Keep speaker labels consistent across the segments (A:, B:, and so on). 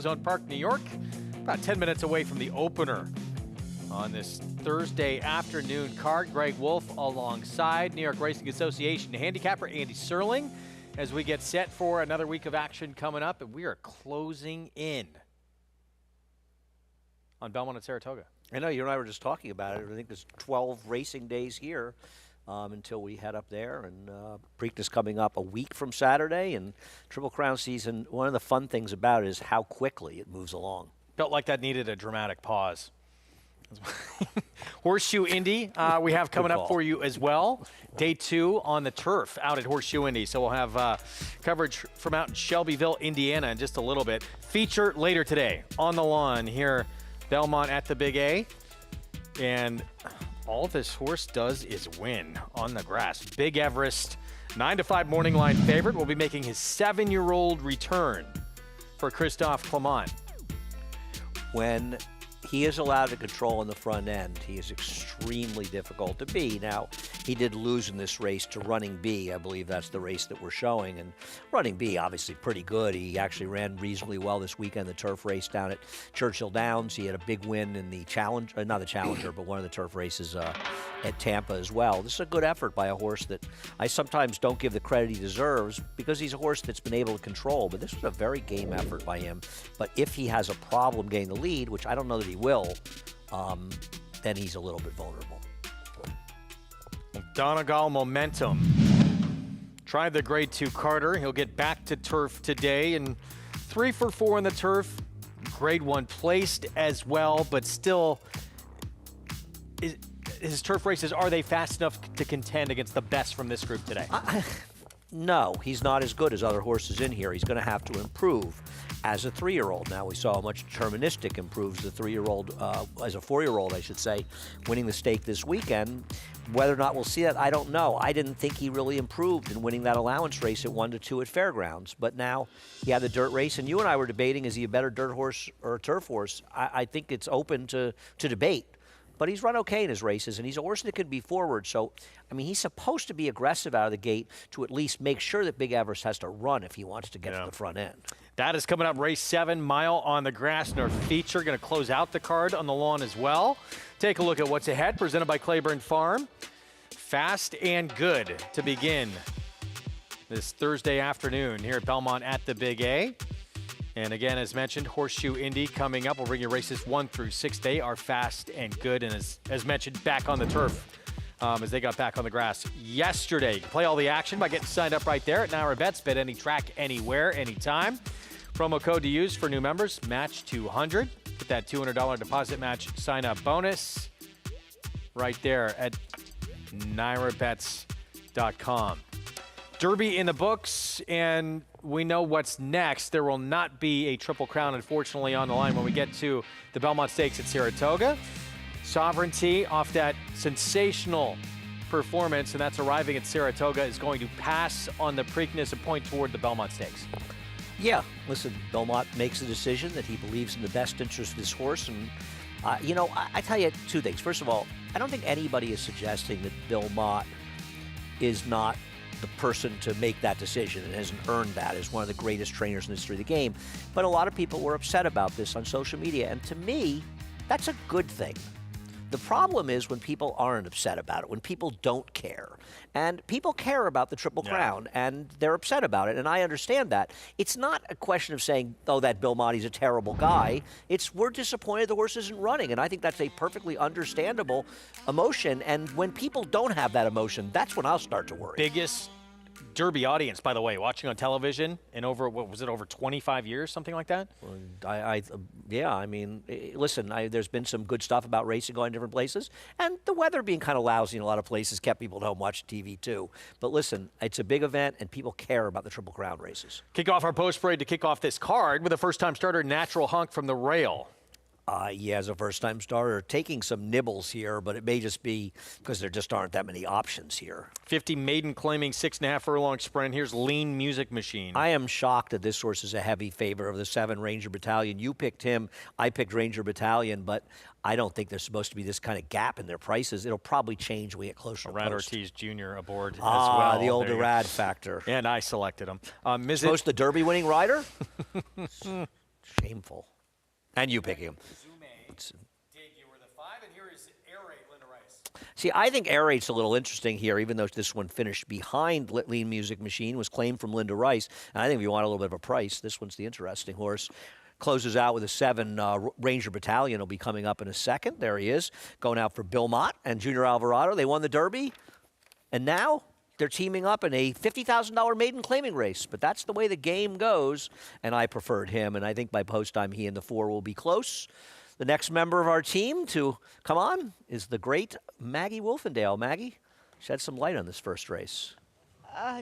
A: Zone Park, New York, about 10 minutes away from the opener on this Thursday afternoon card. Greg Wolf alongside New York Racing Association handicapper Andy Serling as we get set for another week of action coming up, and we are closing in on Belmont and Saratoga.
B: I know you and I were just talking about it. I think there's 12 racing days here until we head up there, and Preakness coming up a week from Saturday, and Triple Crown season. One of the fun things about it is how quickly it moves along.
A: Felt like that needed a dramatic pause. Horseshoe Indy, we have coming up for you as well. Day 2 on the turf out at Horseshoe Indy. So we'll have coverage from out in Shelbyville, Indiana in just a little bit. Feature later today on the lawn here, Belmont at the Big A. And all this horse does is win on the grass. Big Everest, 9-5 morning line favorite, will be making his 7-year-old return for Christophe Clement.
B: When he is allowed to control in the front end, he is extremely difficult to beat. Now, he did lose in this race to Running B. I believe that's the race that we're showing. And Running B, obviously pretty good. He actually ran reasonably well this weekend, the turf race down at Churchill Downs. He had a big win in the challenge, not the Challenger, but one of the turf races at Tampa as well. This is a good effort by a horse that I sometimes don't give the credit he deserves because he's a horse that's been able to control. But this was a very game effort by him. But if he has a problem getting the lead, which I don't know that he will, then he's a little bit vulnerable.
A: Donegal Momentum. Tried the grade 2 Carter. He'll get back to turf today, and 3 for 4 in the turf. Grade 1 placed as well, but still, his turf races, are they fast enough to contend against the best from this group today?
B: No, he's not as good as other horses in here. He's going to have to improve as a 3-year-old. Now, we saw how much deterministic improves the 3-year-old, as a 4-year-old, I should say, winning the stake this weekend. Whether or not we'll see that, I don't know. I didn't think he really improved in winning that allowance race at 1-2 at Fairgrounds. But now he had the dirt race, and you and I were debating, is he a better dirt horse or a turf horse? I think it's open to debate. But he's run okay in his races, and he's a horse that can be forward. So, I mean, he's supposed to be aggressive out of the gate to at least make sure that Big Everest has to run if he wants to get to the front end.
A: That is coming up, race 7, mile on the grass in our feature. Going to close out the card on the lawn as well. Take a look at what's ahead, presented by Claiborne Farm. Fast and good to begin this Thursday afternoon here at Belmont at the Big A. And again, as mentioned, Horseshoe Indy coming up. We'll bring you races 1 through 6. They are fast and good, and as mentioned, back on the turf as they got back on the grass yesterday. You can play all the action by getting signed up right there at Naira Bets. Bet any track, anywhere, anytime. Promo code to use for new members, match 200. Get that $200 deposit match sign-up bonus right there at NairaBets.com. Derby in the books, and we know what's next. There will not be a Triple Crown, unfortunately, on the line when we get to the Belmont Stakes at Saratoga. Sovereignty, off that sensational performance, and that's arriving at Saratoga, is going to pass on the Preakness and point toward the Belmont Stakes.
B: Yeah, listen, Belmont makes a decision that he believes in the best interest of this horse. And, you know, I tell you 2 things. First of all, I don't think anybody is suggesting that Belmont is not the person to make that decision and hasn't earned that as one of the greatest trainers in the history of the game. But a lot of people were upset about this on social media, and to me, that's a good thing. The problem is when people aren't upset about it, when people don't care. And people care about the Triple Crown, and they're upset about it, and I understand that. It's not a question of saying, oh, that Bill Monty's a terrible guy. It's, we're disappointed the horse isn't running, and I think that's a perfectly understandable emotion. And when people don't have that emotion, that's when I'll start to worry.
A: Biggest Derby audience, by the way, watching on television in over, what was it, over 25 years, something like that?
B: Yeah, I mean, listen, there's been some good stuff about racing going different places, and the weather being kind of lousy in a lot of places kept people at home watching TV too. But listen, it's a big event, and people care about the Triple Crown races.
A: Kick off our post parade to kick off this card with a first-time starter, Natural Hunk from the rail.
B: Yeah, as a first-time starter, taking some nibbles here, but it may just be because there just aren't that many options here.
A: 50 maiden claiming 6.5 furlong sprint. Here's Lean Music Machine.
B: I am shocked that this horse is a heavy favorite of the 7 Ranger Battalion. You picked him, I picked Ranger Battalion, but I don't think there's supposed to be this kind of gap in their prices. It'll probably change when we get closer to
A: Rad
B: post.
A: Ortiz Jr. aboard as well.
B: The old Rad factor.
A: And I selected him.
B: Supposed the Derby winning rider? Shameful. And you picking him.
A: Debut were the 5, and here is Air Raid, Linda Rice.
B: See, I think Air Raid's a little interesting here, even though this one finished behind Lean Music Machine, was claimed from Linda Rice. And I think if you want a little bit of a price, this one's the interesting horse. Closes out with a 7. Ranger Battalion will be coming up in a second. There he is, going out for Bill Mott and Junior Alvarado. They won the Derby, and now they're teaming up in a $50,000 maiden claiming race. But that's the way the game goes, and I preferred him. And I think by post time, he and the 4 will be close. The next member of our team to come on is the great Maggie Wolfendale. Maggie, shed some light on this first race.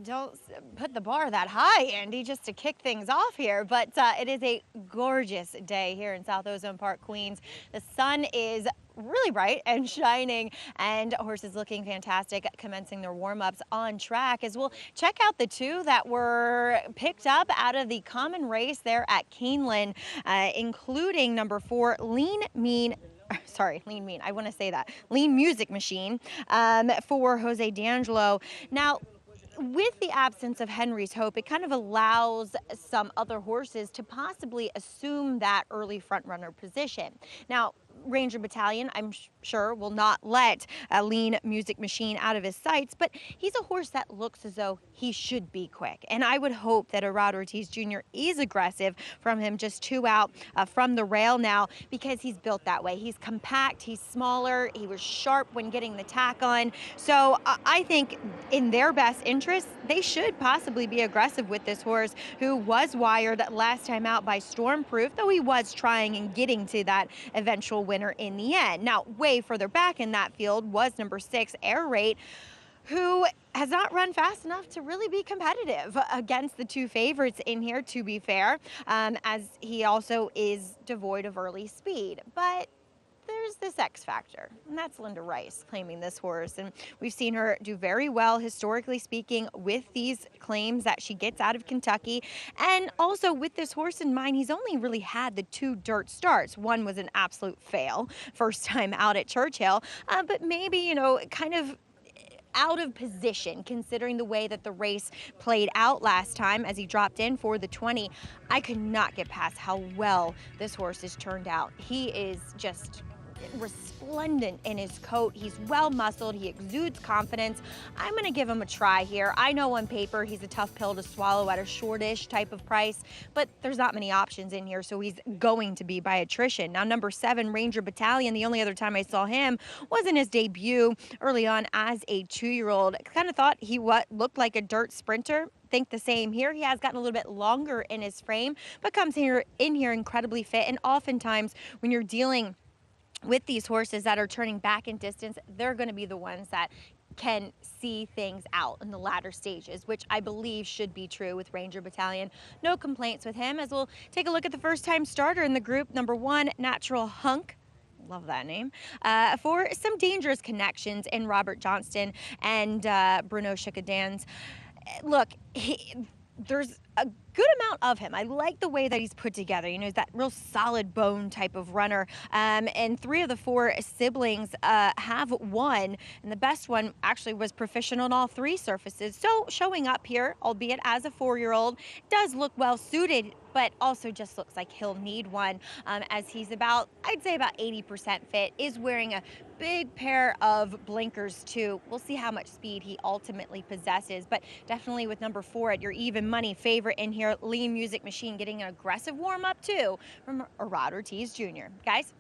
C: Don't put the bar that high, Andy, just to kick things off here. But it is a gorgeous day here in South Ozone Park, Queens. The sun is really bright and shining, and horses looking fantastic, commencing their warm-ups on track. As we'll check out the 2 that were picked up out of the common race there at Keeneland, including number 4, Lean Music Machine for Jose D'Angelo. Now, with the absence of Henry's Hope, it kind of allows some other horses to possibly assume that early front runner position. Now, Ranger Battalion, I'm sure, will not let a Lean Music Machine out of his sights, but he's a horse that looks as though he should be quick. And I would hope that Arad Ortiz Jr. is aggressive from him, just 2 out from the rail now, because he's built that way. He's compact, he's smaller, he was sharp when getting the tack on. So I think in their best interest, they should possibly be aggressive with this horse, who was wired last time out by Stormproof, though he was trying and getting to that eventual winner in the end. Now, way further back in that field was number 6, Air Raid, who has not run fast enough to really be competitive against the 2 favorites in here, to be fair, as he also is devoid of early speed. But there's this X factor, and that's Linda Rice claiming this horse. And we've seen her do very well, historically speaking, with these claims that she gets out of Kentucky. And also with this horse in mind, he's only really had the 2 dirt starts. One was an absolute fail, first time out at Churchill, but maybe, you know, kind of out of position considering the way that the race played out last time as he dropped in for the 20. I could not get past how well this horse has turned out. He is just resplendent in his coat. He's well muscled. He exudes confidence. I'm going to give him a try here. I know on paper he's a tough pill to swallow at a shortish type of price, but there's not many options in here, so he's going to be by attrition. Now, number 7, Ranger Battalion, the only other time I saw him was in his debut early on as a 2-year-old. Kind of thought he looked like a dirt sprinter. Think the same here. He has gotten a little bit longer in his frame, but comes in here incredibly fit. And oftentimes when you're dealing with these horses that are turning back in distance, they're going to be the ones that can see things out in the latter stages, which I believe should be true with Ranger Battalion. No complaints with him, as we'll take a look at the first-time starter in the group, number 1, Natural Hunk. Love that name. For some dangerous connections in Robert Johnston and Bruno Chicadans. Look, there's a good amount of him. I like the way that he's put together. You know, he's that real solid bone type of runner. And 3 of the 4 siblings have won, and the best one actually was proficient on all 3 surfaces. So showing up here, albeit as a 4-year-old, does look well suited, but also just looks like he'll need one, as he's about, I'd say about 80% fit, is wearing a big pair of blinkers too. We'll see how much speed he ultimately possesses, but definitely with number 4 at your even money favorite in here, Lean Music Machine, getting an aggressive warm-up too from Arad Ortiz Jr. Guys?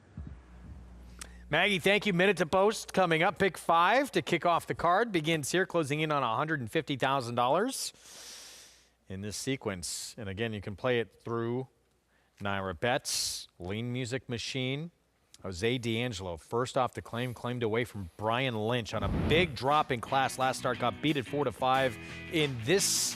A: Maggie, thank you. Minute to post coming up. Pick 5 to kick off the card begins here, closing in on $150,000 in this sequence. And again, you can play it through Naira Betts, Lean Music Machine, Jose D'Angelo, first off the claim, claimed away from Brian Lynch on a big drop in class last start, got beat at 4-5 in this,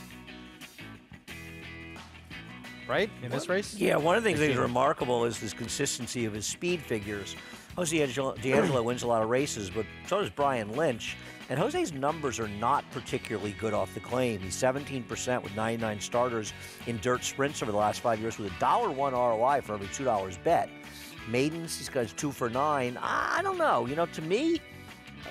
A: right? In this race?
B: Yeah, one of the things that's remarkable is this consistency of his speed figures. Jose D'Angelo wins a lot of races, but so does Brian Lynch. And Jose's numbers are not particularly good off the claim. He's 17% with 99 starters in dirt sprints over the last 5 years with a $1 ROI for every $2 bet. Maidens, he's got 2 for 9. I don't know. You know, to me,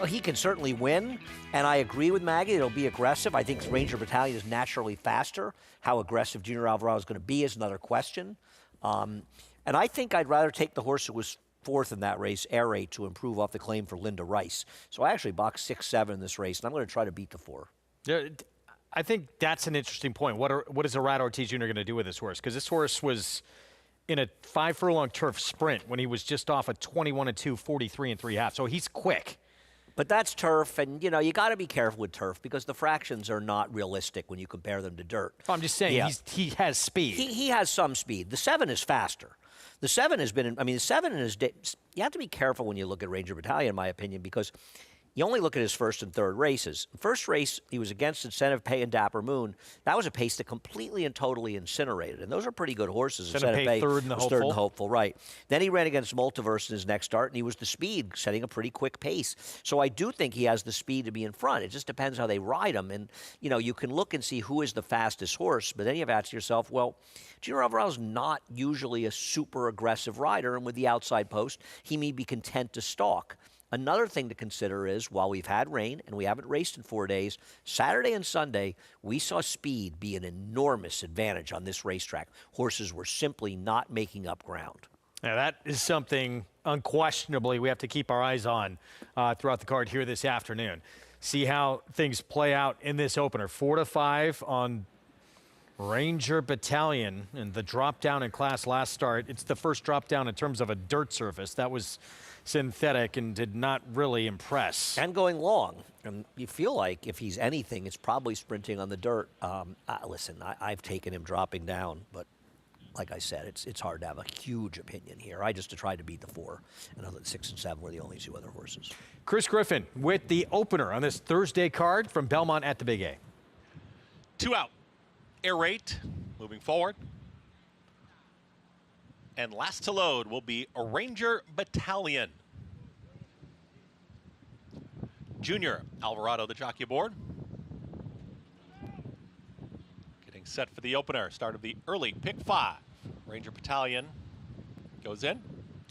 B: he can certainly win. And I agree with Maggie. It'll be aggressive. I think Ranger Battalion is naturally faster. How aggressive Junior Alvarado is going to be is another question. And I think I'd rather take the horse who was fourth in that race, Air Raid, to improve off the claim for Linda Rice. So I actually boxed 6-7 in this race, and I'm going to try to beat the 4.
A: Yeah, I think that's an interesting point. What is Irad Ortiz Jr. going to do with this horse? Because this horse was in a 5-furlong turf sprint when he was just off a 21-2, 43 3/2. So he's quick.
B: But that's turf, and you got to be careful with turf because the fractions are not realistic when you compare them to dirt.
A: I'm just saying he has speed.
B: He has some speed. The 7 is faster. The 7 has been, the 7 in his day, you have to be careful when you look at Ranger Battalion, in my opinion, because you only look at his first and third races. First race, he was against Incentive Pay and Dapper Moon. That was a pace that completely and totally incinerated, and those are pretty good horses.
A: Incentive Pay third in the hopeful.
B: Third and hopeful, right. Then he ran against Multiverse in his next start, and he was the speed, setting a pretty quick pace. So I do think he has the speed to be in front. It just depends how they ride him, and, you can look and see who is the fastest horse, but then you have to ask yourself, well, Junior Alvarado's not usually a super aggressive rider, and with the outside post, he may be content to stalk. Another thing to consider is, while we've had rain and we haven't raced in 4 days, Saturday and Sunday, we saw speed be an enormous advantage on this racetrack. Horses were simply not making up ground.
A: Now, that is something unquestionably we have to keep our eyes on throughout the card here this afternoon. See how things play out in this opener. 4-5 on Ranger Battalion, and the drop down in class last start. It's the first drop down in terms of a dirt surface. That was synthetic and did not really impress.
B: And going long. And you feel like if he's anything, it's probably sprinting on the dirt. Listen, I've taken him dropping down, but like I said, it's hard to have a huge opinion here. I just tried to beat the 4. I know that 6 and 7 were the only 2 other horses.
A: Chris Griffin with the opener on this Thursday card from Belmont at the Big A.
D: 2 out. Air Raid moving forward. And last to load will be a Ranger Battalion. Junior Alvarado, the jockey aboard. Getting set for the opener. Start of the early pick 5. Ranger Battalion goes in.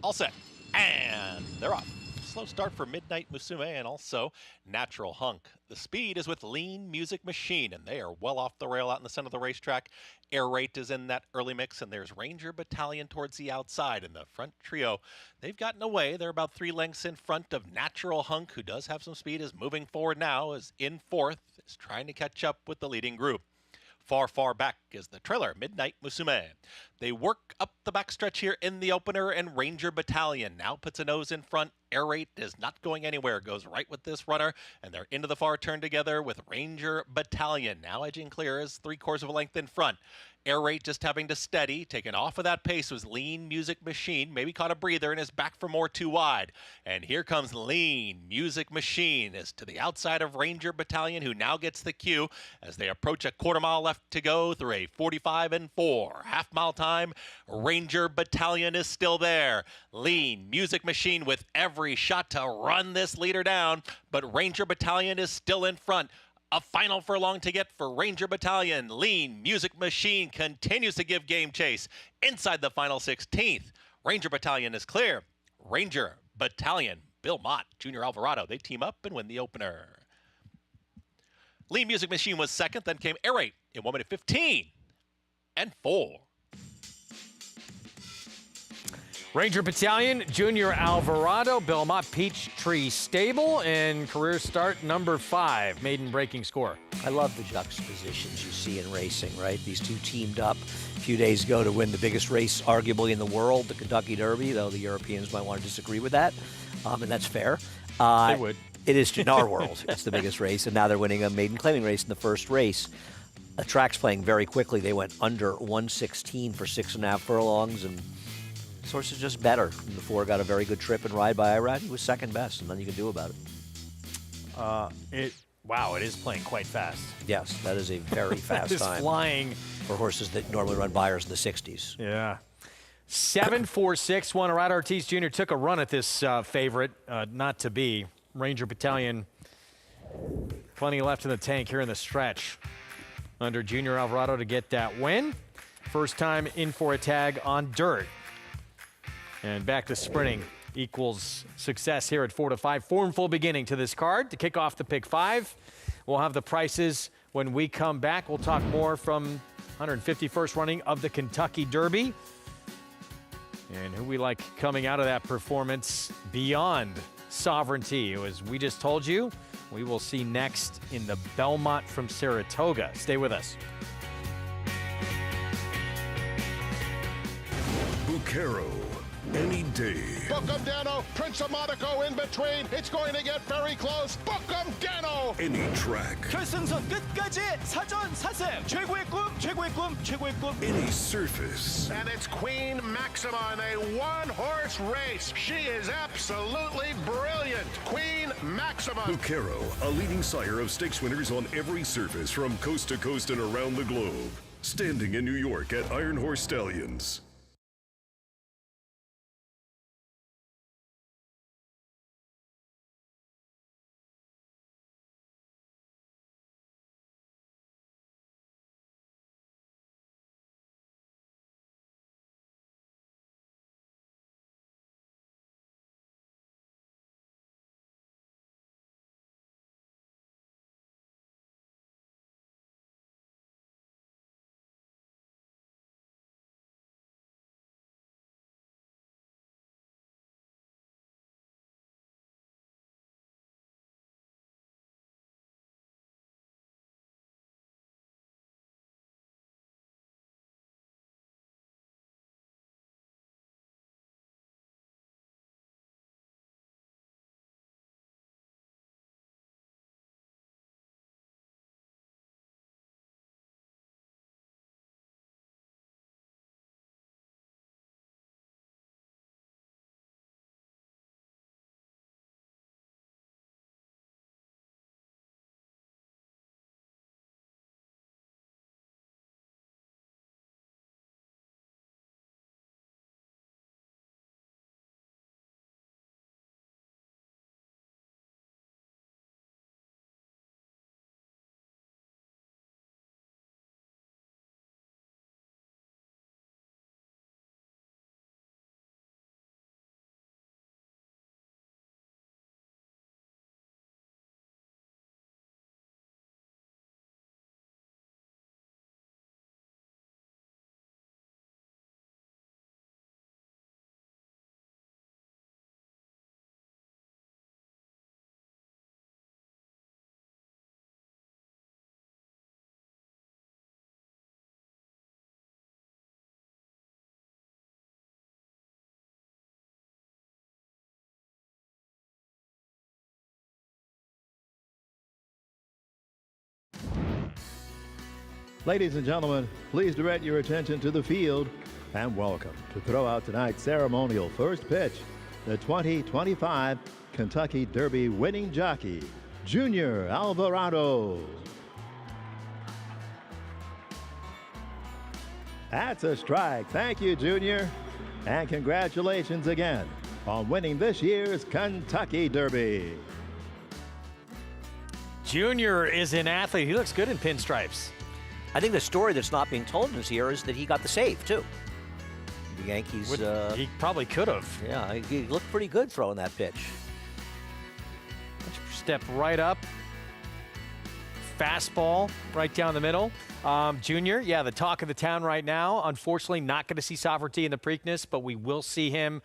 D: All set. And they're off. Slow start for Midnight Musume and also Natural Hunk. The speed is with Lean Music Machine, and they are well off the rail out in the center of the racetrack. Air Raid is in that early mix, and there's Ranger Battalion towards the outside. In the front trio, they've gotten away. They're about 3 lengths in front of Natural Hunk, who does have some speed, is moving forward now, is in 4th, is trying to catch up with the leading group. Far back is the trailer, Midnight Musume. They work up the backstretch here in the opener, and Ranger Battalion now puts a nose in front. Air Raid is not going anywhere, goes right with this runner, and they're into the far turn together with Ranger Battalion. Now edging clear is 3/4 of a length in front. Air Raid just having to steady, taken off of that pace was Lean Music Machine, maybe caught a breather and is back for more too wide. And here comes Lean Music Machine is to the outside of Ranger Battalion, who now gets the cue as they approach a 1/4 mile left to go through a 45 4. Half-mile time, Ranger Battalion is still there. Lean Music Machine with every shot to run this leader down, but Ranger Battalion is still in front. A final furlong to get for Ranger Battalion. Lean Music Machine continues to give game chase inside the final 16th. Ranger Battalion is clear. Ranger Battalion, Bill Mott, Junior Alvarado, they team up and win the opener. Lean Music Machine was second, then came Air Raid in 1 minute 15 and 4.
A: Ranger Battalion, Junior Alvarado, Belmont Peachtree Stable, and career start number 5, maiden breaking score.
B: I love the juxtapositions you see in racing, right? These 2 teamed up a few days ago to win the biggest race arguably in the world, the Kentucky Derby, though the Europeans might want to disagree with that, and that's fair.
A: They would.
B: It is in our world. It's the biggest race, and now they're winning a maiden claiming race in the first race. The track's playing very quickly. They went under 116 for 6.5 furlongs, and this horse is just better. And the 4 got a very good trip and ride by Irad. He was second best, and nothing you can do about it.
A: Wow, it is playing quite fast.
B: Yes, that is a very fast
A: It's
B: time.
A: flying.
B: For horses that normally run buyers in the 60s.
A: Yeah. 7-4-6-1. Irad Ortiz Jr. took a run at this favorite, not to be. Ranger Battalion, plenty left in the tank here in the stretch under Junior Alvarado to get that win. First time in for a tag on dirt. And back to sprinting equals success here at 4-5. Formful beginning to this card to kick off the pick 5. We'll have the prices when we come back. We'll talk more from 151st running of the Kentucky Derby. And who we like coming out of that performance beyond Sovereignty, as we just told you, we will see next in the Belmont from Saratoga. Stay with us.
E: Bucaro, any day.
F: Book 'em, Dano. Prince of Monaco in between. It's going to get very close. Book 'em, Dano.
E: Any track.
G: 결승선 끝까지 사전 사승 최고의 꿈 최고의 꿈 최고의 꿈
E: Any surface.
F: And it's Queen Maxima in a one-horse race. She is absolutely brilliant. Queen Maxima.
E: Bucaro, a leading sire of stakes winners on every surface from coast to coast and around the globe. Standing in New York at Iron Horse Stallions.
H: Ladies and gentlemen, please direct your attention to the field and welcome to throw out tonight's ceremonial first pitch, the 2025 Kentucky Derby winning jockey, Junior Alvarado. That's a strike. Thank you, Junior. And congratulations again on winning this year's Kentucky Derby.
A: Junior is an athlete. He looks good in pinstripes.
B: I think the story that's not being told this year is that he got the save, too. The Yankees...
A: he probably could have.
B: Yeah, he looked pretty good throwing that pitch.
A: Step right up. Fastball right down the middle. Junior, yeah, the talk of the town right now. Unfortunately, not going to see Sovereignty in the Preakness, but we will see him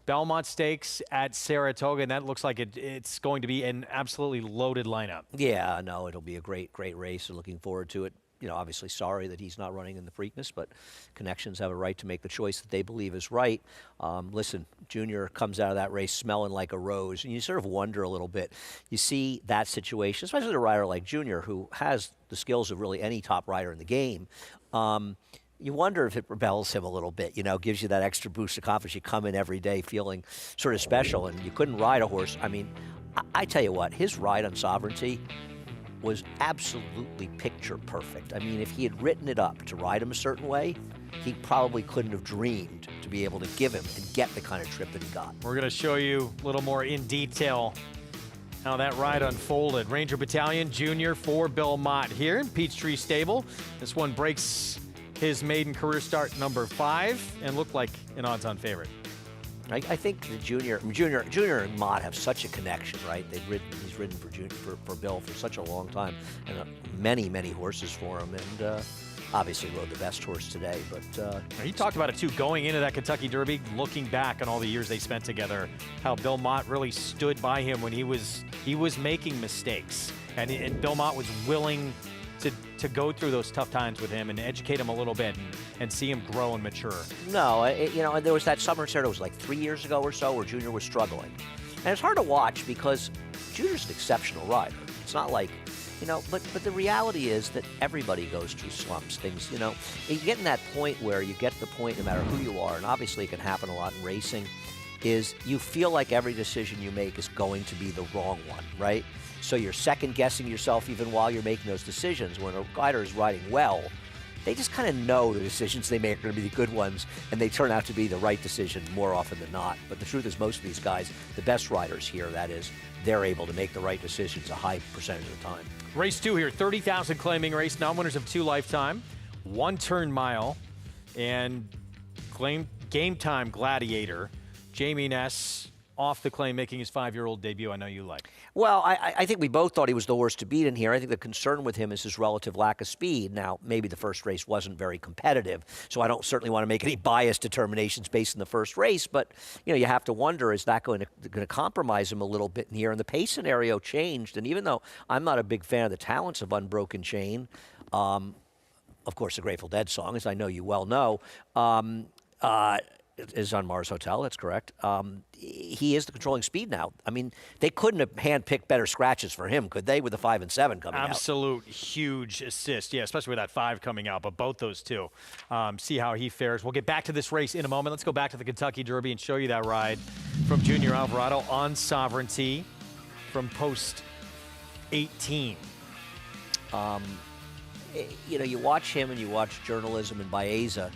A: Belmont Stakes at Saratoga, and that looks like it's going to be an absolutely loaded lineup.
B: Yeah, no, it'll be a great race. I'm looking forward to it. You know, obviously sorry that he's not running in the Preakness, but Connections have a right to make the choice that they believe is right. Listen, Junior comes out of that race smelling like a rose, and you sort of wonder a little bit. You see that situation, especially a rider like Junior, who has the skills of really any top rider in the game. You wonder if it rebels him a little bit, you know, gives you that extra boost of confidence. You come in every day feeling sort of special, and you couldn't ride a horse. I mean, I tell you what, his ride on Sovereignty was absolutely picture perfect. I mean, if he had written it up to ride him a certain way, he probably couldn't have dreamed to be able to give him and get the kind of trip that he got.
A: We're going to show you a little more in detail how that ride unfolded. Ranger Battalion Junior for Bill Mott here in Peachtree Stable. This one breaks his maiden career start number 5 and looked like an odds-on favorite.
B: I think the Junior and Mott have such a connection, right? He's ridden for Bill for such a long time, and many horses for him. And obviously rode the best horse today. But
A: he talked about it too, going into that Kentucky Derby, looking back on all the years they spent together, how Bill Mott really stood by him when he was making mistakes, and Bill Mott was willing to go through those tough times with him and educate him a little bit and see him grow and mature.
B: No, and there was that summer it was like 3 years ago or so where Junior was struggling. And it's hard to watch because Junior's an exceptional rider. It's not like, but the reality is that everybody goes through slumps. Things, you get in that point where you get to the point no matter who you are, and obviously it can happen a lot in racing, is you feel like every decision you make is going to be the wrong one, right? So you're second-guessing yourself even while you're making those decisions. When a rider is riding well, they just kind of know the decisions they make are going to be the good ones, and they turn out to be the right decision more often than not. But the truth is most of these guys, the best riders here, that is, they're able to make the right decisions a high percentage of the time.
A: Race 2 here, 30,000 claiming race, non-winners of 2 lifetime, 1 turn mile, and game time gladiator, Jamie Ness, off the claim, making his 5-year-old debut. I know you like.
B: Well, I think we both thought he was the horse to beat in here. I think the concern with him is his relative lack of speed. Now, maybe the first race wasn't very competitive, so I don't certainly want to make any biased determinations based on the first race, but you have to wonder, is that going to compromise him a little bit in here? And the pace scenario changed, and even though I'm not a big fan of the talents of Unbroken Chain, of course, the Grateful Dead song, as I know you well know, is on Mars Hotel, that's correct. He is the controlling speed now. I mean, they couldn't have handpicked better scratches for him, could they, with the 5 and 7 coming out?
A: Absolute huge assist, yeah, especially with that 5 coming out, but both those two. See how he fares. We'll get back to this race in a moment. Let's go back to the Kentucky Derby and show you that ride from Junior Alvarado on Sovereignty from post 18.
B: You watch him and you watch Journalism and Baeza.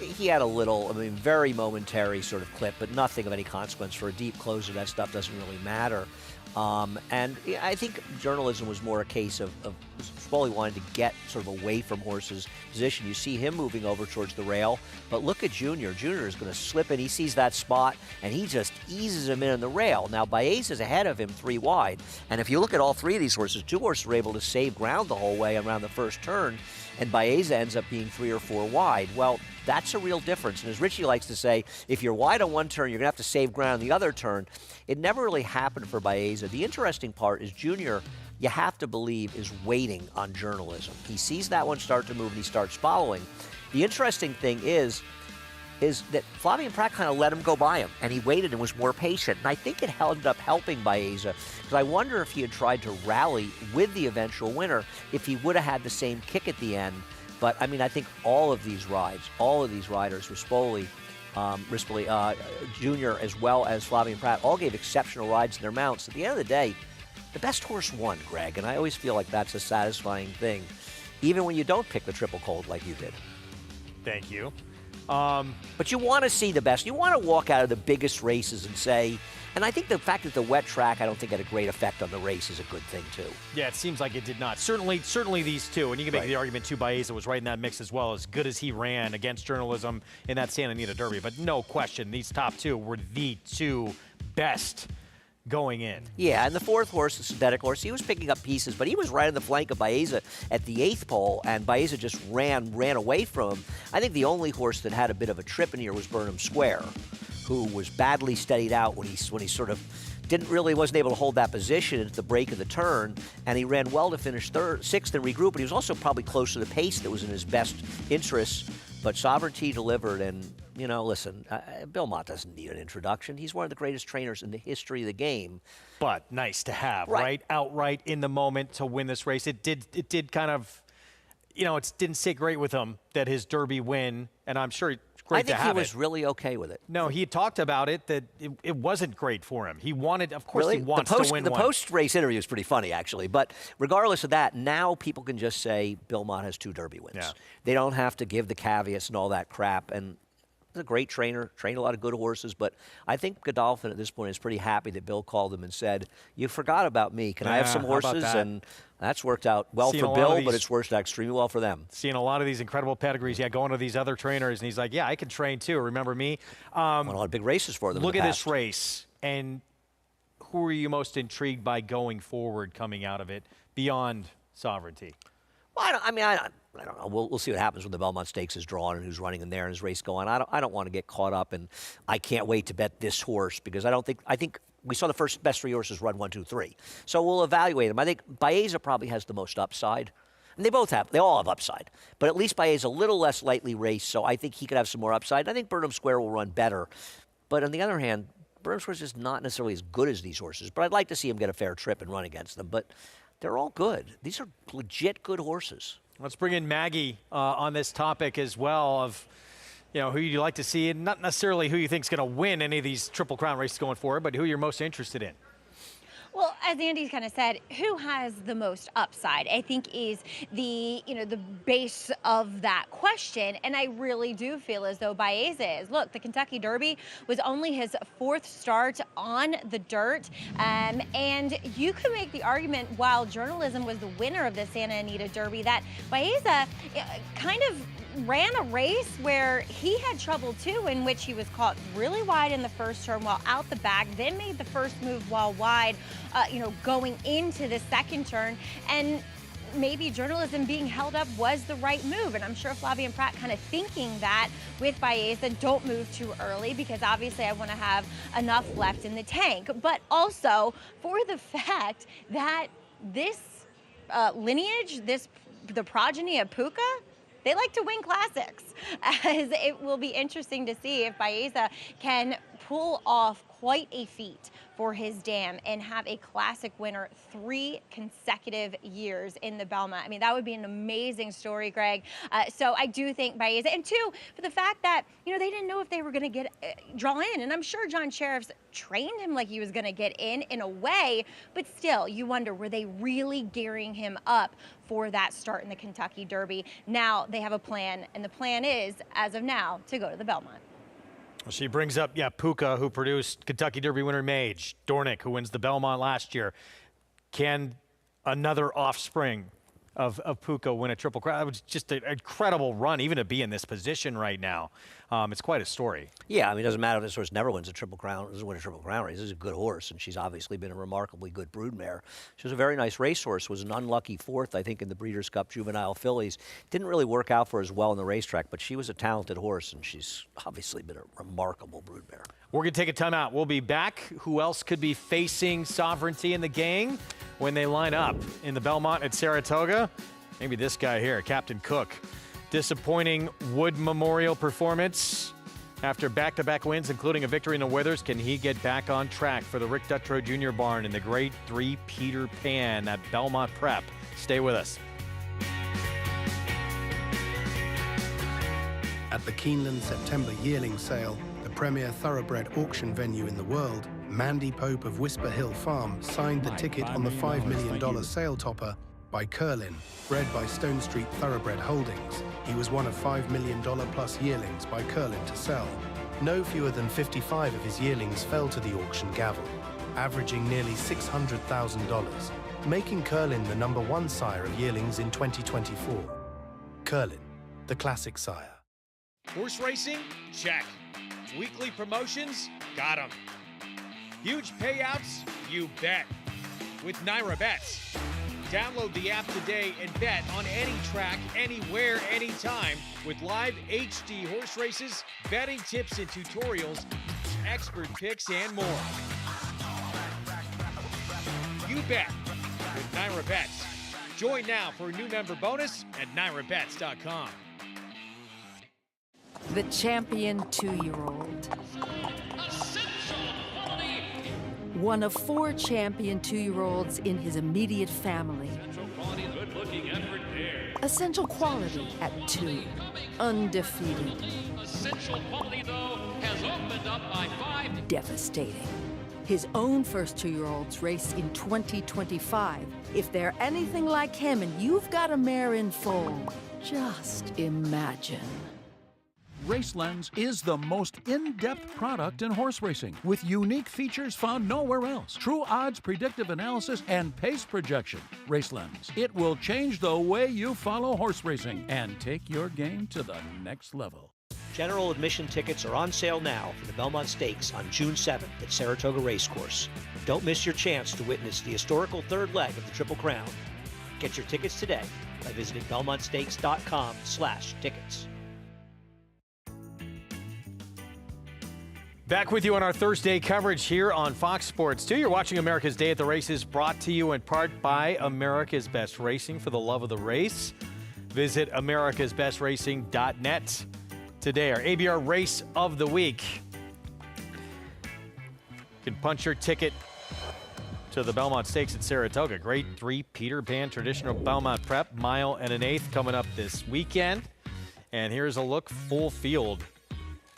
B: He had a little, very momentary sort of clip, but nothing of any consequence. For a deep closer, that stuff doesn't really matter. And I think Journalism was more a case of Spoley wanted to get sort of away from Horse's position. You see him moving over towards the rail, but look at Junior. Junior is going to slip in. He sees that spot, and he just eases him in on the rail. Now, Baez is ahead of him 3 wide, and if you look at all 3 of these horses, 2 horses were able to save ground the whole way around the first turn, and Baeza ends up being 3 or 4 wide. Well, that's a real difference. And as Richie likes to say, if you're wide on one turn, you're going to have to save ground on the other turn. It never really happened for Baeza. The interesting part is Junior, you have to believe, is waiting on Journalism. He sees that one start to move and he starts following. The interesting thing is that Flavien Prat kind of let him go by him, and he waited and was more patient. And I think it ended up helping Baeza, because I wonder if he had tried to rally with the eventual winner, if he would have had the same kick at the end. But, I think all of these riders, Rispoli, Junior, as well as Flavien Prat, all gave exceptional rides in their mounts. At the end of the day, the best horse won, Greg, and I always feel like that's a satisfying thing, even when you don't pick the Triple Cold like you did.
A: Thank you.
B: But you want to see the best. You want to walk out of the biggest races and say, and I think the fact that the wet track, I don't think had a great effect on the race is a good thing, too.
A: Yeah, it seems like it did not. Certainly these two, and you can make the argument, too, Baeza was right in that mix as well, as good as he ran against Journalism in that Santa Anita Derby. But no question, these top 2 were the 2 best going in.
B: Yeah, and the 4th horse, the synthetic horse, he was picking up pieces, but he was right on the flank of Baeza at the 8th pole, and Baeza just ran away from him. I think the only horse that had a bit of a trip in here was Burnham Square, who was badly steadied out when he sort of wasn't able to hold that position at the break of the turn, and he ran well to finish 6th and regroup, but he was also probably close to the pace that was in his best interests. But Sovereignty delivered, and, listen, Bill Mott doesn't need an introduction. He's one of the greatest trainers in the history of the game.
A: But nice to have, right? Outright in the moment to win this race. It did kind of, it didn't sit great with him that his Derby win, and I'm sure great to have it.
B: I think he was really okay with it.
A: No, he talked about it, that it wasn't great for him. He wanted, of course,
B: really?
A: He wants to win
B: The
A: one.
B: post-race interview is pretty funny, actually. But regardless of that, now people can just say Bill Mott has 2 Derby wins.
A: Yeah.
B: They don't have to give the caveats and all that crap. And he's a great trainer, trained a lot of good horses. But I think Godolphin at this point is pretty happy that Bill called him and said, "You forgot about me. Can I have some horses?" And that's worked out well for Bill, but it's worked out extremely well for them.
A: Seeing a lot of these incredible pedigrees, going to these other trainers, and he's like, yeah, I can train too. Remember me?
B: Won a lot of big races for them.
A: Look at this race, and who are you most intrigued by going forward, coming out of it, beyond Sovereignty?
B: Well, I don't know. We'll see what happens when the Belmont Stakes is drawn and who's running in there and his race going. I don't want to get caught up, and I can't wait to bet this horse because I think we saw the first best 3 horses run 1, 2, 3. So we'll evaluate them. I think Baeza probably has the most upside. And they all have upside. But at least Baeza a little less lightly raced, so I think he could have some more upside. I think Burnham Square will run better. But on the other hand, Burnham Square is just not necessarily as good as these horses. But I'd like to see him get a fair trip and run against them. But they're all good. These are legit good horses.
A: Let's bring in Maggie on this topic as well of, who you'd like to see, and not necessarily who you think is going to win any of these Triple Crown races going forward, but who you're most interested in.
C: Well, as Andy kind of said, who has the most upside, I think is the base of that question. And I really do feel as though Baeza is. Look, the Kentucky Derby was only his 4th start on the dirt. And you could make the argument, while journalism was the winner of the Santa Anita Derby, that Baeza kind of ran a race where he had trouble too, in which he was caught really wide in the first turn while out the back, then made the first move while wide, going into the second turn. And maybe journalism being held up was the right move. And I'm sure Flavien Prat kind of thinking that with Baeza, don't move too early because obviously I want to have enough left in the tank. But also for the fact that this lineage, the progeny of Puka, they like to win classics, as it will be interesting to see if Baeza can pull off quite a feat for his dam and have a classic winner 3 consecutive years in the Belmont. I mean, that would be an amazing story, Greg. So I do think Baeza, and 2, for the fact that, they didn't know if they were going to get draw in. And I'm sure John Sheriff's trained him like he was going to get in a way, but still, you wonder, were they really gearing him up for that start in the Kentucky Derby? Now they have a plan, and the plan is, as of now, to go to the Belmont.
A: Well, she brings up, Puka, who produced Kentucky Derby winner Mage, Dornick, who wins the Belmont last year. Can another offspring of Puka win a Triple Crown? It was just an incredible run, even to be in this position right now. It's quite a story.
B: Yeah, it doesn't matter if this horse never wins a Triple Crown, doesn't win a Triple Crown race. This is a good horse, and she's obviously been a remarkably good broodmare. She was a very nice racehorse, was an unlucky 4th, I think, in the Breeders' Cup Juvenile Fillies. Didn't really work out for her as well in the racetrack, but she was a talented horse, and she's obviously been a remarkable broodmare.
A: We're going to take a timeout. We'll be back. Who else could be facing Sovereignty in the gang when they line up in the Belmont at Saratoga? Maybe this guy here, Captain Cook. Disappointing Wood Memorial performance after back-to-back wins, including a victory in the Withers. Can he get back on track for the Rick Dutrow Jr. barn in the Grade 3 Peter Pan at Belmont Prep? Stay with us.
I: At the Keeneland September yearling sale, the premier thoroughbred auction venue in the world, Mandy Pope of Whisper Hill Farm signed the ticket on the $5 million sale topper by Curlin, bred by Stone Street Thoroughbred Holdings. He was one of $5 million plus yearlings by Curlin to sell. No fewer than 55 of his yearlings fell to the auction gavel, averaging nearly $600,000, making Curlin the #1 sire of yearlings in 2024. Curlin, the classic sire.
J: Horse racing? Check. Weekly promotions? Got 'em. Huge payouts? You bet. With Naira Bets. Download the app today and bet on any track, anywhere, anytime with live HD horse races, betting tips and tutorials, expert picks, and more. You bet with Naira Bets. Join now for a new member bonus at NairaBets.com.
K: The champion 2-year-old. One of 4 champion 2-year-olds in his immediate family. Essential quality at 2. Undefeated. Essential quality, though, has opened up by 5. Devastating. His own first 2-year-olds race in 2025. If they're anything like him and you've got a mare in foal, just imagine.
L: RaceLens is the most in-depth product in horse racing, with unique features found nowhere else. True odds, predictive analysis, and pace projection. RaceLens. It will change the way you follow horse racing and take your game to the next level.
B: General admission tickets are on sale now for the Belmont Stakes on June 7th at Saratoga Racecourse. Don't miss your chance to witness the historical 3rd leg of the Triple Crown. Get your tickets today by visiting BelmontStakes.com/tickets.
A: Back with you on our Thursday coverage here on Fox Sports 2. You're watching America's Day at the Races, brought to you in part by America's Best Racing. For the love of the race, visit americasbestracing.net. Today, our ABR Race of the Week. You can punch your ticket to the Belmont Stakes at Saratoga. Grade 3 Peter Pan traditional Belmont Prep, mile and an eighth coming up this weekend. And here's a look, full field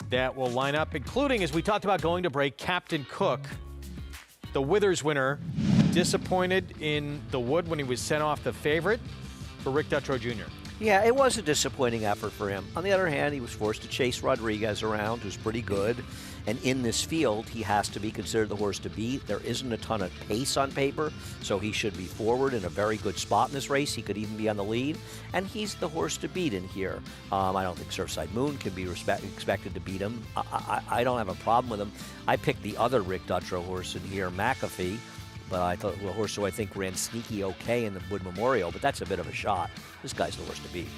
A: that will line up, including, as we talked about going to break, Captain Cook, the Withers winner, disappointed in the Wood when he was sent off the favorite for Rick Dutrow Jr.
B: Yeah, it was a disappointing effort for him. On the other hand, he was forced to chase Rodriguez around, who's pretty good. And in this field, he has to be considered the horse to beat. There isn't a ton of pace on paper, so he should be forward in a very good spot in this race. He could even be on the lead. And he's the horse to beat in here. I don't think Surfside Moon can be expected to beat him. I don't have a problem with him. I picked the other Rick Dutrow horse in here, McAfee. But I thought, well, a horse who I think ran sneaky okay in the Wood Memorial, but that's a bit of a shot. This guy's the horse to beat.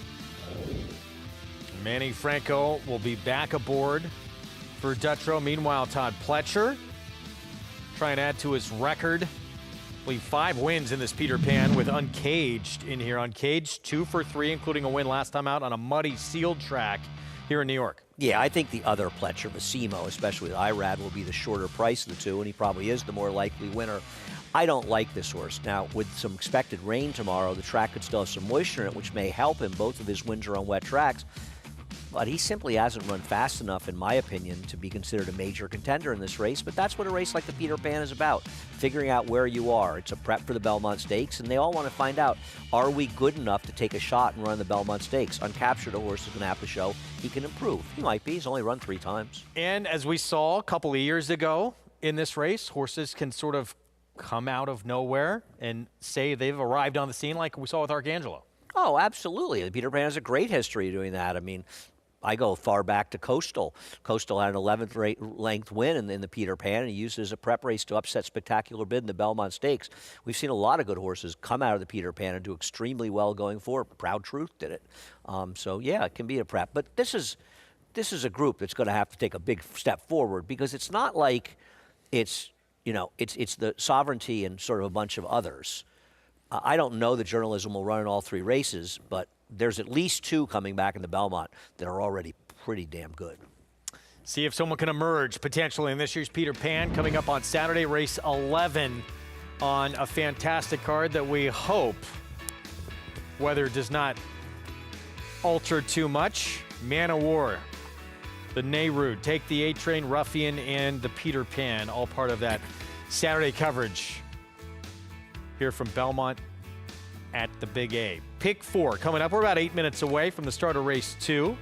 A: Manny Franco will be back aboard for Dutrow. Meanwhile, Todd Pletcher trying to add to his record. I believe 5 wins in this Peter Pan with Uncaged in here. Uncaged, 2 for 3, including a win last time out on a muddy sealed track here in New York.
B: Yeah, I think the other Pletcher, Massimo, especially with Irad, will be the shorter price of the two, and he probably is the more likely winner. I don't like this horse. Now, with some expected rain tomorrow, the track could still have some moisture in it, which may help him. Both of his wins are on wet tracks. But he simply hasn't run fast enough, in my opinion, to be considered a major contender in this race. But that's what a race like the Peter Pan is about, figuring out where you are. It's a prep for the Belmont Stakes, and they all want to find out, are we good enough to take a shot and run the Belmont Stakes? Uncaptured, a horse is going to have to show he can improve. He might be. He's only run 3 times.
A: And as we saw a couple of years ago in this race, horses can sort of come out of nowhere and say they've arrived on the scene, like we saw with Arcangelo.
B: Oh, absolutely. The Peter Pan has a great history of doing that. I mean, I go far back to Coastal. Coastal had an 11th length win in the Peter Pan, and he used it as a prep race to upset Spectacular Bid in the Belmont Stakes. We've seen a lot of good horses come out of the Peter Pan and do extremely well going forward. Proud Truth did it. So, yeah, it can be a prep. But this is a group that's going to have to take a big step forward, because it's not like it's, you know, it's the Sovereignty and sort of a bunch of others. I don't know that journalism will run in all 3 races, but there's at least 2 coming back in the Belmont that are already pretty damn good.
A: See if someone can emerge potentially in this year's Peter Pan coming up on Saturday, race 11 on a fantastic card that we hope weather does not alter too much. Man of War, the Nehru, Take the A-Train, Ruffian, and the Peter Pan, all part of that Saturday coverage here from Belmont at the Big A. Pick 4 coming up. We're about 8 minutes away from the start of race 2.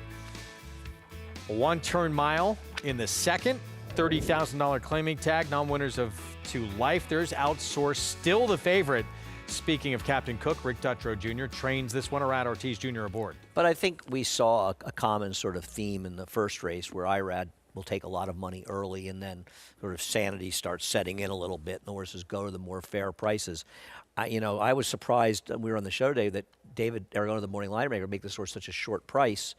A: A 1-turn mile in the second. $30,000 claiming tag. Non-winners of 2 life. There's Outsource, still the favorite. Speaking of Captain Cook, Rick Dutrow Jr. trains this one. Irad Ortiz Jr. aboard.
B: But I think we saw a common sort of theme in the first race where Irad will take a lot of money early, and then sort of sanity starts setting in a little bit, and the horses go to the more fair prices. I was surprised, we were on the show today, that David Aragona, the morning line maker, make this horse such a short price.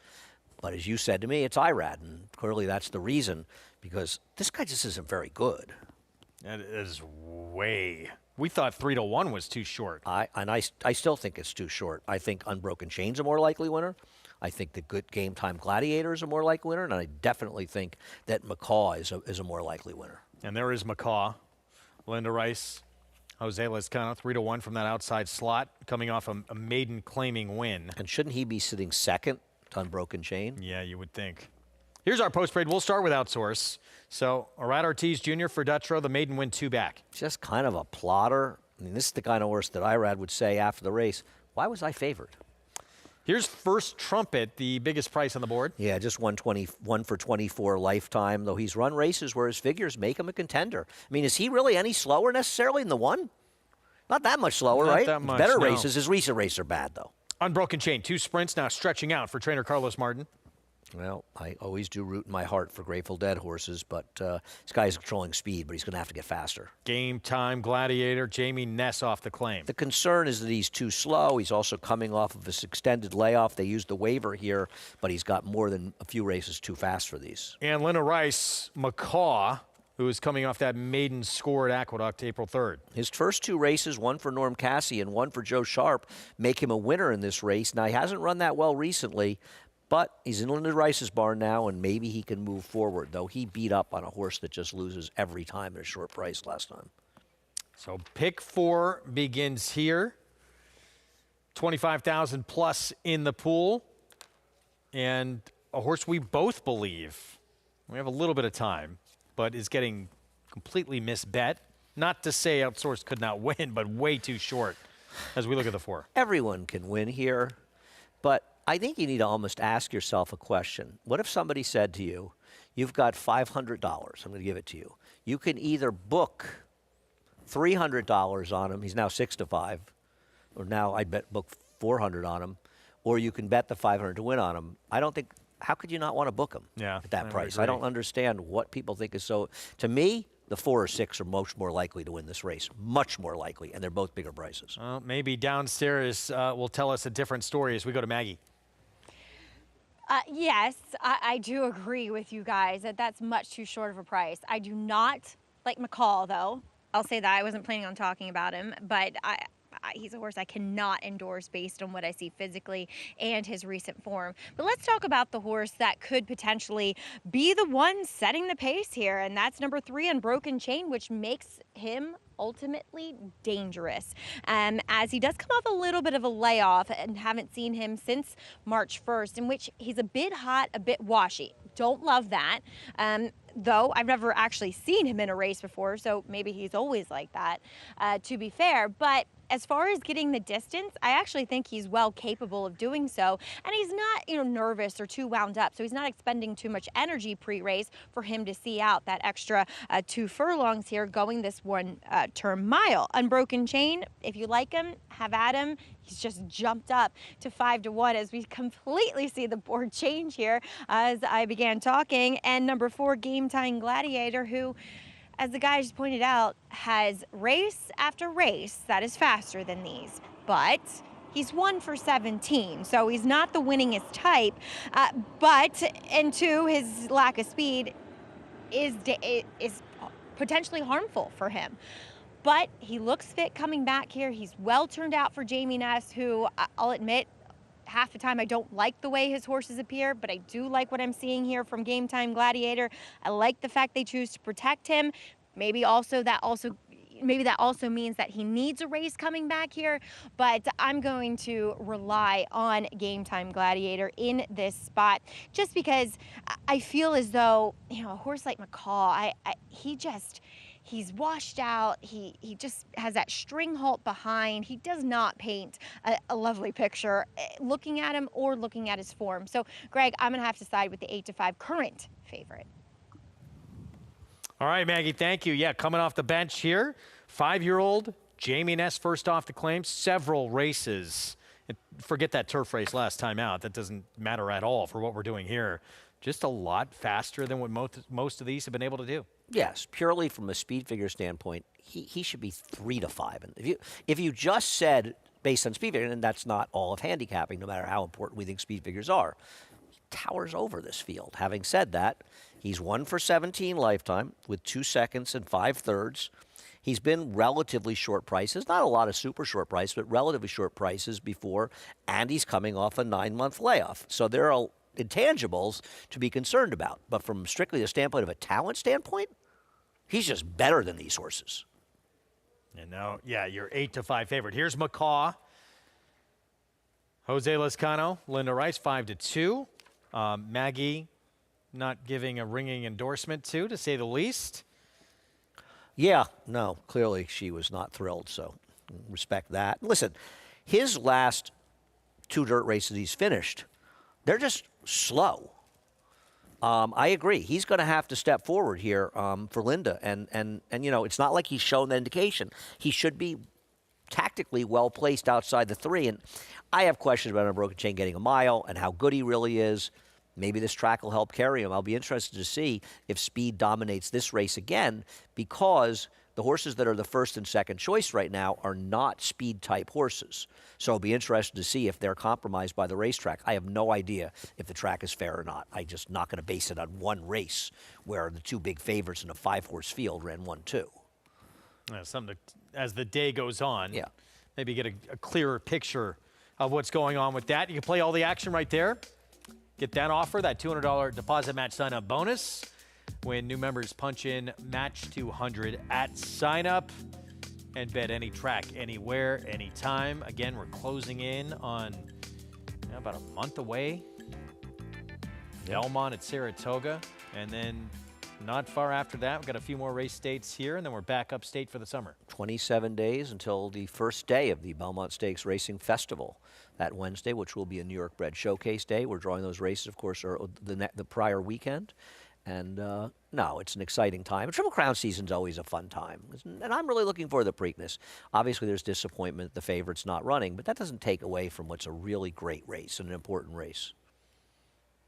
B: But as you said to me, it's Irad, and clearly that's the reason, because this guy just isn't very good.
A: That is way. We thought 3-1 was too short.
B: I still think it's too short. I think Unbroken Chain's a more likely winner. I think the Good Game Time Gladiator is a more likely winner, and I definitely think that McCaw is a more likely winner.
A: And there is McCaw. Linda Rice, Jose Lezcano, 3-1 from that outside slot, coming off a maiden claiming win.
B: And shouldn't he be sitting second to Unbroken Chain?
A: Yeah, you would think. Here's our post parade. We'll start with Outsource. So, Irad Ortiz Jr. for Dutrow, the maiden win 2 back.
B: Just kind of a plotter. I mean, this is the kind of horse that Irad would say after the race, why was I favored?
A: Here's First Trumpet, the biggest price on the board.
B: Yeah, just 1 for 24 lifetime, though he's run races where his figures make him a contender. I mean, is he really any slower necessarily in the 1? Not that much slower,
A: Not
B: right?
A: that much,
B: Better
A: no.
B: races. His recent races are bad, though.
A: Unbroken Chain, 2 sprints now stretching out for trainer Carlos Martin.
B: Well, I always do root in my heart for Grateful Dead horses, but this guy's controlling speed, but he's going to have to get faster.
A: Game Time Gladiator, Jamie Ness off the claim.
B: The concern is that he's too slow. He's also coming off of this extended layoff. They used the waiver here, but he's got more than a few races too fast for these.
A: And Linda Rice, McCaw, who is coming off that maiden score at Aqueduct April 3rd.
B: His first 2 races, one for Norm Cassie and one for Joe Sharp, make him a winner in this race. Now, he hasn't run that well recently, but he's in Linda Rice's barn now, and maybe he can move forward, though he beat up on a horse that just loses every time at a short price last time.
A: So pick 4 begins here. 25,000 plus in the pool. And a horse we both believe, we have a little bit of time, but is getting completely misbet. Not to say Outsourced could not win, but way too short as we look at the 4.
B: Everyone can win here, but I think you need to almost ask yourself a question. What if somebody said to you, you've got $500, I'm going to give it to you. You can either book $300 on him, he's now 6-5, or now I'd book 400 on him, or you can bet the 500 to win on him. I don't think, how could you not want to book him at that price? I don't understand what people think is so, to me, the 4 or 6 are much more likely to win this race, much more likely, and they're both bigger prices.
A: Well, maybe downstairs will tell us a different story as we go to Maggie.
C: Yes, I do agree with you guys that that's much too short of a price. I do not like McCall, though. I'll say that. I wasn't planning on talking about him, but he's a horse I cannot endorse based on what I see physically and his recent form. But let's talk about the horse that could potentially be the one setting the pace here, and that's number 3, Unbroken Chain, which makes him ultimately dangerous, as he does come off a little bit of a layoff and haven't seen him since March 1st, in which he's a bit hot, a bit washy. Don't love that. Though I've never actually seen him in a race before, so maybe he's always like that, to be fair. But as far as getting the distance, I actually think he's well capable of doing so. And he's not, nervous or too wound up, so he's not expending too much energy pre-race for him to see out that extra 2 furlongs here going this 1-term mile. Unbroken Chain, if you like him, have at him. He's just jumped up to 5-1 as we completely see the board change here as I began talking. And number 4, Game Time Gladiator, who, as the guy just pointed out, has race after race that is faster than these. But he's 1 for 17, so he's not the winningest type. And 2, his lack of speed is potentially harmful for him. But he looks fit coming back here. He's well turned out for Jamie Ness, who I'll admit, half the time I don't like the way his horses appear, but I do like what I'm seeing here from Game Time Gladiator. I like the fact they choose to protect him. Maybe that also means that he needs a race coming back here, but I'm going to rely on Game Time Gladiator in this spot just because I feel as though, a horse like McCall, he's washed out. He just has that string halt behind. He does not paint a lovely picture looking at him or looking at his form. So, Greg, I'm going to have to side with the 8-5 current favorite.
A: All right, Maggie, thank you. Yeah, coming off the bench here, 5-year-old Jamie Ness first off the claim, several races. Forget that turf race last time out. That doesn't matter at all for what we're doing here. Just a lot faster than what most of these have been able to do.
B: Yes, purely from a speed figure standpoint, he should be 3-5. And if you just said based on speed figure, and that's not all of handicapping, no matter how important we think speed figures are, he towers over this field. Having said that, he's 1 for 17 lifetime with 2 seconds and 5/3. He's been relatively short prices, not a lot of super short price, but relatively short prices before, and he's coming off a 9-month layoff. So there are intangibles to be concerned about. But from strictly the standpoint of a talent standpoint, he's just better than these horses.
A: And now, yeah, your 8-5 favorite. Here's McCaw. Jose Lezcano, Linda Rice, 5-2. Maggie not giving a ringing endorsement to say the least.
B: Yeah, no, clearly she was not thrilled, so respect that. Listen, his last 2 dirt races he's finished, they're just slow. I agree. He's going to have to step forward here for Linda. And it's not like he's shown the indication. He should be tactically well placed outside the 3. And I have questions about Unbroken Chain getting a mile and how good he really is. maybe this track will help carry him. I'll be interested to see if speed dominates this race again, because the horses that are the first and second choice right now are not speed-type horses. So I'll be interested to see if they're compromised by the racetrack. I have no idea if the track is fair or not. I'm just not going to base it on one race where the two big favorites in a 5-horse field ran 1-2.
A: Something to, as the day goes on,
B: yeah,
A: maybe get a clearer picture of what's going on with that. You can play all the action right there. Get that offer, that $200 deposit match sign-up bonus. When new members punch in match 200 at sign-up and bet any track, anywhere, anytime. Again, we're closing in on about a month away. Belmont at Saratoga, and then not far after that, we've got a few more race dates here, and then we're back upstate for the summer.
B: 27 days until the first day of the Belmont Stakes Racing Festival that Wednesday, which will be a New York Bred Showcase Day. We're drawing those races, of course, the prior weekend. And no, it's an exciting time. Triple Crown season's always a fun time. And I'm really looking for the Preakness. Obviously, there's disappointment the favorite's not running, but that doesn't take away from what's a really great race and an important race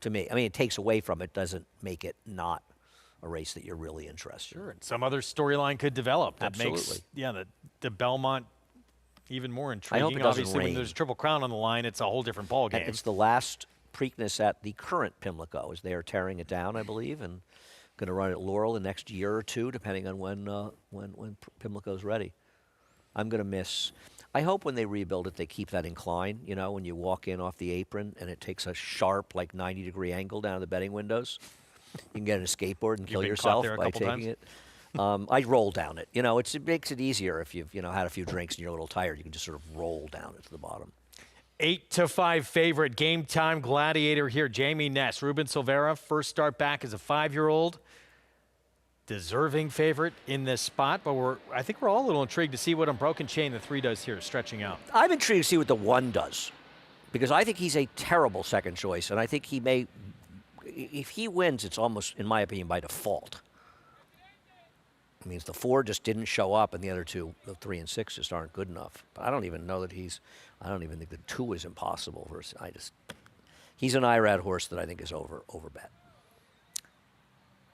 B: to me. I mean, it takes away from it, doesn't make it not a race that you're really interested in.
A: Sure, and some other storyline could develop that
B: Absolutely.
A: makes the Belmont even more intriguing.
B: I hope it doesn't
A: Obviously,
B: rain.
A: when there's Triple Crown on the line, it's a whole different ballgame.
B: And it's the last Preakness at the current Pimlico, as they are tearing it down, I believe, and going to run at Laurel the next year or two, depending on when Pimlico's ready. I'm going to miss. I hope when they rebuild it, they keep that incline. You know, when you walk in off the apron and it takes a sharp, like 90-degree angle down to the betting windows. You can get on a skateboard and kill yourself by taking it. I roll down it. You know, it makes it easier if you've had a few drinks and you're a little tired. You can just sort of roll down it to the bottom.
A: 8-5 favorite, Game Time Gladiator here. Jamie Ness, Ruben Silvera, first start back as a 5-year-old. Deserving favorite in this spot, but I think we're all a little intrigued to see what Unbroken Chain the 3 does here, stretching out.
B: I'm intrigued to see what the 1 does, because I think he's a terrible second choice, and I think he may, if he wins, it's almost, in my opinion, by default. It means the 4 just didn't show up, and the other 2, the 3 and 6, just aren't good enough. But I don't even know that I don't even think the 2 is impossible. He's an IRAD horse that I think is overbet.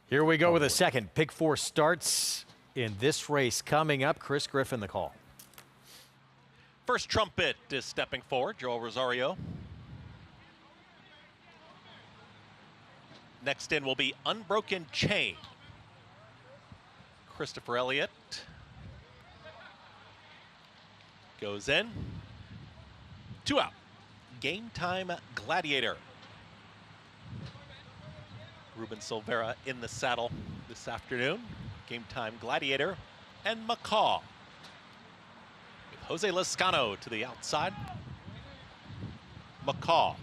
A: Here we go with a second. Pick 4 starts in this race coming up. Chris Griffin, the call.
D: First Trumpet is stepping forward, Joel Rosario. Next in will be Unbroken Chain. Christopher Elliott goes in. 2 out. Game Time Gladiator. Ruben Silvera in the saddle this afternoon. Game Time Gladiator and Macaw. With Jose Lezcano to the outside. Macaw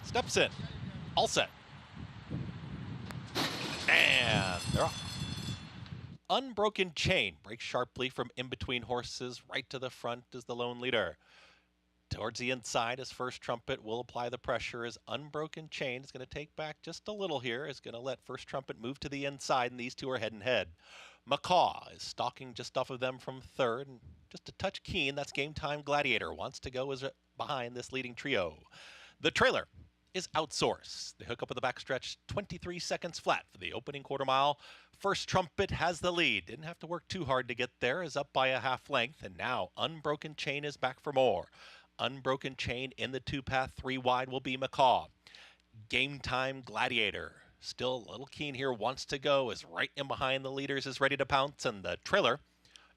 D: steps in. All set. And they're off. Unbroken Chain breaks sharply from in between horses right to the front as the lone leader. Towards the inside, as First Trumpet will apply the pressure as Unbroken Chain is going to take back just a little here. Is going to let First Trumpet move to the inside, and these two are head and head. Macaw is stalking just off of them from third, and just a touch keen. That's Game Time Gladiator. Wants to go as behind this leading trio. The trailer is Outsource. They hook up at the backstretch, 23 seconds flat for the opening quarter mile. First Trumpet has the lead. Didn't have to work too hard to get there. Is up by a half length, and now Unbroken Chain is back for more. Unbroken Chain in the 2-path, 3 wide will be Macaw. Game Time Gladiator, still a little keen here, wants to go, is right in behind the leaders, is ready to pounce, and the trailer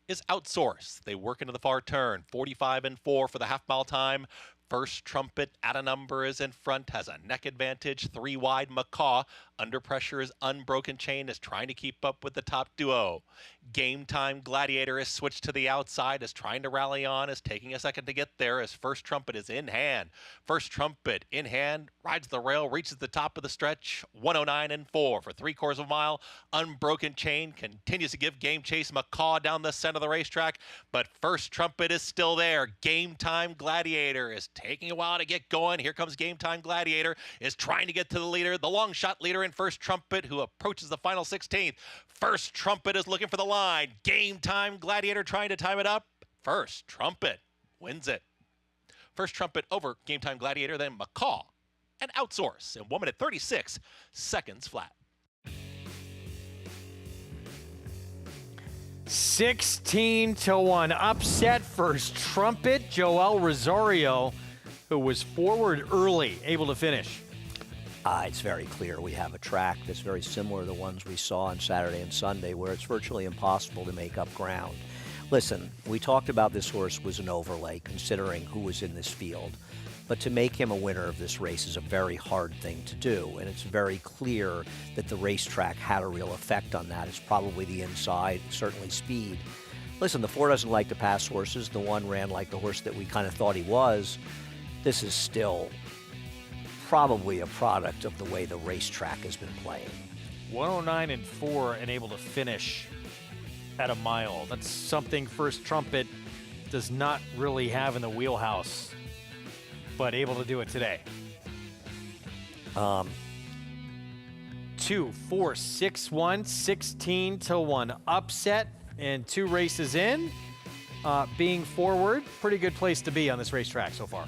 D: is Outsource. They work into the far turn, 45 and 4 for the half-mile time. First Trumpet at a number is in front, has a neck advantage, 3 wide Macaw. Under pressure is Unbroken Chain, is trying to keep up with the top duo. Game Time Gladiator is switched to the outside, is trying to rally on, is taking a second to get there as First Trumpet is in hand. First Trumpet in hand, rides the rail, reaches the top of the stretch, 109 and 4 for 3/4 of a mile. Unbroken Chain continues to give game chase Macaw down the center of the racetrack, but First Trumpet is still there. Game Time Gladiator is taking a while to get going. Here comes Game Time Gladiator, is trying to get to the leader, the long shot leader in First Trumpet, who approaches the final 16th. First Trumpet is looking for the line. Game Time Gladiator trying to time it up. First Trumpet wins it. First Trumpet over Game Time Gladiator, then Macaw and outsource in 1 minute 36 seconds flat.
A: 16-1 upset first trumpet. Joel Rosario, who was forward early, able to finish.
B: It's very clear we have a track that's very similar to the ones we saw on Saturday and Sunday, where it's virtually impossible to make up ground. Listen, we talked about this horse was an overlay, considering who was in this field. But to make him a winner of this race is a very hard thing to do, and it's very clear that the racetrack had a real effect on that. It's probably the inside, certainly speed. Listen, the 4 doesn't like to pass horses. The 1 ran like the horse that we kind of thought he was. This is still probably a product of the way the racetrack has been playing.
A: 109-4 and able to finish at a mile. That's something First Trumpet does not really have in the wheelhouse, but able to do it today. 2, 4, 6, 1, 16-1 upset, and 2 races in. Being forward, pretty good place to be on this racetrack so far.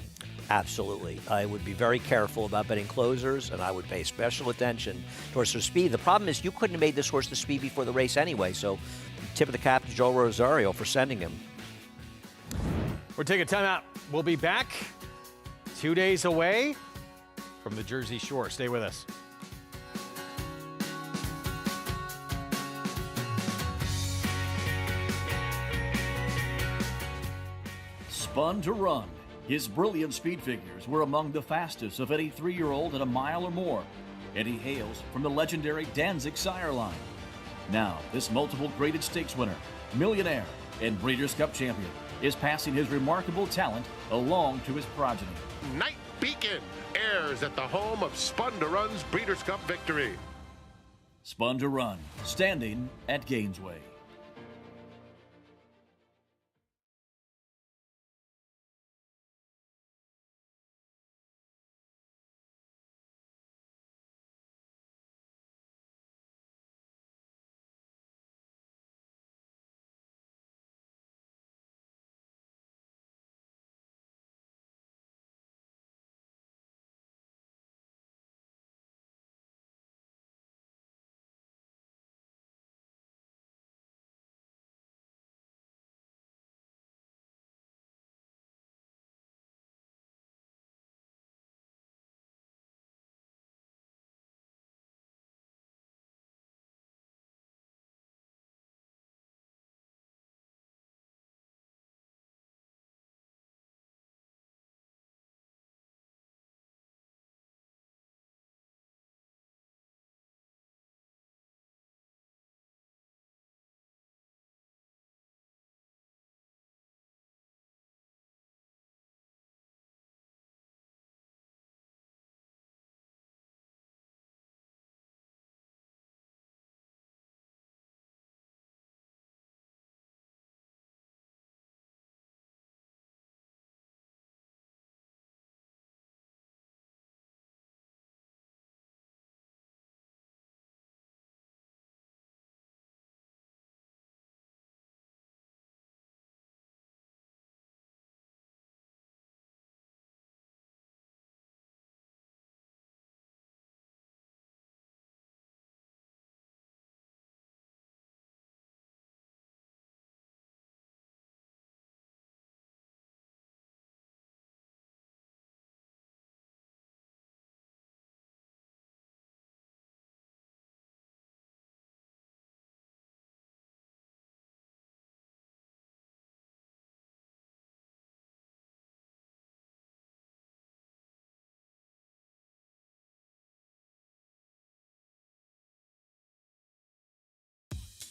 B: Absolutely. I would be very careful about betting closers, and I would pay special attention towards their speed. The problem is you couldn't have made this horse the speed before the race anyway, so tip of the cap to Joe Rosario for sending him.
A: We're taking a timeout. We'll be back 2 days away from the Jersey Shore. Stay with us.
M: Spun to Run. His brilliant speed figures were among the fastest of any 3-year-old at a mile or more, and he hails from the legendary Danzig sire line. Now, this multiple graded stakes winner, millionaire, and Breeders' Cup champion is passing his remarkable talent along to his progeny.
F: Night Beacon airs at the home of Spun to Run's Breeders' Cup victory.
M: Spun to Run, standing at Gainesway.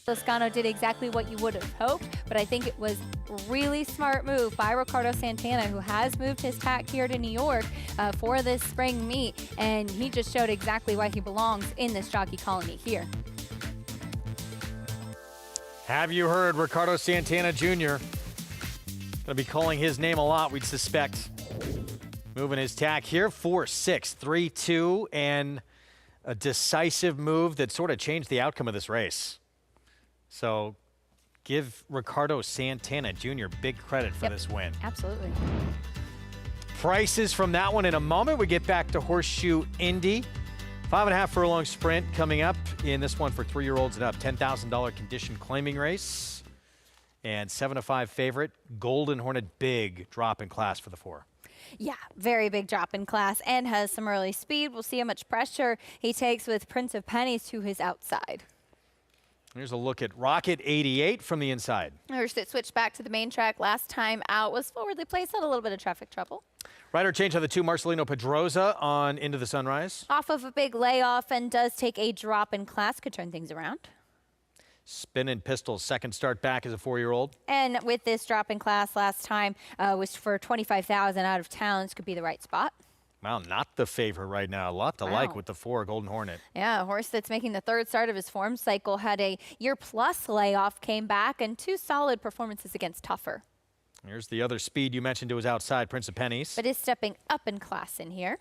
N: Loscano did exactly what you would have hoped, but I think it was a really smart move by Ricardo Santana, who has moved his tack here to New York for this spring meet, and he just showed exactly why he belongs in this jockey colony here.
A: Have you heard Ricardo Santana Jr.? Going to be calling his name a lot, we'd suspect. Moving his tack here, 4-6, 3-2, and a decisive move that sort of changed the outcome of this race. So give Ricardo Santana Jr. big credit for this win.
N: Absolutely.
A: Prices from that one in a moment. We get back to Horseshoe Indy. 5.5 furlong sprint coming up in this one for 3-year-olds and up. $10,000 condition claiming race. And 7-5 favorite, Golden Hornet, big drop in class for the 4.
N: Yeah, very big drop in class and has some early speed. We'll see how much pressure he takes with Prince of Pennies to his outside.
A: Here's a look at Rocket 88 from the inside.
N: Horse that switched back to the main track last time out, was forwardly placed, had a little bit of traffic trouble.
A: Rider change on the 2, Marcelino Pedroza on Into the Sunrise.
N: Off of a big layoff and does take a drop in class, could turn things around.
A: Spin and Pistols, second start back as a 4-year-old.
N: And with this drop in class last time, was for 25,000 out of town. This could be the right spot.
A: Well, not the favorite right now. A lot to like with the 4, Golden Hornet.
N: Yeah, a horse that's making the 3rd start of his form cycle, had a year-plus layoff, came back, and 2 solid performances against tougher.
A: Here's the other speed you mentioned to his outside, Prince of Pennies.
N: But is stepping up in class in here.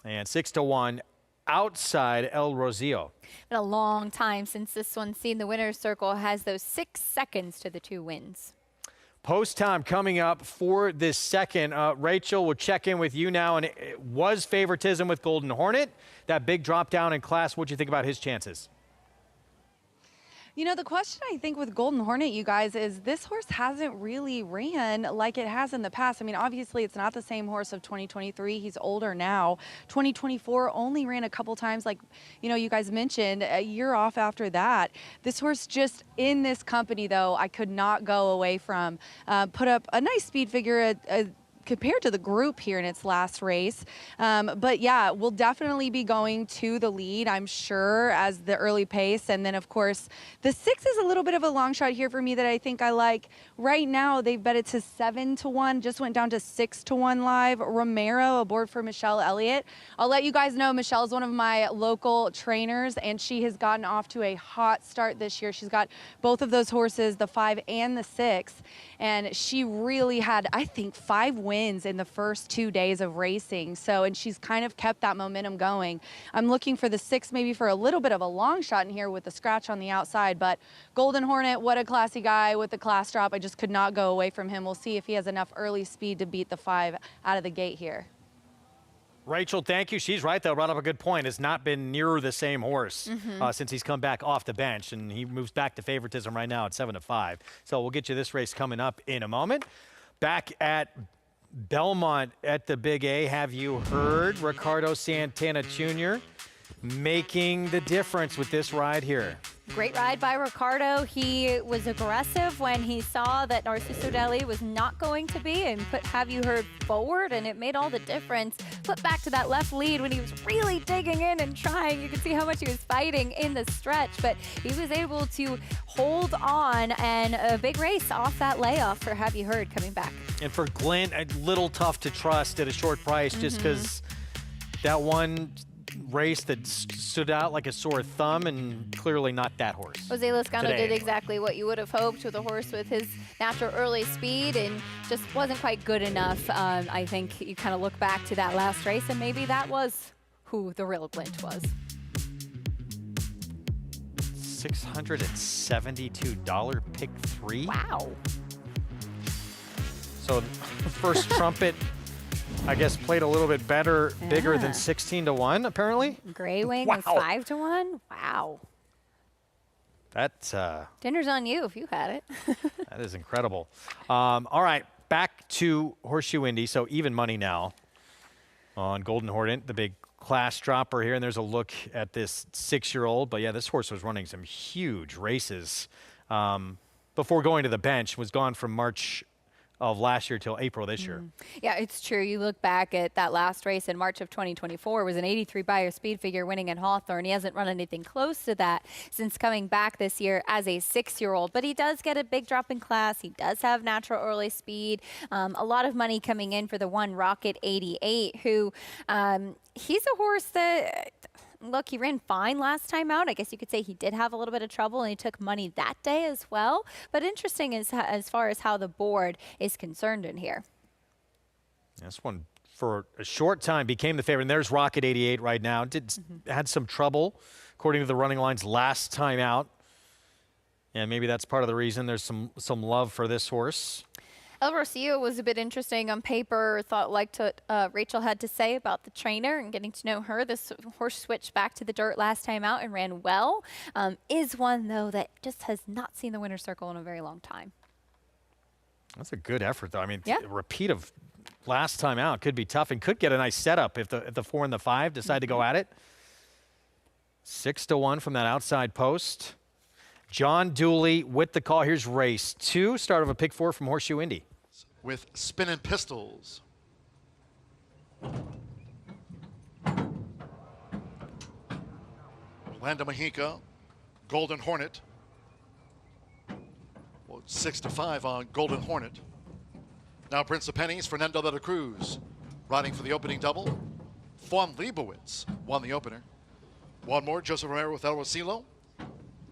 A: And 6-1 outside El Rosillo.
N: Been a long time since this one's seen the winner's circle, has those 6 seconds to the 2 wins.
A: Post time coming up for this second. Rachel, we'll check in with you now. And it was favoritism with Golden Hornet. That big drop down in class, what do you think about his chances?
O: You know, the question I think with Golden Hornet, you guys, is this horse hasn't really ran like it has in the past. I mean, obviously, it's not the same horse of 2023. He's older now. 2024 only ran a couple times, like, you know, you guys mentioned, a year off after that. This horse just in this company, though, I could not go away from. Put up a nice speed figure, compared to the group here in its last race. But yeah, we'll definitely be going to the lead, I'm sure, as the early pace. And then, of course, the 6 is a little bit of a long shot here for me that I think I like. Right now, they've bet it to 7-1, just went down to 6-1 live. Romero aboard for Michelle Elliott. I'll let you guys know Michelle's one of my local trainers, and she has gotten off to a hot start this year. She's got both of those horses, the 5 and the 6, and she really had, I think, 5 wins in the first 2 days of racing. So, and she's kind of kept that momentum going. I'm looking for the 6 maybe for a little bit of a long shot in here with the scratch on the outside, but Golden Hornet, what a classy guy with the class drop. I just could not go away from him. We'll see if he has enough early speed to beat the 5 out of the gate here.
A: Rachel, thank you. She's right, though. Brought up a good point. Has not been near the same horse since he's come back off the bench, and he moves back to favoritism right now at 7-5. So we'll get you this race coming up in a moment. Back at Belmont at the Big A, have you heard Ricardo Santana Jr. making the difference with this ride here?
N: Great ride by Ricardo. He was aggressive when he saw that Narciso Deli was not going to be and put Have You Heard forward, and it made all the difference. Flip back to that left lead when he was really digging in and trying. You could see how much he was fighting in the stretch, but he was able to hold on, and a big race off that layoff for Have You Heard coming back.
A: And for Glenn, a little tough to trust at a short price just because that one race that stood out like a sore thumb, and clearly not that horse.
N: Jose Lozcano did
A: anyway.
N: exactly what you would have hoped with a horse with his natural early speed, and just wasn't quite good enough. I think you kind of look back to that last race, and maybe that was who the real glint was.
A: $672 pick 3.
N: Wow.
A: So first trumpet, I guess, played a little bit better, bigger than 16-1, apparently.
N: Gray Wing was 5-1. Wow.
A: That's
N: Dinner's on you if you had it.
A: that is incredible. All right, back to Horseshoe Indy. So even money now on Golden Hornet, the big class dropper here. And there's a look at this 6-year-old. But yeah, this horse was running some huge races before going to the bench. Was gone from March of last year till April this year.
N: Yeah, it's true. You look back at that last race in March of 2024, was an 83 buyer speed figure winning at Hawthorne. He hasn't run anything close to that since coming back this year as a 6-year-old, but he does get a big drop in class. He does have natural early speed. A lot of money coming in for the one Rocket 88, who he's a horse that, look, he ran fine last time out. I guess you could say he did have a little bit of trouble, and he took money that day as well. But interesting is as far as how the board is concerned in here.
A: This one, for a short time, became the favorite. And there's Rocket 88 right now. Had some trouble, according to the running lines, last time out. And maybe that's part of the reason there's some love for this horse.
N: El Rocio was a bit interesting on paper. Liked what Rachel had to say about the trainer and getting to know her. This horse switched back to the dirt last time out and ran well. Is one, though, that just has not seen the winner's circle in a very long time.
A: That's a good effort, though. I mean,
N: yeah.
A: A repeat of last time out could be tough and could get a nice setup if the 4 and the 5 decide to go at it. 6-1 from that outside post. John Dooley with the call. Here's race 2, start of a pick 4 from Horseshoe Indy.
P: With Spinning Pistols. Orlando Mejica, Golden Hornet. Well, 6-5 on Golden Hornet. Now Prince of Pennies, Fernando de la Cruz, riding for the opening double. Fawn Leibowitz won the opener. One more, Joseph Romero with El Rosilo.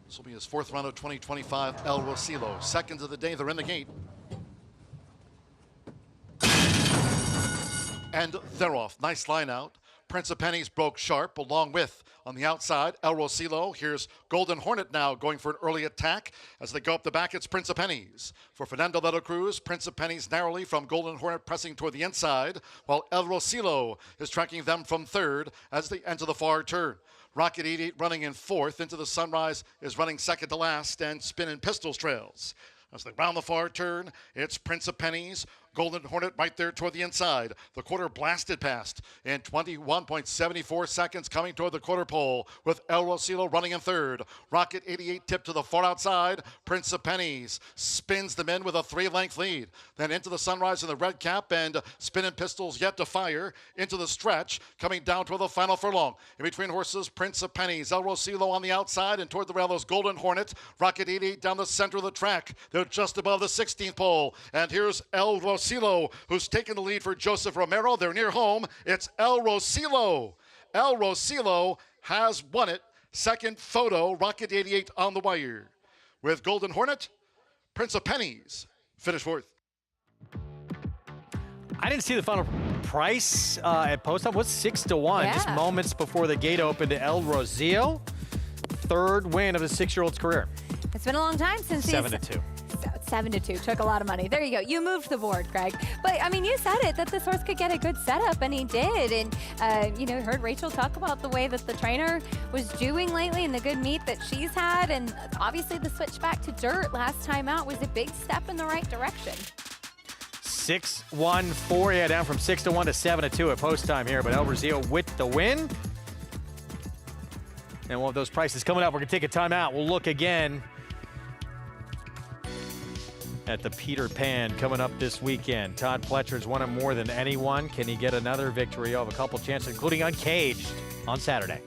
P: This will be his 4th round of 2025 El Rosilo. Seconds of the day, they're in the gate. And they're off. Nice line out. Prince of Pennies broke sharp along with, on the outside, El Rosilo. Here's Golden Hornet now going for an early attack. As they go up the back, it's Prince of Pennies. For Fernando de la Cruz, Prince of Pennies narrowly from Golden Hornet pressing toward the inside, while El Rosilo is tracking them from 3rd as they enter the far turn. Rocket 88 running in 4th. Into the Sunrise is running 2nd to last, and Spinning Pistols trails. As they round the far turn, it's Prince of Pennies. Golden Hornet right there toward the inside. The quarter blasted past in 21.74 seconds, coming toward the quarter pole with El Rosilo running in 3rd. Rocket 88 tipped to the far outside. Prince of Pennies spins them in with a 3-length lead. Then into the Sunrise in the red cap, and Spinning Pistols yet to fire into the stretch, coming down toward the final furlong. In between horses, Prince of Pennies, El Rosilo on the outside, and toward the rail is Golden Hornet. Rocket 88 down the center of the track. They're just above the 16th pole. And here's El Rosilo, who's taken the lead for Joseph Romero. They're near home. It's El Rosilo. El Rosilo has won it. Second photo, Rocket 88 on the wire. With Golden Hornet, Prince of Pennies finished 4th.
A: I didn't see the final price at post-up. What's 6-1?
N: Yeah.
A: Just moments before the gate opened to El Rosilo. 3rd win of his 6-year-old's career.
N: It's been a long time since
A: 7-2.
N: 7-2 took a lot of money. There you go. You moved the board, Greg. But I mean, you said it that this horse could get a good setup, and he did. And you know, heard Rachel talk about the way that the trainer was doing lately and the good meet that she's had, and obviously the switch back to dirt last time out was a big step in the right direction.
A: 6-1-4, yeah, down from 6-1 to 7-2 at post time here, but El Rosilo with the win. And we'll have those prices coming up. We're gonna take a timeout. We'll look again at the Peter Pan coming up this weekend. Todd Pletcher's won it more than anyone. Can he get another victory? Of a couple chances, including Uncaged on Saturday.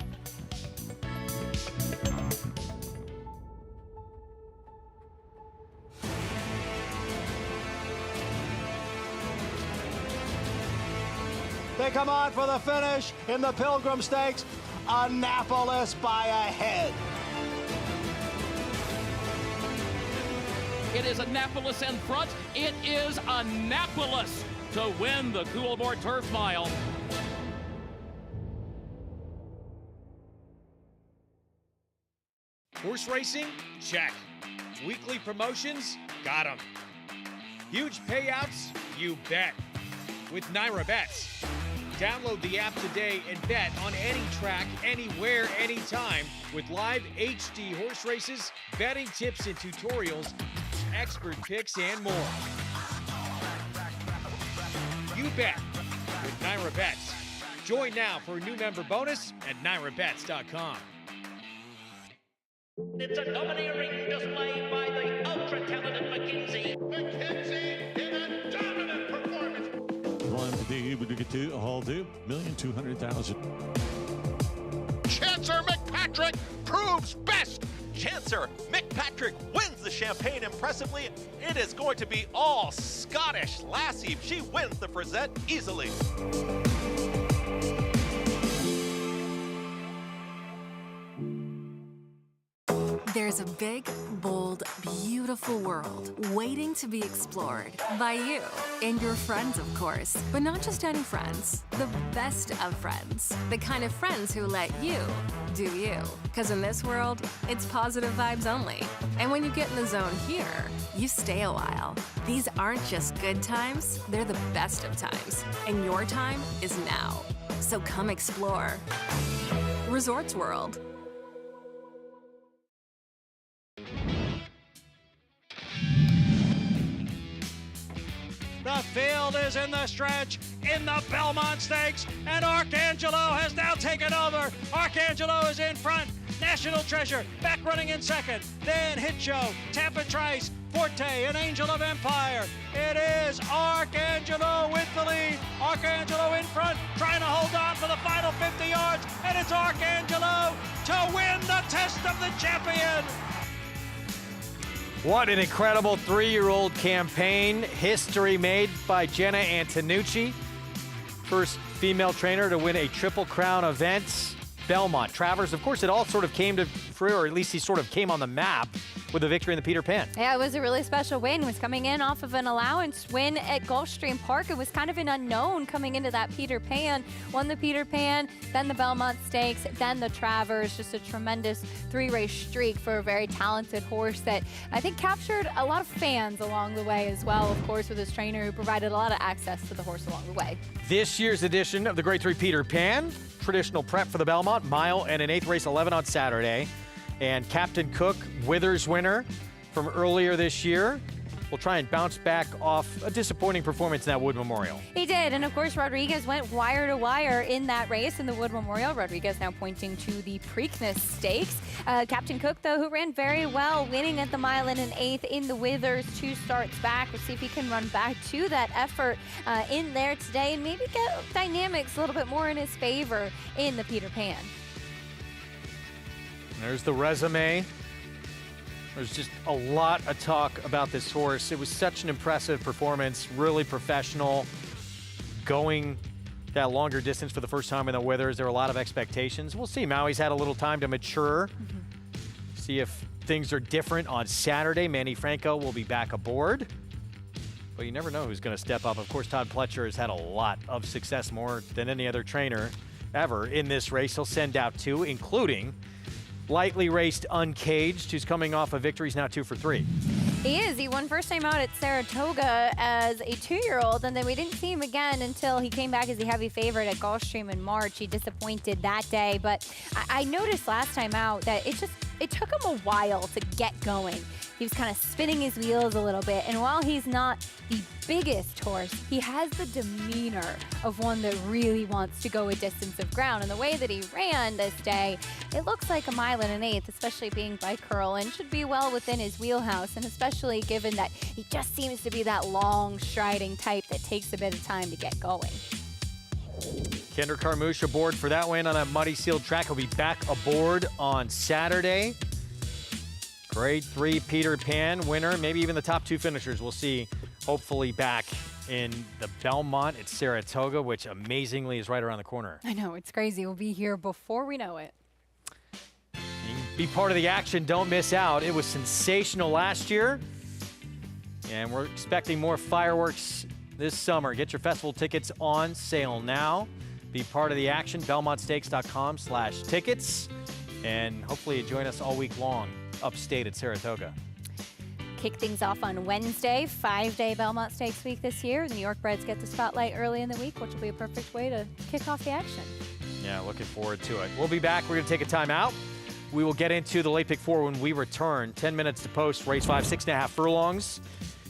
G: They come on for the finish in the Pilgrim Stakes. Annapolis by a head.
Q: It is Annapolis in front. It is Annapolis to win the Coolmore Turf Mile.
J: Horse racing? Check. Weekly promotions? Got 'em. Huge payouts? You bet. With Naira Bets. Download the app today and bet on any track, anywhere, anytime with live HD horse races, betting tips and tutorials, expert picks, and more. You bet with Naira Bets. Join now for a new member bonus at NairaBets.com.
R: It's a domineering display by the ultra-talented McKinsey. McKinsey in a dominant performance.
S: One today, we get to all do 1,200,000.
D: Chancer McPatrick proves best. Chancer McPatrick wins the Champagne impressively. It is going to be all Scottish Lassie. She wins the present easily.
T: There's is a big, bold, beautiful world waiting to be explored by you and your friends, of course. But not just any friends, the best of friends. The kind of friends who let you do you. Because in this world, it's positive vibes only. And when you get in the zone here, you stay a while. These aren't just good times, they're the best of times. And your time is now. So come explore. Resorts World.
G: The field is in the stretch in the Belmont Stakes, and Arcangelo has now taken over. Arcangelo is in front. National Treasure back running in second. Then Hit Show, Tampa Trice, Forte, and Angel of Empire. It is Arcangelo with the lead. Arcangelo in front, trying to hold on for the final 50 yards, and it's Arcangelo to win the Test of the Champion.
A: What an incredible 3-year-old campaign. History made by Jenna Antonucci. First female trainer to win a Triple Crown event. Belmont. Travers, of course, it all sort of came to fruition, or at least he sort of came on the map with a victory in the Peter Pan.
N: Yeah, it was a really special win. It was coming in off of an allowance win at Gulfstream Park. It was kind of an unknown coming into that Peter Pan. Won the Peter Pan, then the Belmont Stakes, then the Travers. Just a tremendous 3-race streak for a very talented horse that I think captured a lot of fans along the way as well, of course, with his trainer who provided a lot of access to the horse along the way.
A: This year's edition of the Grade 3 Peter Pan, traditional prep for the Belmont, mile and an 8th race 11 on Saturday. And Captain Cook, Withers winner from earlier this year, will try and bounce back off a disappointing performance in that Wood Memorial.
N: He did, and of course Rodriguez went wire to wire in that race in the Wood Memorial. Rodriguez now pointing to the Preakness Stakes. Captain Cook, though, who ran very well, winning at the mile and an 8th in the Withers, 2 starts back. We'll see if he can run back to that effort in there today and maybe get dynamics a little bit more in his favor in the Peter Pan.
A: There's the resume. There's just a lot of talk about this horse. It was such an impressive performance, really professional, going that longer distance for the first time in the Withers. There were a lot of expectations. We'll see. Maui's had a little time to mature. See if things are different on Saturday. Manny Franco will be back aboard. But you never know who's going to step up. Of course, Todd Pletcher has had a lot of success, more than any other trainer ever in this race. He'll send out 2, including lightly raced Uncaged, who's coming off a victory. He's now 2 for 3.
N: He is. He won first time out at Saratoga as a 2-year-old, and then we didn't see him again until he came back as a heavy favorite at Gulfstream in March. He disappointed that day, but I noticed last time out that it took him a while to get going. He was kind of spinning his wheels a little bit, and while he's not the biggest horse, he has the demeanor of one that really wants to go a distance of ground. And the way that he ran this day, it looks like a mile and an 8th, especially being by curl, and should be well within his wheelhouse, and especially given that he just seems to be that long striding type that takes a bit of time to get going.
A: Kendra Carmouche aboard for that win on a muddy sealed track. He'll be back aboard on Saturday. Grade 3 Peter Pan winner, maybe even the top 2 finishers. We'll see, hopefully back in the Belmont at Saratoga, which amazingly is right around the corner.
N: I know, it's crazy. We'll be here before we know it.
A: Be part of the action, don't miss out. It was sensational last year, and we're expecting more fireworks this summer. Get your festival tickets on sale now. Be part of the action, belmontstakes.com/tickets, and hopefully you join us all week long upstate at Saratoga.
N: Kick things off on Wednesday, 5-day Belmont Stakes week this year. The New York Breds get the spotlight early in the week, which will be a perfect way to kick off the action.
A: Yeah, looking forward to it. We'll be back. We're going to take a timeout. We will get into the late pick 4 when we return. 10 minutes to post race 5, 6.5 furlongs.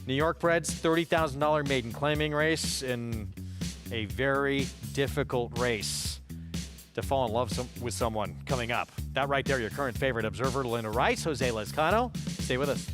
A: New York Breds, $30,000 maiden claiming race in a very difficult race to fall in love with someone coming up. That right there, your current favorite observer, Linda Rice, Jose Lezcano. Stay with us.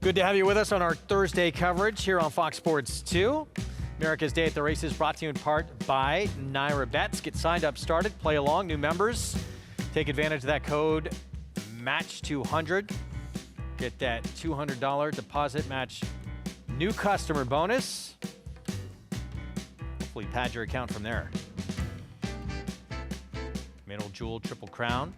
A: Good to have you with us on our Thursday coverage here on Fox Sports 2. America's Day at the Races brought to you in part by Naira Bets. Get signed up, started, play along. New members, take advantage of that code MATCH200. Get that $200 deposit match new customer bonus. Hopefully pad your account from there. Middle Jewel Triple Crown.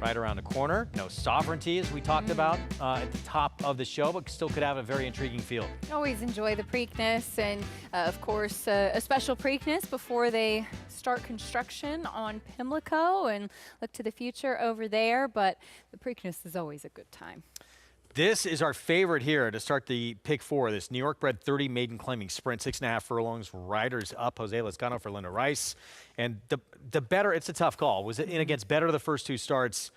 A: Right around the corner. No Sovereignty, as we talked about at the top of the show, but still could have a very intriguing field.
N: Always enjoy the Preakness and, of course, a special Preakness before they start construction on Pimlico and look to the future over there. But the Preakness is always a good time.
A: This is our favorite here to start the pick 4. This New York bred 30 maiden claiming sprint, 6.5 furlongs, riders up. Jose Lezcano for Linda Rice. And the better, it's a tough call. Was it in against better the first 2 starts?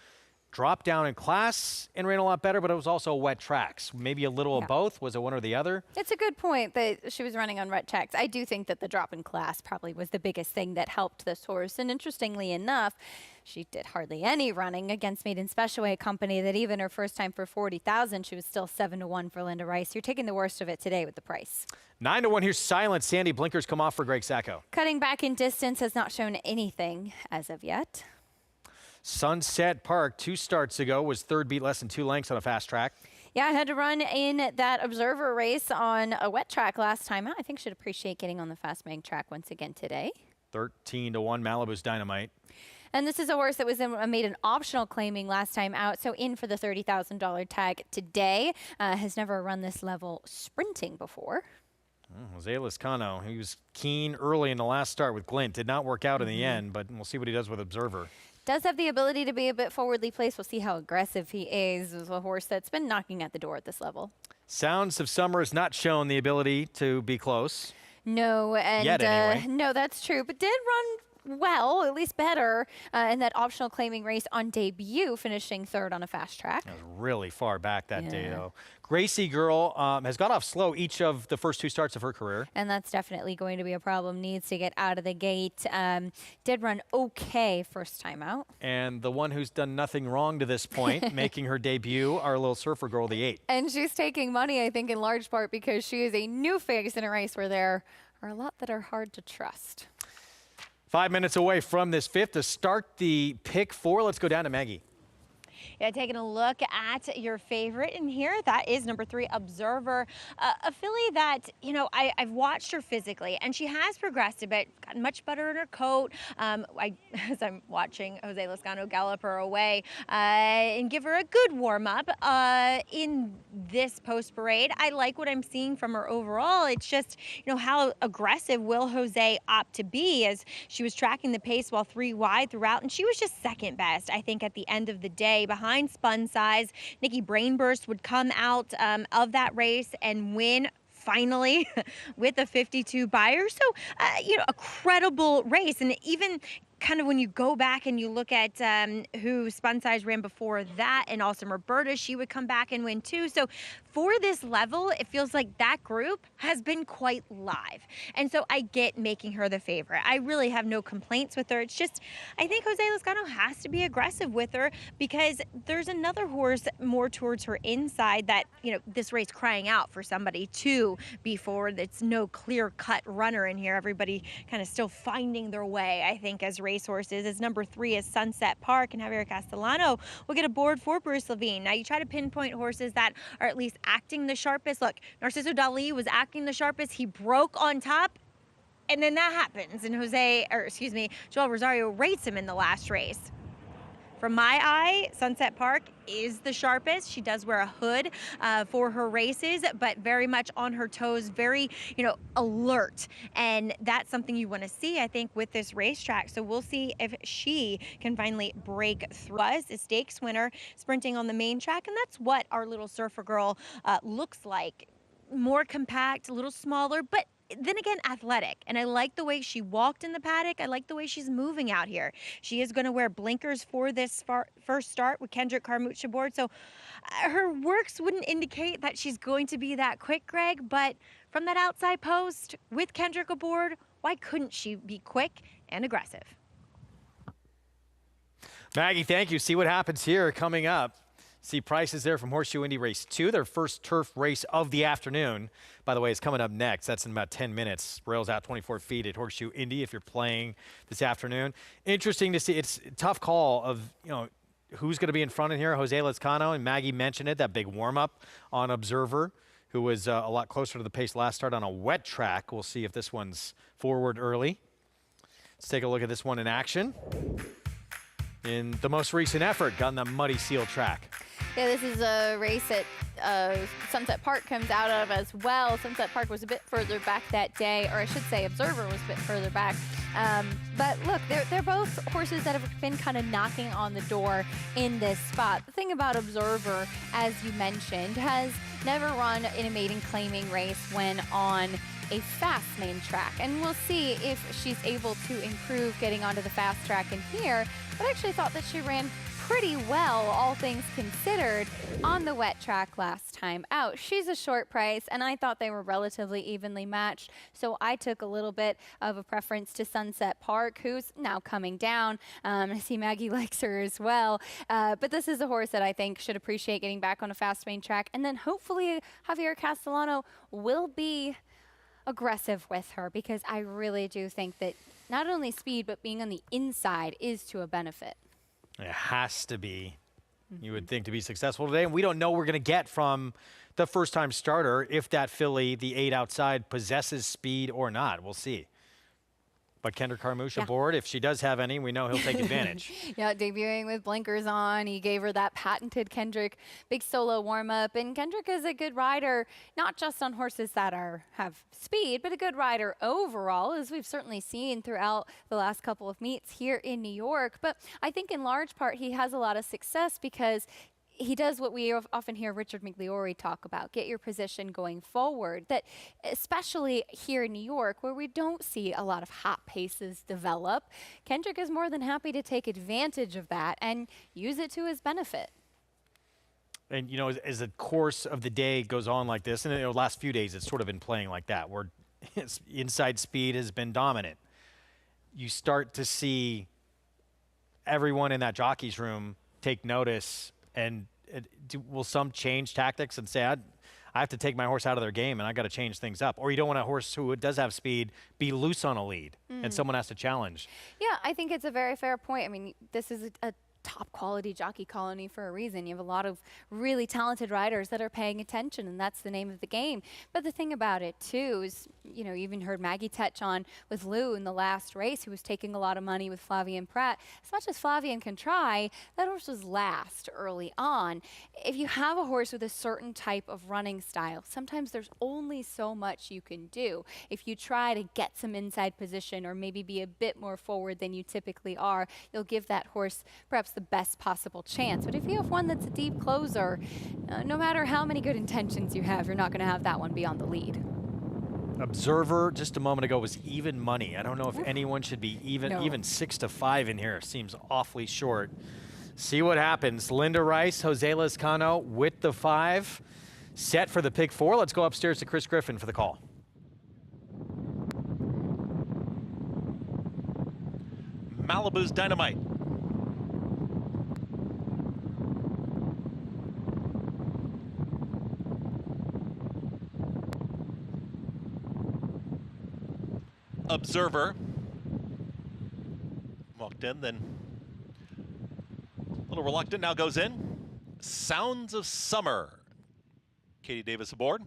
A: Dropped down in class and ran a lot better, but it was also wet tracks. Maybe a little of both. Was it one or the other?
N: It's a good point that she was running on wet tracks. I do think that the drop in class probably was the biggest thing that helped this horse. And interestingly enough, she did hardly any running against Maiden Specialway Company that even her first time for 40,000, she was still 7-1 for Linda Rice. You're taking the worst of it today with the price.
A: 9-1. Here's Silent. Sandy, blinkers come off for Greg Sacco.
N: Cutting back in distance has not shown anything as of yet.
A: Sunset Park, 2 starts ago, was third, beat less than 2 lengths on a fast track.
N: Yeah, I had to run in that Observer race on a wet track last time out. I think should appreciate getting on the fast bank track once again today.
A: 13-1, Malibu's Dynamite.
N: And this is a horse that was made an optional claiming last time out, so in for the $30,000 tag today. Has never run this level sprinting before.
A: Jose Lezcano, he was keen early in the last start with Glint. Did not work out in the end, but we'll see what he does with Observer.
N: Does have the ability to be a bit forwardly placed. We'll see how aggressive he is as a horse that's been knocking at the door at this level.
A: Sounds of Summer has not shown the ability to be close.
N: No, and
A: Yet, anyway.
N: No, that's true, but did run well, at least better, in that optional claiming race on debut, finishing third on a fast track.
A: That was really far back that day, though. Gracie Girl has got off slow each of the first 2 starts of her career.
N: And that's definitely going to be a problem. Needs to get out of the gate. Did run okay first time out.
A: And the one who's done nothing wrong to this point, making her debut, our little surfer girl, the 8.
N: And she's taking money, I think, in large part because she is a new face in a race where there are a lot that are hard to trust.
A: 5 minutes away from this 5th to start the pick 4. Let's go down to Maggie.
C: Yeah, taking a look at your favorite in here, that is number 3, Observer, a filly that, you know, I've watched her physically, and she has progressed a bit, gotten much better in her coat. As I'm watching Jose Lezcano gallop her away and give her a good warm-up in this post-parade. I like what I'm seeing from her overall. It's just, you know, how aggressive will Jose opt to be, as she was tracking the pace while 3 wide throughout, and she was just second best, I think, at the end of the day. Behind Spun Size, Nikki Brainburst would come out of that race and win finally with a 52 buyer. So, you know, a credible race. And even kind of when you go back and you look at who Spun Size ran before that, and also Roberta, she would come back and win too. So for this level, it feels like that group has been quite live. And so I get making her the favorite. I really have no complaints with her. It's just, I think Jose Lezcano has to be aggressive with her because there's another horse more towards her inside that, you know, this race crying out for somebody to be forward. It's no clear-cut runner in here. Everybody kind of still finding their way, I think, as racehorses. As number 3 is Sunset Park, and Javier Castellano will get a board for Bruce Levine. Now, you try to pinpoint horses that are at least acting the sharpest. Look, Narciso Dali was acting the sharpest. He broke on top, and then that happens. And Joel Rosario rates him in the last race. From my eye, Sunset Park is the sharpest. She does wear a hood for her races, but very much on her toes, very, you know, alert. And that's something you want to see, I think, with this racetrack. So we'll see if she can finally break through. Was a stakes winner sprinting on the main track, and that's what our little surfer girl looks like. More compact, a little smaller, but then again, athletic. And I like the way she walked in the paddock. I like the way she's moving out here. She is going to wear blinkers for this first start with Kendrick Carmucha aboard. So her works wouldn't indicate that she's going to be that quick, Greg. But from that outside post with Kendrick aboard, why couldn't she be quick and aggressive?
A: Maggie, thank you. See what happens here coming up. See prices there from Horseshoe Indy Race 2, their first turf race of the afternoon. By the way, is coming up next. That's in about 10 minutes. Rails out 24 feet at Horseshoe Indy if you're playing this afternoon. Interesting to see. It's a tough call of, who's going to be in front in here. Jose Lezcano, and Maggie mentioned it, that big warm-up on Observer, who was a lot closer to the pace last start on a wet track. We'll see if this one's forward early. Let's take a look at this one in action. In the most recent effort, on the Muddy Seal track.
N: Yeah, this is a race that Sunset Park comes out of as well. Sunset Park was a bit further back that day, or I should say Observer was a bit further back. But look, they're both horses that have been kind of knocking on the door in this spot. The thing about Observer, as you mentioned, has never run in a maiden claiming race when on a fast main track, and we'll see if she's able to improve getting onto the fast track in here. But I actually thought that she ran pretty well, all things considered, on the wet track last time out. She's a short price, and I thought they were relatively evenly matched, so I took a little bit of a preference to Sunset Park, who's now coming down. I see Maggie likes her as well, but this is a horse that I think should appreciate getting back on a fast main track, and then hopefully Javier Castellano will be aggressive with her, because I really do think that not only speed, but being on the inside is to a benefit.
A: It has to be, you would think, to be successful today. And we don't know what we're going to get from the first-time starter if that filly, the 8 outside, possesses speed or not. We'll see. But Kendrick Carmouche aboard. If she does have any, we know he'll take advantage.
N: Yeah, debuting with blinkers on. He gave her that patented Kendrick big solo warm-up. And Kendrick is a good rider, not just on horses that have speed, but a good rider overall, as we've certainly seen throughout the last couple of meets here in New York. But I think in large part he has a lot of success because he does what we often hear Richard Migliori talk about, get your position going forward, that especially here in New York where we don't see a lot of hot paces develop, Kendrick is more than happy to take advantage of that and use it to his benefit.
A: And, as the course of the day goes on like this, and the last few days it's sort of been playing like that, where inside speed has been dominant, you start to see everyone in that jockey's room take notice. And will some change tactics and say, I have to take my horse out of their game and I got to change things up? Or you don't want a horse who does have speed be loose on a lead and someone has to challenge.
N: Yeah, I think it's a very fair point. I mean, this is a top quality jockey colony for a reason. You have a lot of really talented riders that are paying attention, and that's the name of the game. But the thing about it too is, you even heard Maggie touch on with Lou in the last race, who was taking a lot of money with Flavien Prat. As much as Flavien can try, that horse was last early on. If you have a horse with a certain type of running style, sometimes there's only so much you can do. If you try to get some inside position or maybe be a bit more forward than you typically are, you'll give that horse perhaps the best possible chance. But if you have one that's a deep closer, no matter how many good intentions you have, you're not going to have that one be on the lead.
A: Observer just a moment ago was even money. I don't know if anyone should be even 6 to 5 in here. Seems awfully short. See what happens. Linda Rice, Jose Lezcano with the 5. Set for the pick 4. Let's go upstairs to Chris Griffin for the call.
D: Malibu's Dynamite. Observer walked in, then a little reluctant, now goes in. Sounds of Summer. Katie Davis aboard.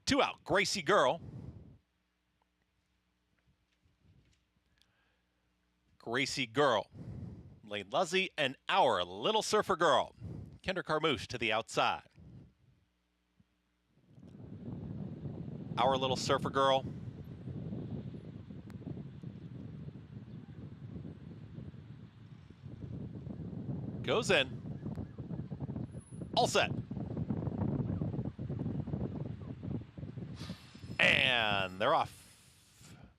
D: 2 out, Gracie Girl. Gracie Girl. Lane Luzzy and Our Little Surfer Girl. Kendrick Carmouche to the outside. Our Little Surfer Girl. Goes in. All set. And they're off.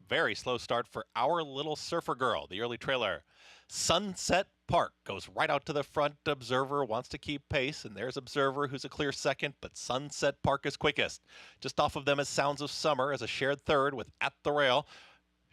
D: Very slow start for Our Little Surfer Girl. The early trailer. Sunset Park goes right out to the front. Observer wants to keep pace, and there's Observer, who's a clear second, but Sunset Park is quickest. Just off of them is Sounds of Summer as a shared third with At the Rail.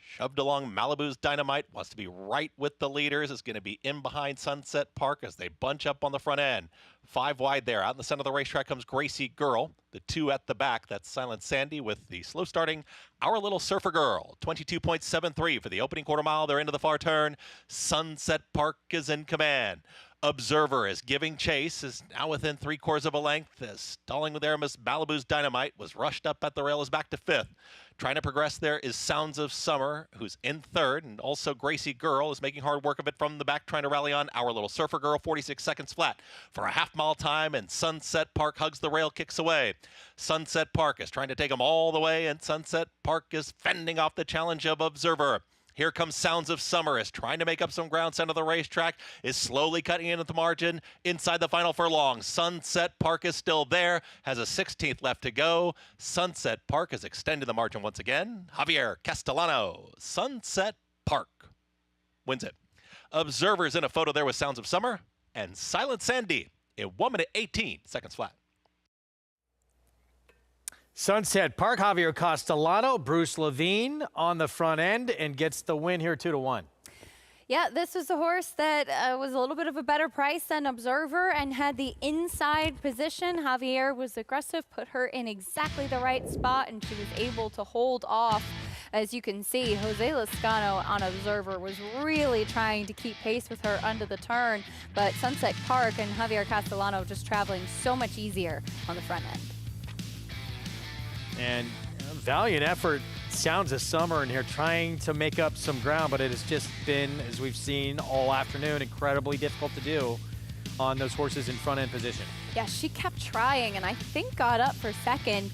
D: Shoved along Malibu's Dynamite, wants to be right with the leaders, is going to be in behind Sunset Park as they bunch up on the front end. 5 wide there. Out in the center of the racetrack comes Gracie Girl. The 2 at the back, that's Silent Sandy with the slow starting Our Little Surfer Girl. 22.73 for the opening quarter mile. They're into the far turn. Sunset Park is in command. Observer is giving chase, is now within 3/4 of a length. As stalling there, Miss Malibu's Dynamite was rushed up at the rail, is back to 5th. Trying to progress there is Sounds of Summer, who's in 3rd, and also Gracie Girl is making hard work of it from the back, trying to rally on Our Little Surfer Girl. 46 seconds flat for a half-mile time, and Sunset Park hugs the rail, kicks away. Sunset Park is trying to take them all the way, and Sunset Park is fending off the challenge of Observer. Here comes Sounds of Summer, is trying to make up some ground center of the racetrack, is slowly cutting in at the margin inside the final furlong. Sunset Park is still there, has a 16th left to go. Sunset Park has extended the margin once again. Javier Castellano, Sunset Park wins it. Observers in a photo there with Sounds of Summer, and Silent Sandy in 1 minute 18 seconds flat.
A: Sunset Park, Javier Castellano, Bruce Levine on the front end and gets the win here 2-1.
N: Yeah, this was a horse that was a little bit of a better price than Observer and had the inside position. Javier was aggressive, put her in exactly the right spot, and she was able to hold off. As you can see, Jose Lascano on Observer was really trying to keep pace with her under the turn, but Sunset Park and Javier Castellano just traveling so much easier on the front end.
A: And valiant effort, Sounds of Summer in here trying to make up some ground, but it has just been, as we've seen all afternoon, incredibly difficult to do on those horses in front end position.
N: Yeah, she kept trying, and I think got up for second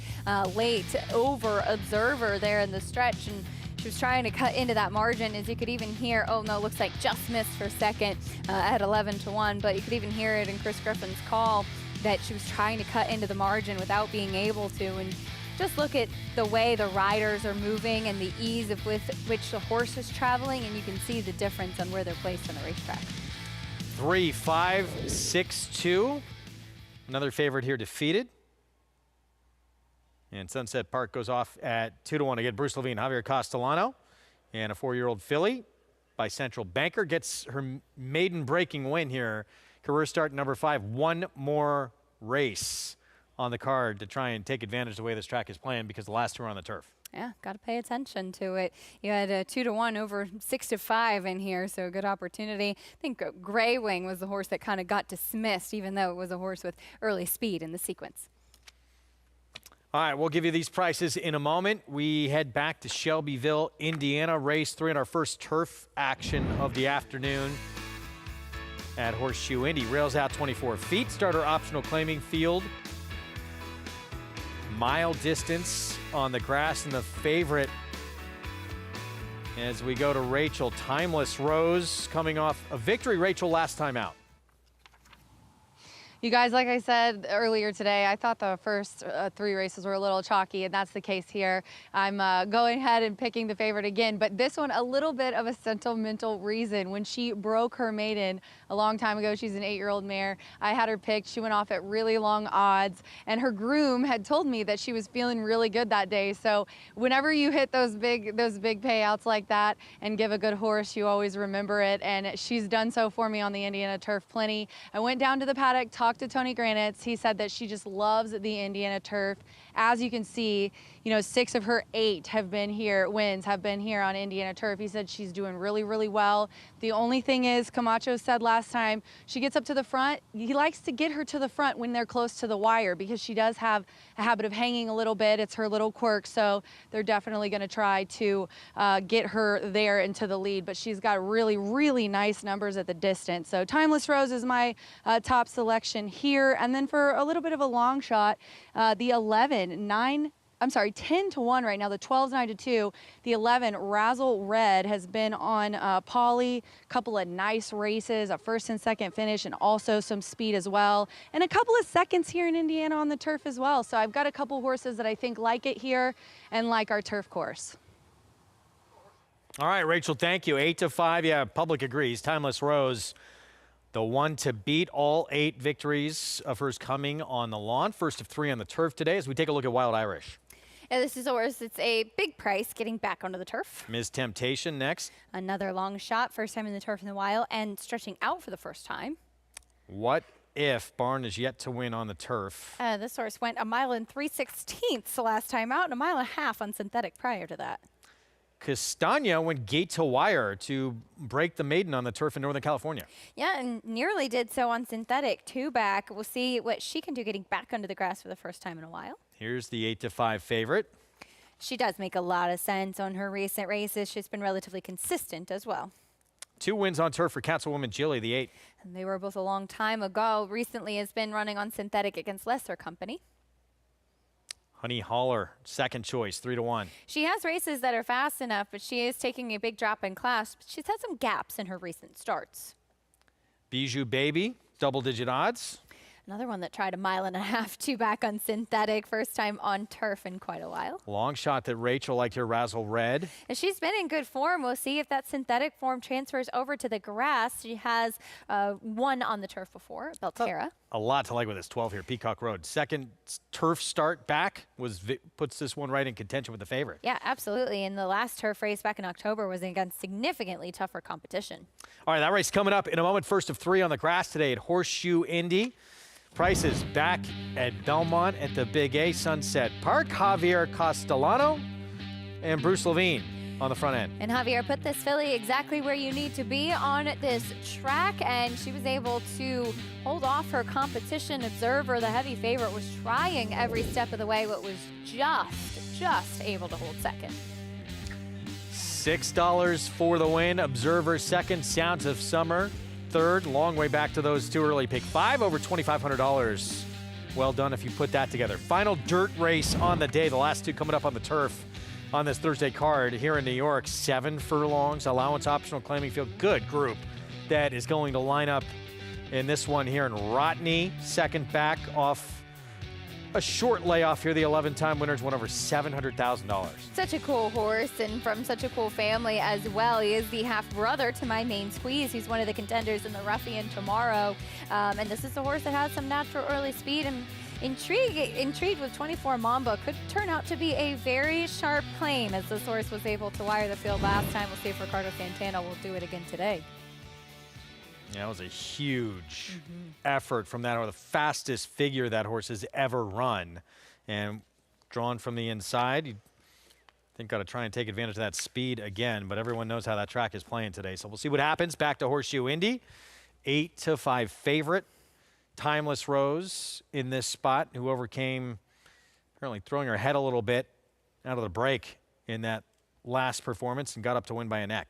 N: late over Observer there in the stretch, and she was trying to cut into that margin. As you could even hear, oh no, looks like just missed for second at 11-1, but you could even hear it in Chris Griffin's call that she was trying to cut into the margin without being able to. And just look at the way the riders are moving and the ease with which the horse is traveling, and you can see the difference on where they're placed on the racetrack.
A: 3, 5, 6, 2. Another favorite here defeated. And Sunset Park goes off at 2-1 again. Bruce Levine, Javier Castellano, and a 4-year-old filly by Central Banker gets her maiden breaking win here. Career start number 5. One more race on the card to try and take advantage of the way this track is playing, because the last 2 are on the turf.
N: Yeah, got to pay attention to it. You had a 2-1 over 6-5 in here, so a good opportunity. I think Grey Wing was the horse that kind of got dismissed, even though it was a horse with early speed in the sequence.
A: All right, we'll give you these prices in a moment. We head back to Shelbyville, Indiana, race 3 in our first turf action of the afternoon at Horseshoe Indy. Rails out 24 feet, starter optional claiming field. Mile distance on the grass, and the favorite as we go to Rachel, Timeless Rose, coming off a victory. Rachel, last time out.
O: You guys, like I said earlier today, I thought the first 3 races were a little chalky, and that's the case here. I'm going ahead and picking the favorite again, but this one, a little bit of a sentimental reason. When she broke her maiden a long time ago, she's an 8-year-old mare, I had her picked. She went off at really long odds, and her groom had told me that she was feeling really good that day. So whenever you hit those big payouts like that and give a good horse, you always remember it, and she's done so for me on the Indiana turf plenty. I went down to the paddock, talked to Tony Granitz. He said that she just loves the Indiana turf. As you can see, you know, 6 of her 8 wins have been here on Indiana turf. He said she's doing really, really well. The only thing is, Camacho said last time, she gets up to the front. He likes to get her to the front when they're close to the wire, because she does have a habit of hanging a little bit. It's her little quirk, so they're definitely going to try to get her there into the lead. But she's got really, really nice numbers at the distance. So Timeless Rose is my top selection here. And then for a little bit of a long shot, the 10-1 right now. The 12's 9-2. The 11, Razzle Red, has been on Polly. Couple of nice races, a first and second finish, and also some speed as well. And a couple of seconds here in Indiana on the turf as well. So I've got a couple horses that I think like it here and like our turf course.
A: All right, Rachel, thank you. 8-5. Yeah, public agrees. Timeless Rose, the one to beat. All 8 victories of hers coming on the lawn. First of 3 on the turf today as we take a look at Wild Irish.
N: Yeah, this is a horse. It's a big price getting back onto the turf.
A: Ms. Temptation next.
N: Another long shot, first time in the turf in a while, and stretching out for the first time.
A: What if Barn is yet to win on the turf?
N: This horse went 1 mile and 3/16 the last time out, and 1.5 miles on synthetic prior to that.
A: Castagna went gate to wire to break the maiden on the turf in Northern California.
N: Yeah, and nearly did so on synthetic, 2 back. We'll see what she can do getting back under the grass for the first time in a while.
A: Here's the 8-5 favorite.
N: She does make a lot of sense on her recent races. She's been relatively consistent as well.
A: 2 wins on turf for Councilwoman Jilly, the 8.
N: And they were both a long time ago. Recently has been running on synthetic against lesser company.
A: Honey Holler, second choice, 3-1.
N: She has races that are fast enough, but she is taking a big drop in class. But she's had some gaps in her recent starts.
A: Bijou Baby, double-digit odds.
N: Another one that tried 1.5 miles, 2 back on synthetic, first time on turf in quite a while.
A: Long shot that Rachel liked here, Razzle Red.
N: And she's been in good form. We'll see if that synthetic form transfers over to the grass. She has won on the turf before, Belterra.
A: A lot to like with this 12 here, Peacock Road. Second turf start back puts this one right in contention with the favorite.
N: Yeah, absolutely. And the last turf race back in October was against significantly tougher competition.
A: All right, that race coming up in a moment. First of 3 on the grass today at Horseshoe Indy. Prices back at Belmont at the Big A Sunset Park. Javier Castellano and Bruce Levine on the front end.
N: And Javier put this filly exactly where you need to be on this track, and she was able to hold off her competition. Observer, the heavy favorite, was trying every step of the way, but was just able to hold second.
A: $6 for the win. Observer second. Sounds of Summer third. Long way back to those 2 early. Pick 5 over $2,500. Well done if you put that together. Final dirt race on the day. The last 2 coming up on the turf on this Thursday card here in New York. 7 furlongs, allowance optional claiming field. Good group that is going to line up in this one here in Rotney. Second back off a short layoff here. The 11-time winners won over $700,000.
N: Such a cool horse, and from such a cool family as well. He is the half-brother to my main squeeze. He's one of the contenders in the Ruffian tomorrow. And this is a horse that has some natural early speed, and intrigued with 24 Mamba. Could turn out to be a very sharp claim, as this horse was able to wire the field last time. We'll see if Ricardo Santana will do it again today.
A: Yeah, it was a huge effort from that, or the fastest figure that horse has ever run. And drawn from the inside, you think got to try and take advantage of that speed again, but everyone knows how that track is playing today. So we'll see what happens. Back to Horseshoe Indy, 8-5 favorite. Timeless Rose in this spot, who overcame, apparently throwing her head a little bit out of the break in that last performance and got up to win by a neck.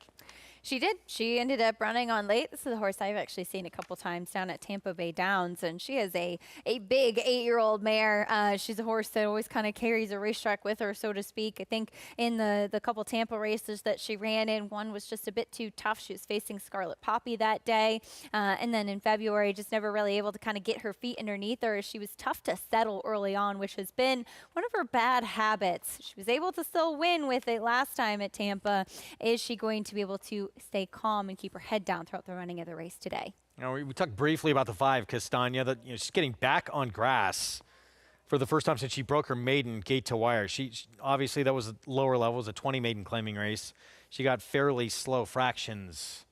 N: She did. She ended up running on late. This is a horse I've actually seen a couple times down at Tampa Bay Downs, and she is a big 8-year-old mare. She's a horse that always kind of carries a racetrack with her, so to speak. I think in the couple Tampa races that she ran in, one was just a bit too tough. She was facing Scarlet Poppy that day, and then in February, just never really able to kind of get her feet underneath her. She was tough to settle early on, which has been one of her bad habits. She was able to still win with it last time at Tampa. Is she going to be able to stay calm and keep her head down throughout the running of the race today?
A: You know, we talked briefly about the 5, Castagna, that she's getting back on grass for the first time since she broke her maiden gate to wire. She obviously, that was a lower level, it was a 20 maiden claiming race. She got fairly slow fractions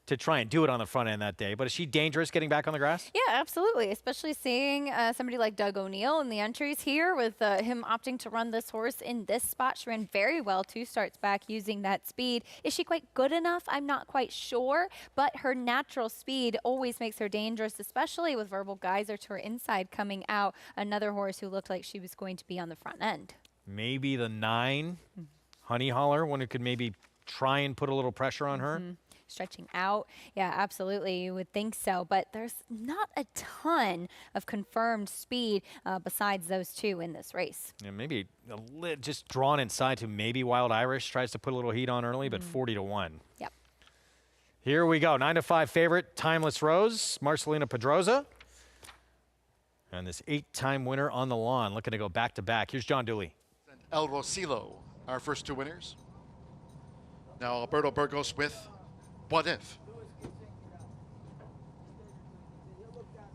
A: to try and do it on the front end that day. But is she dangerous getting back on the grass?
N: Yeah, absolutely, especially seeing somebody like Doug O'Neill in the entries here with him opting to run this horse in this spot. She ran very well 2 starts back using that speed. Is she quite good enough? I'm not quite sure, but her natural speed always makes her dangerous, especially with Verbal Geyser to her inside coming out. Another horse who looked like she was going to be on the front end.
A: Maybe the 9, Honey Holler, one who could maybe try and put a little pressure on her.
N: Stretching out. Yeah, absolutely. You would think so. But there's not a ton of confirmed speed besides those 2 in this race.
A: Yeah, maybe just drawn inside to maybe Wild Irish tries to put a little heat on early, but 40-1.
N: Yep.
A: Here we go. 9-5 favorite, Timeless Rose, Marcelina Pedroza. And this 8-time winner on the lawn, looking to go back-to-back. Here's John Dooley.
P: El Rosillo, our first 2 winners. Now Alberto Burgos with What If?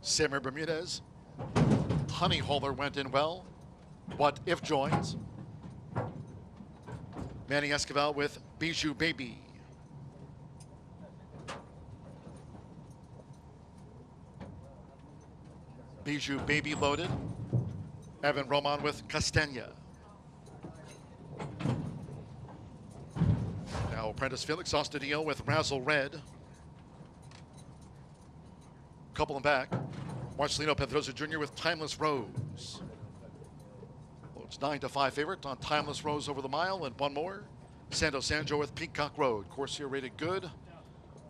P: Samir Bermudez. Honey Holler went in well. What If joins. Manny Esquivel with Bijou Baby. Bijou Baby loaded. Evan Roman with Castagna. Now apprentice Felix Ostadillo with Razzle Red. Couple them back. Marcelino Pedrosa Jr. with Timeless Rose. Well, it's 9-5 favorite on Timeless Rose over the mile, and one more. Sando Sanjo with Peacock Road. Course here rated good.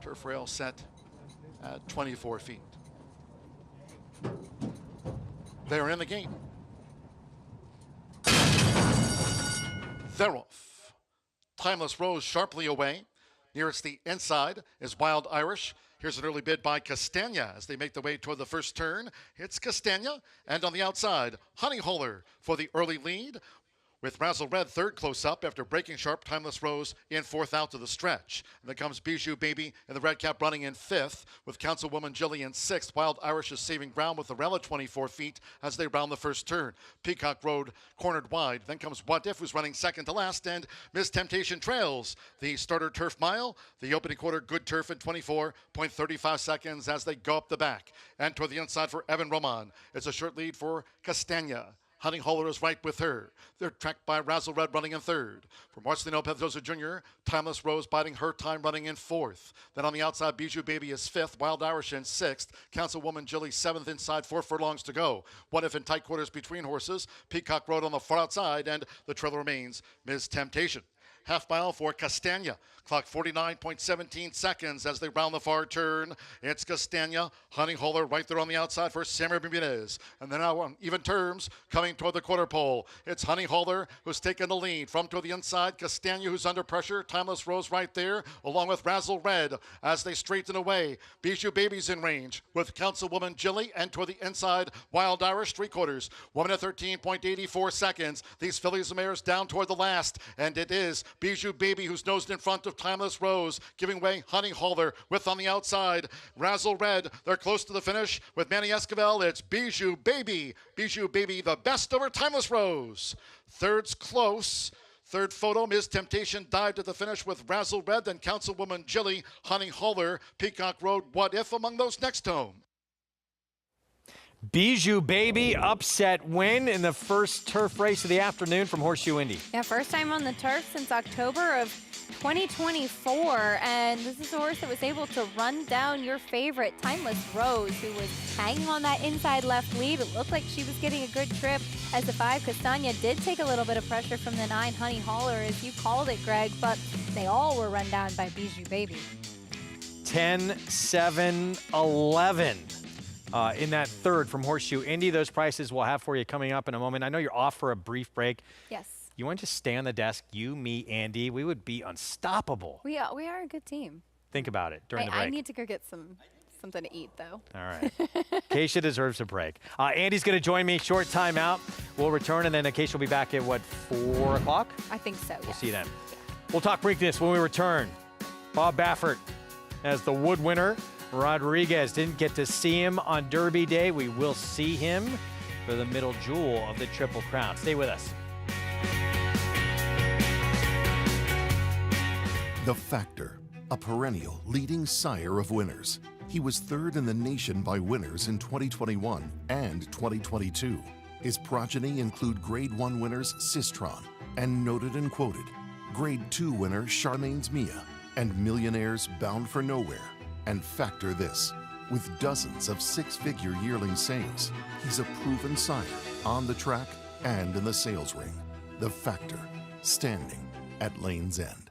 P: Turf rail set at 24 feet. They're in the game. They're off. Timeless Rose sharply away. Nearest the inside is Wild Irish. Here's an early bid by Castagna as they make their way toward the first turn. It's Castagna, and on the outside, Honey Holler for the early lead, with Razzle Red third close up after breaking sharp. Timeless Rose in fourth out to the stretch. And then comes Bijou Baby and the Red Cap running in fifth, with Councilwoman Jilly in sixth. Wild Irish is saving ground with the rail at 24 feet as they round the first turn. Peacock Road cornered wide. Then comes What If, who's running second to last, and Miss Temptation trails the starter turf mile. The opening quarter, good turf in 24.35 seconds as they go up the back. And toward the inside for Evan Roman. It's a short lead for Castagna. Honey Holler is right with her. They're tracked by Razzle Red running in third. For Marcelino Pedrosa Jr., Timeless Rose biding her time running in fourth. Then on the outside, Bijou Baby is fifth, Wild Irish in sixth, Councilwoman Jilly seventh inside, 4 furlongs to go. What If in tight quarters between horses, Peacock Road on the far outside, and the trailer remains Ms. Temptation. Half mile for Castagna. Clock 49.17 seconds as they round the far turn. It's Castagna. Honey Holler right there on the outside for Samuel Bermudez. And then now on even terms, coming toward the quarter pole. It's Honey Holler who's taken the lead. From to the inside, Castagna who's under pressure. Timeless Rose right there, along with Razzle Red as they straighten away. Bijou Baby's in range with Councilwoman Jilly, and toward the inside, Wild Irish 3/4. 1 minute 13.84 seconds. These fillies and mares down toward the last, and it is Bijou Baby who's nosed in front of Timeless Rose, giving way Honey Holler with on the outside Razzle Red. They're close to the finish with Manny Esquivel. It's Bijou Baby. Bijou Baby the best over Timeless Rose. Third's close. Third photo, Ms. Temptation dived to the finish with Razzle Red, then Councilwoman Jilly, Honey Holler, Peacock Road, What If among those next home.
A: Bijou Baby upset win in the first turf race of the afternoon from Horseshoe Indy.
N: Yeah, first time on the turf since October of 2024, and this is a horse that was able to run down your favorite, Timeless Rose, who was hanging on that inside left lead. It looked like she was getting a good trip as the 5 Castagna did take a little bit of pressure from the 9 Honey Holler, as you called it, Greg, but they all were run down by Bijou Baby.
A: 10, 7, 11. In that third from Horseshoe Indy. Those prices we'll have for you coming up in a moment. I know you're off for a brief break.
N: Yes.
A: You want to just stay on the desk, you, me, Andy? We would be unstoppable.
N: We are a good team.
A: Think about it during the break.
N: I need to go get something to eat, though.
A: All right. Keisha deserves a break. Andy's going to join me. Short timeout. We'll return, and then Keisha will be back at, what, 4 o'clock?
N: I think so,
A: We'll see you then. We'll talk Preakness when we return. Bob Baffert as the Wood winner. Rodriguez didn't get to see him on Derby Day. We will see him for the middle jewel of the Triple Crown. Stay with us.
U: The Factor, a perennial leading sire of winners. He was third in the nation by winners in 2021 and 2022. His progeny include Grade 1 winners Sistron and Noted and Quoted, Grade 2 winner Charmaine's Mia, and Millionaires Bound for Nowhere. And factor this, with dozens of 6-figure yearling sales, he's a proven sire on the track and in the sales ring. The Factor, standing at Lane's End.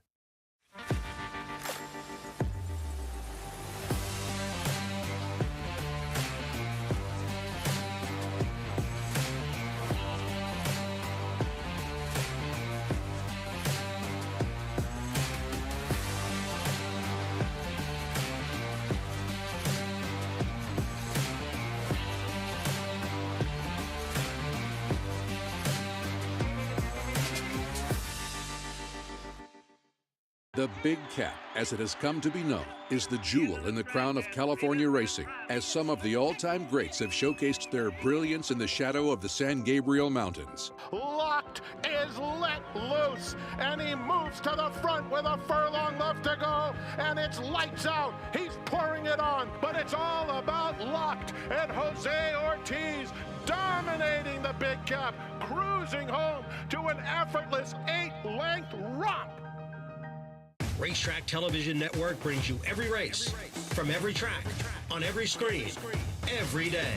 E: The Big Cap, as it has come to be known, is the jewel in the crown of California racing, as some of the all-time greats have showcased their brilliance in the shadow of the San Gabriel Mountains.
F: Locked is let loose, and he moves to the front with a furlong left to go, and it's lights out. He's pouring it on, but it's all about Locked, and Jose Ortiz dominating the Big Cap, cruising home to an effortless 8-length romp.
V: Racetrack Television Network brings you every race, from every track, on every screen, every day.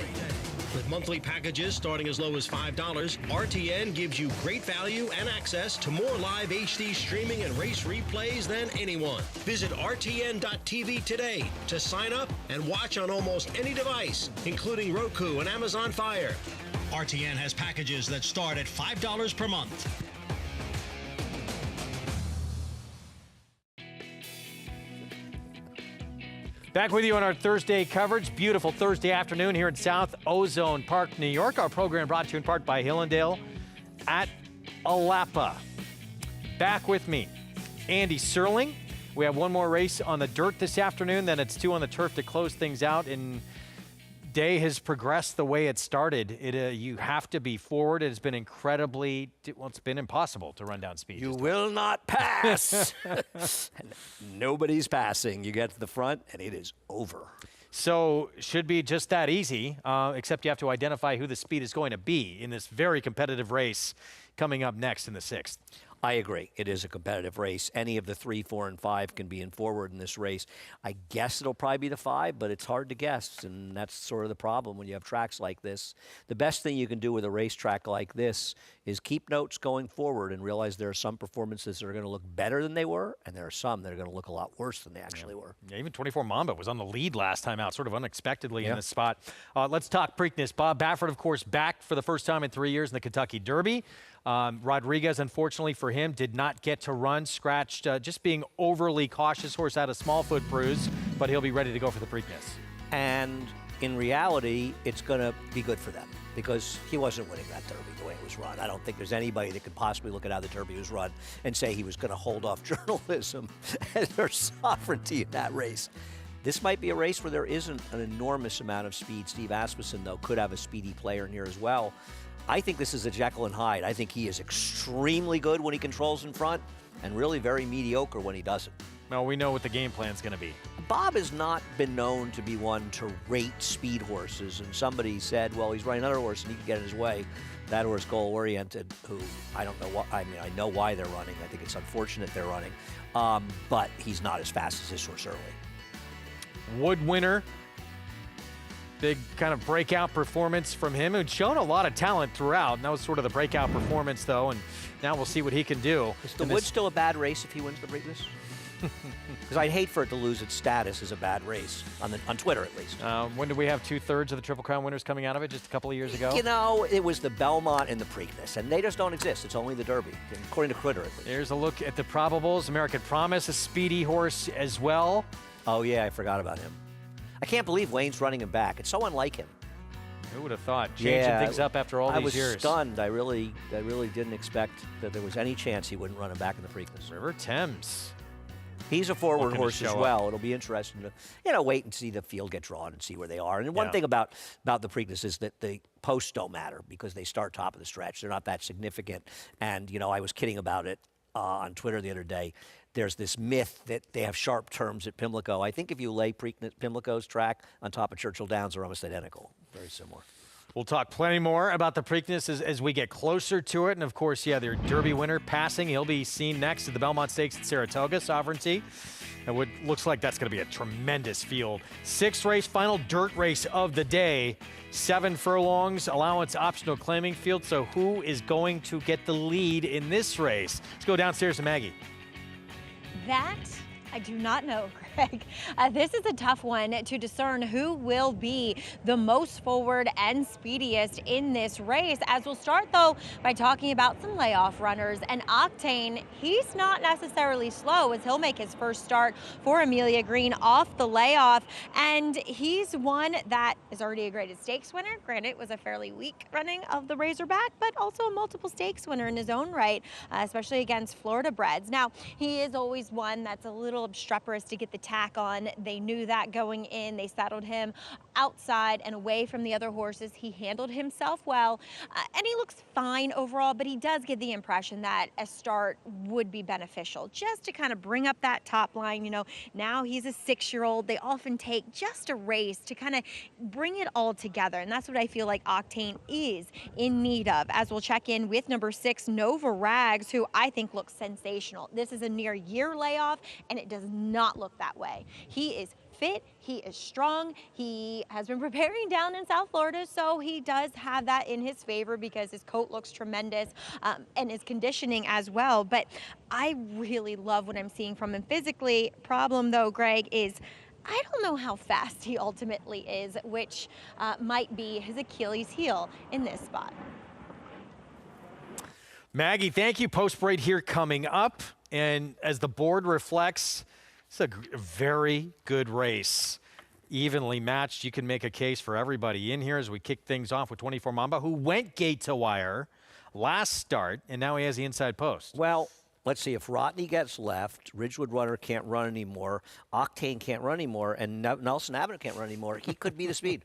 V: With monthly packages starting as low as $5, RTN gives you great value and access to more live HD streaming and race replays than anyone. Visit RTN.tv today to sign up and watch on almost any device, including Roku and Amazon Fire. RTN has packages that start at $5 per month.
A: Back with you on our Thursday coverage. Beautiful Thursday afternoon here in South Ozone Park, New York. Our program brought to you in part by Hillendale at Alapa. Back with me, Andy Serling. We have one more race on the dirt this afternoon, then it's 2 on the turf to close things out. And day has progressed the way it started. You have to be forward. It has been incredibly, well, it's been impossible to run down speed.
B: You will not pass. Nobody's passing. You get to the front, and it is over.
A: So should be just that easy, except you have to identify who the speed is going to be in this very competitive race coming up next in the 6th.
B: I agree. It is a competitive race. Any of the 3, 4, and 5 can be in forward in this race. I guess it'll probably be the 5, but it's hard to guess, and that's sort of the problem when you have tracks like this. The best thing you can do with a racetrack like this is keep notes going forward and realize there are some performances that are going to look better than they were, and there are some that are going to look a lot worse than they actually were.
A: Yeah, even 24 Mamba was on the lead last time out, sort of unexpectedly in this spot. Let's talk Preakness. Bob Baffert, of course, back for the first time in 3 years in the Kentucky Derby. Rodriguez, unfortunately for him, did not get to run, scratched, just being overly cautious. Horse had a small foot bruise, but he'll be ready to go for the Preakness.
B: And in reality, it's going to be good for them because he wasn't winning that Derby the way it was run. I don't think there's anybody that could possibly look at how the Derby was run and say he was going to hold off journalism and their sovereignty in that race. This might be a race where there isn't an enormous amount of speed. Steve Asmussen, though, could have a speedy player in here as well. I think this is a Jekyll and Hyde. I think he is extremely good when he controls in front and really very mediocre when he doesn't.
A: Well, we know what the game plan's going to be.
B: Bob has not been known to be one to rate speed horses, and somebody said, well, he's running another horse and he can get in his way. That horse, Goal Oriented, who I don't know what, I mean, I know why they're running. I think it's unfortunate they're running, but he's not as fast as this horse early.
A: Wood winner. Big kind of breakout performance from him, who'd shown a lot of talent throughout, and that was sort of the breakout performance, though, and now we'll see what he can do.
B: Is the Wood still a bad race if he wins the Preakness? Because I'd hate for it to lose its status as a bad race, on Twitter at least.
A: When did we have 2/3 of the Triple Crown winners coming out of it, just a couple of years ago?
B: You know, it was the Belmont and the Preakness, and they just don't exist. It's only the Derby, according to Twitter at least.
A: There's a look at the probables. American Promise, a speedy horse as well.
B: Oh, yeah, I forgot about him. I can't believe Wayne's running him back. It's so unlike him.
A: Who would have thought? Changing things up after all these years.
B: I was stunned. I really didn't expect that there was any chance he wouldn't run him back in the Preakness.
A: River Thames.
B: He's a forward horse as well. It'll be interesting to, wait and see the field get drawn and see where they are. And one thing about the Preakness is that the posts don't matter because they start top of the stretch. They're not that significant. And, I was kidding about it on Twitter the other day. There's this myth that they have sharp terms at Pimlico. I think if you lay Pimlico's track on top of Churchill Downs, they're almost identical. Very similar.
A: We'll talk plenty more about the Preakness as we get closer to it. And, of course, their Derby winner passing. He'll be seen next at the Belmont Stakes at Saratoga, Sovereignty. And what looks like that's going to be a tremendous field. 6th race, final dirt race of the day. 7 furlongs, allowance optional claiming field. So who is going to get the lead in this race? Let's go downstairs to Maggie.
C: That I do not know, Chris. Greg. This is a tough one to discern who will be the most forward and speediest in this race. As we'll start, though, by talking about some layoff runners. And Octane, he's not necessarily slow, as he'll make his first start for Amelia Green off the layoff. And he's one that is already a graded stakes winner. Granted, it was a fairly weak running of the Razorback, but also a multiple stakes winner in his own right, especially against Florida breds. Now, he is always one that's a little obstreperous to get the tack on. They knew that going in. They saddled him outside and away from the other horses. He handled himself well, and he looks fine overall, but he does give the impression that a start would be beneficial just to kind of bring up that top line. You know, now he's a 6-year-old. They often take just a race to kind of bring it all together, and that's what I feel like Octane is in need of. As we'll check in with number 6, Nova Rags, who I think looks sensational. This is a near year layoff, and it does not look that way. He is fit, he is strong, he has been preparing down in South Florida, so he does have that in his favor because his coat looks tremendous, and his conditioning as well. But I really love what I'm seeing from him physically. Problem though, Greg, is I don't know how fast he ultimately is, which might be his Achilles heel in this spot.
A: Maggie, thank you. Post break here coming up. And as the board reflects, it's a very good race. Evenly matched. You can make a case for everybody in here as we kick things off with 24 Mamba, who went gate to wire last start, and now he has the inside post.
B: Well, let's see. If Rodney gets left, Ridgewood Runner can't run anymore, Octane can't run anymore, and Nelson Avenue can't run anymore, he could be the speed.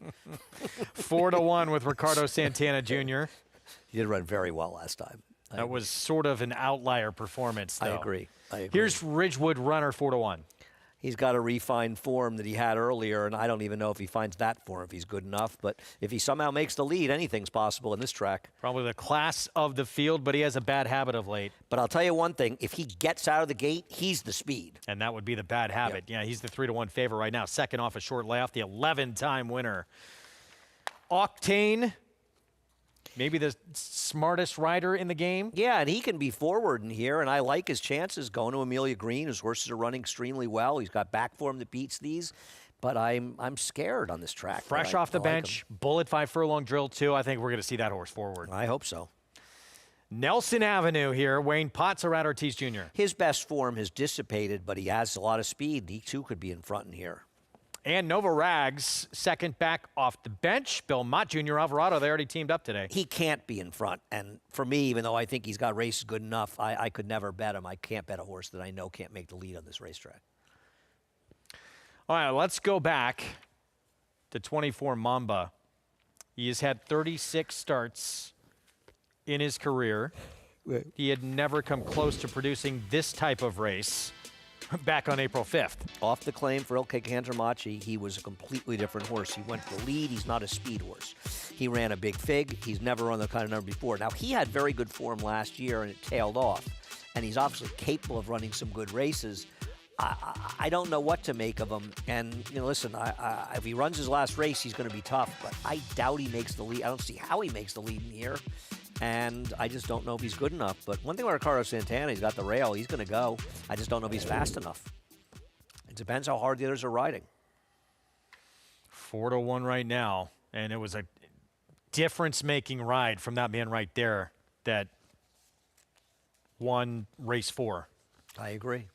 A: 4-1 with Ricardo Santana Jr.
B: He did run very well last time.
A: That was sort of an outlier performance, though.
B: I agree.
A: Here's Ridgewood Runner 4-1.
B: He's got a refined form that he had earlier, and I don't even know if he finds that form, if he's good enough. But if he somehow makes the lead, anything's possible in this track.
A: Probably the class of the field, but he has a bad habit of late.
B: But I'll tell you one thing. If he gets out of the gate, he's the speed.
A: And that would be the bad habit. Yeah, he's the 3-1 favorite right now. Second off a short layoff, the 11-time winner. Octane, maybe the smartest rider in the game.
B: Yeah, and he can be forward in here, and I like his chances going to Amelia Green. His horses are running extremely well. He's got back form that beats these, but I'm scared on this track.
A: Fresh off the bench, bullet 5 furlong drill 2. I think we're going to see that horse forward.
B: I hope so.
A: Nelson Avenue here. Wayne Potts-Arat Ortiz Jr.
B: His best form has dissipated, but he has a lot of speed. He, too, could be in front in here.
A: And Nova Rags, second back off the bench. Bill Mott Jr. Alvarado, they already teamed up today.
B: He can't be in front. And for me, even though I think he's got races good enough, I could never bet him. I can't bet a horse that I know can't make the lead on this racetrack.
A: All right, let's go back to 24 Mamba. He has had 36 starts in his career. He had never come close to producing this type of race back on April 5th.
B: Off the claim for Ilke Kantermachi, he was a completely different horse. He went for the lead. He's not a speed horse. He ran a big fig. He's never run the kind of number before. Now, he had very good form last year, and it tailed off. And he's obviously capable of running some good races. I don't know what to make of him. And, you know, listen, if he runs his last race, he's going to be tough. But I doubt he makes the lead. I don't see how he makes the lead in here. And I just don't know if he's good enough. But one thing about Ricardo Santana, he's got the rail. He's going to go. I just don't know if he's fast enough. It depends how hard the others are riding.
A: 4-1 right now. And it was a difference-making ride from that man right there that won race 4.
B: I agree.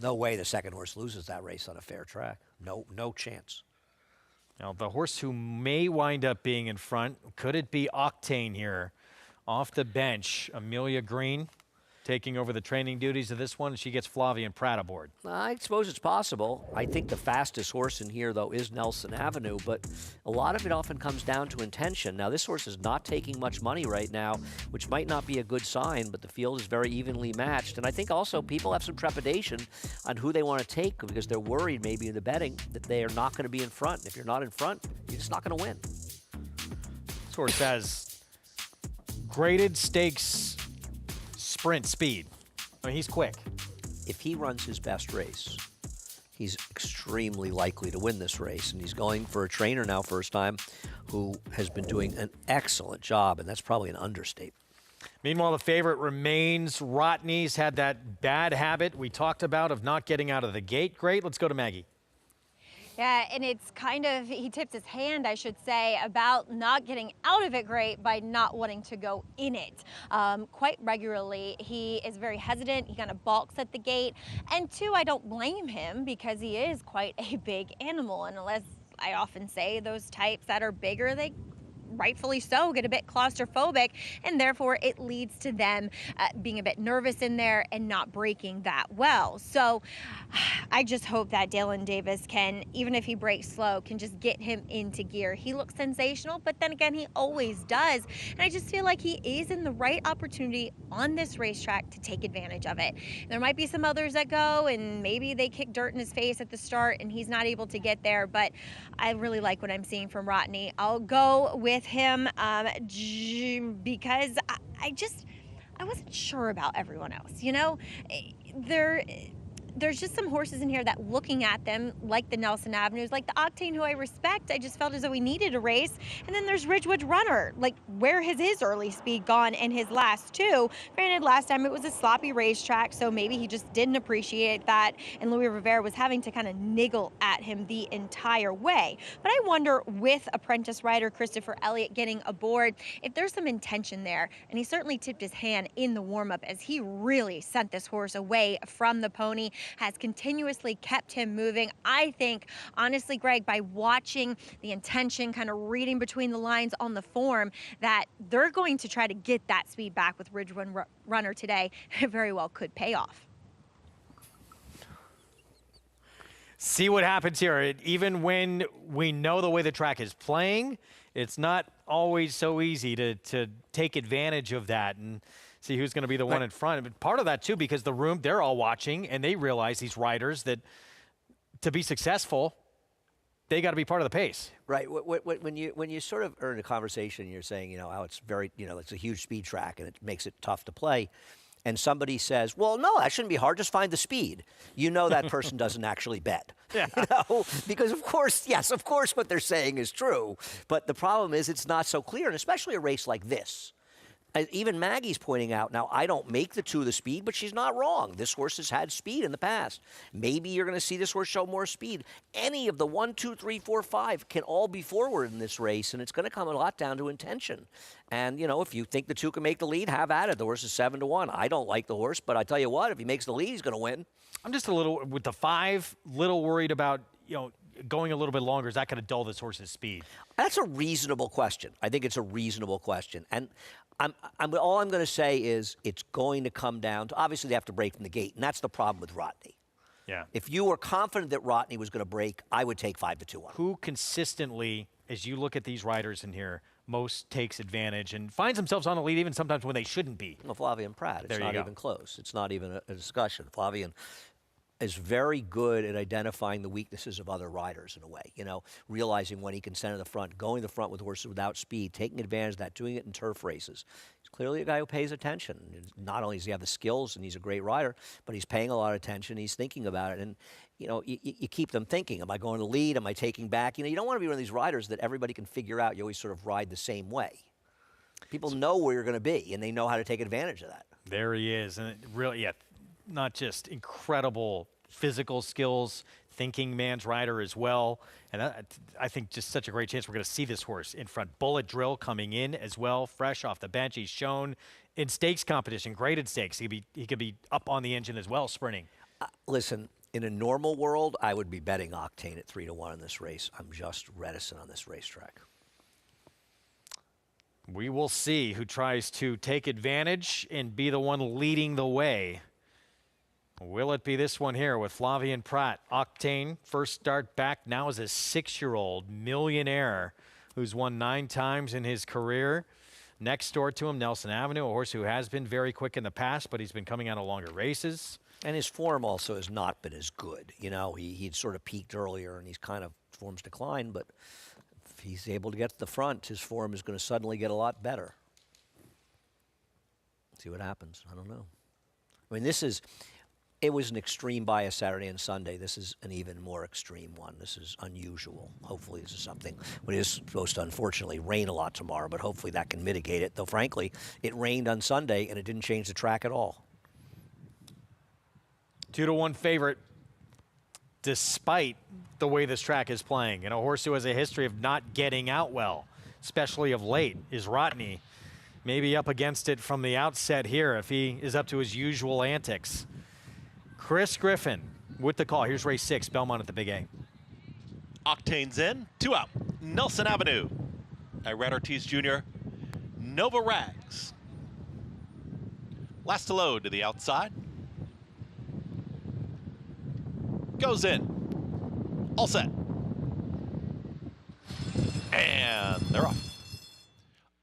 B: No way the second horse loses that race on a fair track. No chance.
A: Now, the horse who may wind up being in front, could it be Octane here? Off the bench, Amelia Green taking over the training duties of this one. She gets Flavia and Pratt aboard.
B: I suppose it's possible. I think the fastest horse in here, though, is Nelson Avenue, but a lot of it often comes down to intention. Now, this horse is not taking much money right now, which might not be a good sign, but the field is very evenly matched. And I think also people have some trepidation on who they want to take because they're worried maybe in the betting that they are not going to be in front. And if you're not in front, you're just not going to win.
A: This horse has graded stakes sprint speed. I mean, he's quick.
B: If he runs his best race, he's extremely likely to win this race. And he's going for a trainer now, first time, who has been doing an excellent job, and that's probably an understatement.
A: Meanwhile, the favorite remains Rotney's had that bad habit we talked about of not getting out of the gate. Great. Let's go to Maggie.
C: Yeah, and it's kind of, he tips his hand, I should say, about not getting out of it great by not wanting to go in it. Quite regularly, he is very hesitant. He kind of balks at the gate. And two, I don't blame him because he is quite a big animal. And unless, I often say, those types that are bigger, they rightfully so get a bit claustrophobic, and therefore it leads to them being a bit nervous in there and not breaking that well. So I just hope that Dalen Davis can, even if he breaks slow, can just get him into gear. He looks sensational, but then again, he always does. And I just feel like he is in the right opportunity on this racetrack to take advantage of it. There might be some others that go and maybe they kick dirt in his face at the start and he's not able to get there, but I really like what I'm seeing from Rotney. I'll go with him because I wasn't sure about everyone else. You know, there's just some horses in here that looking at them, like the Nelson Avenues, like the Octane, who I respect, I just felt as though we needed a race. And then there's Ridgewood Runner. Like, where has his early speed gone in his last two? Granted, last time it was a sloppy racetrack, so maybe he just didn't appreciate that, and Louis Rivera was having to kind of niggle at him the entire way. But I wonder, with apprentice rider Christopher Elliott getting aboard, if there's some intention there. And he certainly tipped his hand in the warm-up as he really sent this horse away from the pony, has continuously kept him moving. I think, honestly, Greg, by watching the intention, kind of reading between the lines on the form, that they're going to try to get that speed back with Ridgewood Runner today. It very well could pay off.
A: See what happens here. Even when we know the way the track is playing, it's not always so easy to take advantage of that and see who's going to be the one in front. But part of that, too, because the room, they're all watching, and they realize, these riders, that to be successful, they got to be part of the pace.
B: Right. When you sort of are in a conversation, you're saying, you know, how it's very, you know, it's a huge speed track, and it makes it tough to play. And somebody says, well, no, that shouldn't be hard. Just find the speed. You know that person doesn't actually bet.
A: Yeah.
B: You know? Because, of course, yes, of course what they're saying is true. But the problem is it's not so clear, and especially a race like this. Even Maggie's pointing out, now, I don't make the two the speed, but she's not wrong. This horse has had speed in the past. Maybe you're going to see this horse show more speed. Any of the 1, 2, 3, 4, 5 can all be forward in this race, and it's going to come a lot down to intention. And, you know, if you think the two can make the lead, have at it. The horse is 7-1. I don't like the horse, but I tell you what, if he makes the lead, he's going to win.
A: I'm just a little, with the 5, little worried about, you know, going a little bit longer. Is that going to dull this horse's speed?
B: That's a reasonable question. I think it's a reasonable question. And all I'm going to say is it's going to come down to, obviously, they have to break from the gate, and that's the problem with Rotney.
A: Yeah.
B: If you were confident that Rotney was going to break, I would take 5-2 on him.
A: Who consistently, as you look at these riders in here, most takes advantage and finds themselves on the lead even sometimes when they shouldn't be?
B: Well, Flavien Prat. It's not even close. It's not even a discussion. Flavien is very good at identifying the weaknesses of other riders in a way, you know, realizing when he can center the front, going the front with horses without speed, taking advantage of that, doing it in turf races. He's clearly a guy who pays attention. Not only does he have the skills and he's a great rider, but he's paying a lot of attention. He's thinking about it. And, you know, you keep them thinking, am I going to lead? Am I taking back? You know, you don't want to be one of these riders that everybody can figure out. You always sort of ride the same way. People know where you're going to be, and they know how to take advantage of that.
A: There he is. And it really, yeah, not just incredible physical skills, thinking man's rider as well. And I think just such a great chance we're going to see this horse in front. Bullet Drill coming in as well, fresh off the bench. He's shown in stakes competition, graded stakes. He could be up on the engine as well, sprinting.
B: Listen, in a normal world, I would be betting Octane at 3-1 in this race. I'm just reticent on this racetrack.
A: We will see who tries to take advantage and be the one leading the way. Will it be this one here with Flavien Prat? Octane, first start back now as a 6-year-old millionaire who's won 9 times in his career. Next door to him, Nelson Avenue, a horse who has been very quick in the past, but he's been coming out of longer races.
B: And his form also has not been as good. You know, he'd sort of peaked earlier, and he's kind of form's declined, but if he's able to get to the front, his form is going to suddenly get a lot better. See what happens. I don't know. I mean, this is... It was an extreme bias Saturday and Sunday. This is an even more extreme one. This is unusual. Hopefully this is something. It is supposed to, unfortunately, rain a lot tomorrow, but hopefully that can mitigate it. Though, frankly, it rained on Sunday, and it didn't change the track at all.
A: 2-1 favorite, despite the way this track is playing. And a horse who has a history of not getting out well, especially of late, is Rodney. Maybe up against it from the outset here if he is up to his usual antics. Chris Griffin with the call. Here's race 6, Belmont at the Big A.
D: Octane's in, 2 out. Nelson Avenue. Irad Ortiz Jr. Nova Rags. Last to load to the outside. Goes in. All set. And they're off.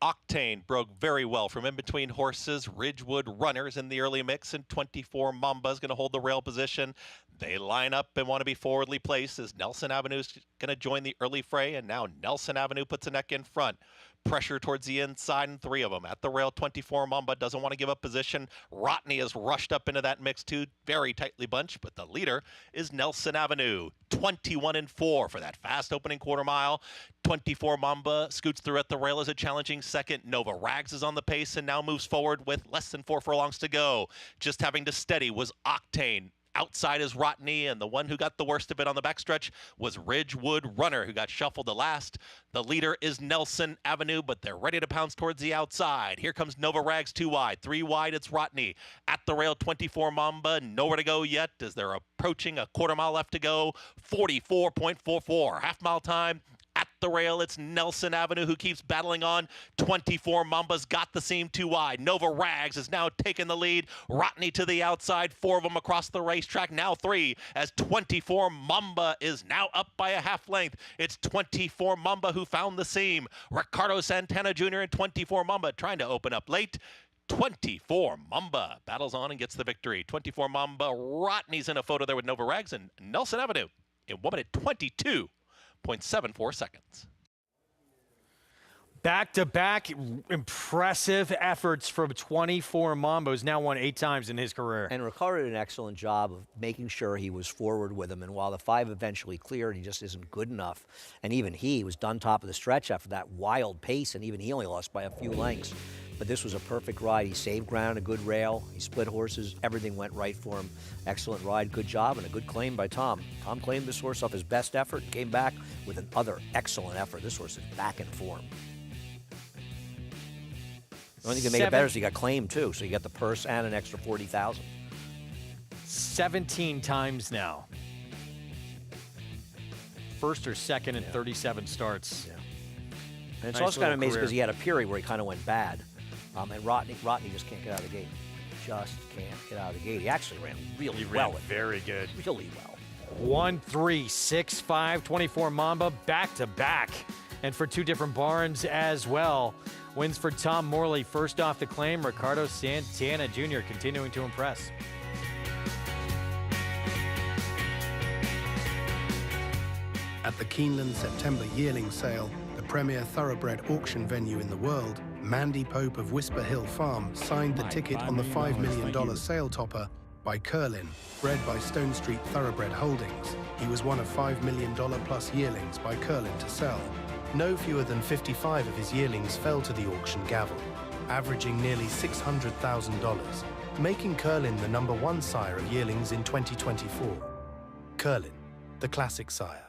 D: Octane broke very well from in between horses. Ridgewood runners in the early mix, and 24 Mamba is going to hold the rail position. They line up and want to be forwardly placed as Nelson Avenue is going to join the early fray, and now Nelson Avenue puts a neck in front. Pressure towards the inside, and 3 of them at the rail. 24 Mamba doesn't want to give up position. Rodney has rushed up into that mix too, very tightly bunched, but the leader is Nelson Avenue. 21-4 for that fast opening quarter mile. 24 Mamba scoots through at the rail as a challenging second. Nova Rags is on the pace and now moves forward with less than 4 furlongs to go. Just having to steady was Octane. Outside is Rodney, and the one who got the worst of it on the backstretch was Ridgewood Runner, who got shuffled to last. The leader is Nelson Avenue, but they're ready to pounce towards the outside. Here comes Nova Rags 2 wide. 3 wide, it's Rodney. At the rail, 24 Mamba, nowhere to go yet as they're approaching a quarter mile left to go. 44.44, half mile time. At the rail, it's Nelson Avenue who keeps battling on. 24 Mamba's got the seam 2 wide. Nova Rags is now taking the lead. Rodney to the outside, 4 of them across the racetrack, now 3, as 24 Mamba is now up by a half length. It's 24 Mamba who found the seam. Ricardo Santana Jr. and 24 Mamba trying to open up late. 24 Mamba battles on and gets the victory. 24 Mamba, Rodney's in a photo there with Nova Rags, and Nelson Avenue in 1 minute 22.74 seconds.
A: Back-to-back impressive efforts from 24 Mamba, who's now won 8 times in his career.
B: And Ricardo did an excellent job of making sure he was forward with him. And while the 5 eventually cleared, he just isn't good enough. And even he was done top of the stretch after that wild pace, and even he only lost by a few lengths. But this was a perfect ride. He saved ground, a good rail. He split horses. Everything went right for him. Excellent ride, good job, and a good claim by Tom. Tom claimed this horse off his best effort and came back with another excellent effort. This horse is back in form. The only thing that made it better is he got claimed, too, so you got the purse and an extra $40,000.
A: 17 times now. First or second in 37 starts.
B: Yeah. And it's also kind of amazing because he had a period where he kind of went bad. And Rodney just can't get out of the gate. Just can't get out of the gate. He actually ran really well.
A: Ran very good.
B: Really well.
A: 1, 3, 6, 5, 24 Mamba back-to-back. And for 2 different barns as well. Wins for Tom Morley. First off the claim, Ricardo Santana Jr. continuing to impress.
H: At the Keeneland September yearling sale, the premier thoroughbred auction venue in the world, Mandy Pope of Whisper Hill Farm signed the ticket on the $5 million sale topper by Curlin, bred by Stone Street Thoroughbred Holdings. He was one of $5 million plus yearlings by Curlin to sell. No fewer than 55 of his yearlings fell to the auction gavel, averaging nearly $600,000, making Curlin the #1 sire of yearlings in 2024. Curlin, the classic sire.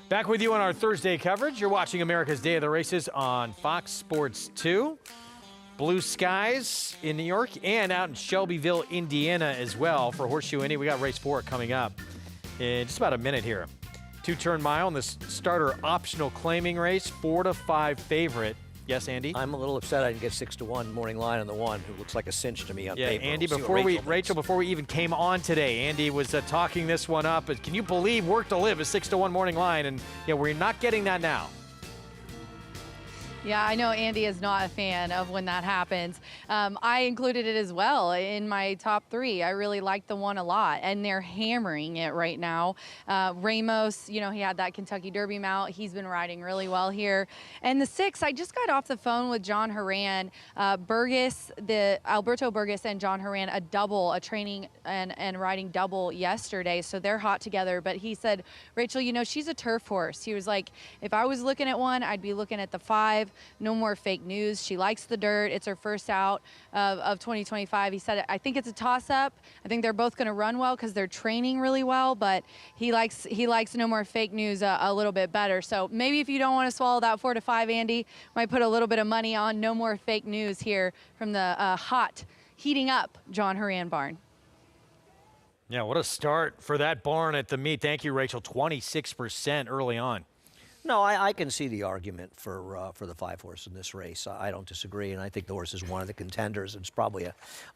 A: Back with you on our Thursday coverage. You're watching America's Day of the Races on Fox Sports 2. Blue skies in New York and out in Shelbyville, Indiana as well for Horseshoe Indy. We got race 4 coming up in just about a minute here. 2-turn mile in this starter optional claiming race, 4 to 5 favorite. Yes, Andy?
B: I'm a little upset I didn't get 6-1 morning line on the one, who looks like a cinch to me on paper.
A: Andy,
B: We'll
A: before we even came on today, Andy was talking this one up. Can you believe Work to Live is 6-1 morning line? And we're not getting that now.
O: Yeah, I know Andy is not a fan of when that happens. I included it as well in my top 3. I really like the one a lot, and they're hammering it right now. Ramos, he had that Kentucky Derby mount. He's been riding really well here. And the 6, I just got off the phone with John Horan. Alberto Burgess and John Horan, a training and riding double yesterday, so they're hot together. But he said, Rachel, she's a turf horse. He was like, if I was looking at one, I'd be looking at the 5. No more fake news. She likes the dirt. It's her first out of 2025. He said, I think it's a toss-up. I think they're both going to run well because they're training really well, but he likes no more fake news a little bit better. So maybe if you don't want to swallow that 4 to 5, Andy, might put a little bit of money on no more fake news here from the heating up John Horan barn.
A: Yeah, what a start for that barn at the meet. Thank you, Rachel. 26% early on.
B: No, I can see the argument for the 5 horse in this race. I don't disagree, and I think the horse is one of the contenders. It's probably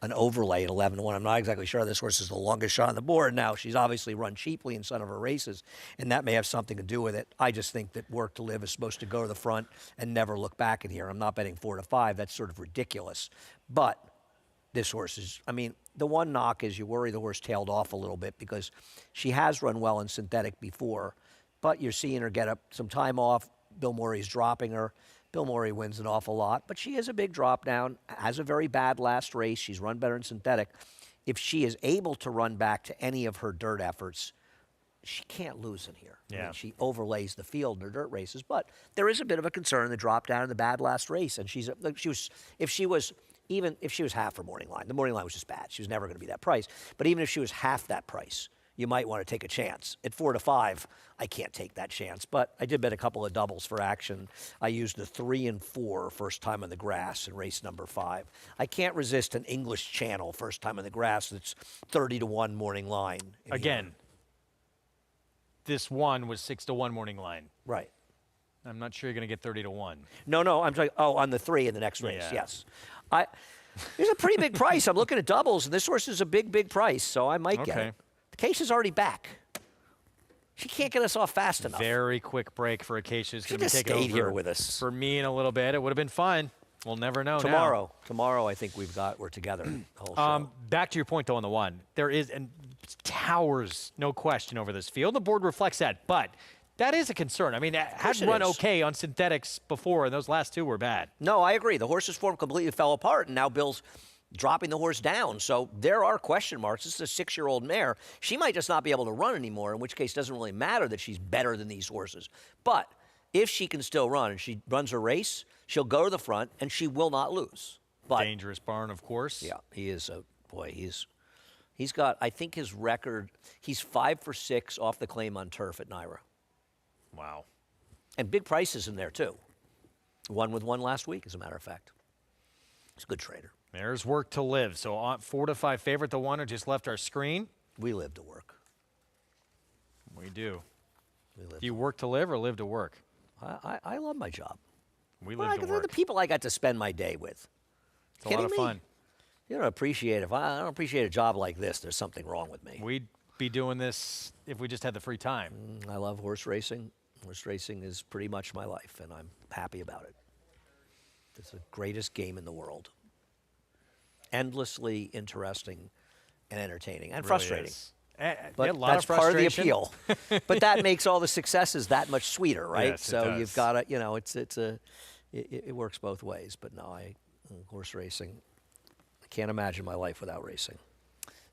B: an overlay at 11-1. I'm not exactly sure this horse is the longest shot on the board. Now, she's obviously run cheaply in some of her races, and that may have something to do with it. I just think that Work to Live is supposed to go to the front and never look back in here. I'm not betting 4 to 5. That's sort of ridiculous. But this horse is, the one knock is you worry the horse tailed off a little bit because she has run well in synthetic before. But you're seeing her get some time off. Bill Murray's dropping her. Bill Murray wins an awful lot, but she has a big drop down, has a very bad last race. She's run better in synthetic. If she is able to run back to any of her dirt efforts, she can't lose in here.
A: Yeah.
B: She overlays the field in her dirt races, but there is a bit of a concern, the drop down in the bad last race. And if she was half her morning line, the morning line was just bad. She was never going to be that price. But even if she was half that price, you might want to take a chance. At 4 to 5, I can't take that chance, but I did bet a couple of doubles for action. I used the 3 and 4 first time on the grass in race number 5. I can't resist an English Channel first time on the grass that's 30 to 1 morning line.
A: Again, this one was 6 to 1 morning line.
B: Right.
A: I'm not sure you're going to get 30 to 1.
B: No, I'm talking, on the 3 in the next race, yes. There's a pretty big price. I'm looking at doubles, and this horse is a big price, so I might get it. Case is already back. She can't get us off fast enough.
A: Very quick break for Acacia.
B: She just stayed here with us.
A: For me in a little bit. It would have been fun. We'll never know
B: tomorrow. Now. Tomorrow, I think we're together. The whole show.
A: Back to your point, though, on the one. There is, and towers, no question, over this field. The board reflects that, but that is a concern. Had run okay on synthetics before, and those last 2 were bad.
B: No, I agree. The horse's form completely fell apart, and now Bill's dropping the horse down. So there are question marks. This is a 6-year-old mare. She might just not be able to run anymore, in which case it doesn't really matter that she's better than these horses. But if she can still run and she runs her race, she'll go to the front and she will not lose. But
A: dangerous barn, of course.
B: Yeah, he is he's got, I think his record, he's 5 for 6 off the claim on turf at Naira.
A: Wow.
B: And big prices in there too. Won with 1 last week, as a matter of fact. He's a good trader.
A: There's Work to Live. So on 4 to 5 favorite, the one who just left our screen.
B: We live to work.
A: We do. Do you work to live or live to work?
B: I love my job.
A: We live to work.
B: The people I got to spend my day with.
A: It's a lot of fun.
B: You don't appreciate if I don't appreciate a job like this, there's something wrong with me.
A: We'd be doing this if we just had the free time.
B: I love horse racing. Horse racing is pretty much my life, and I'm happy about it. It's the greatest game in the world. Endlessly interesting and entertaining and frustrating. But that's part of the appeal. But that makes all the successes that much sweeter, right?
A: Yes,
B: so you've got to, it works both ways. But no, horse racing, I can't imagine my life without racing.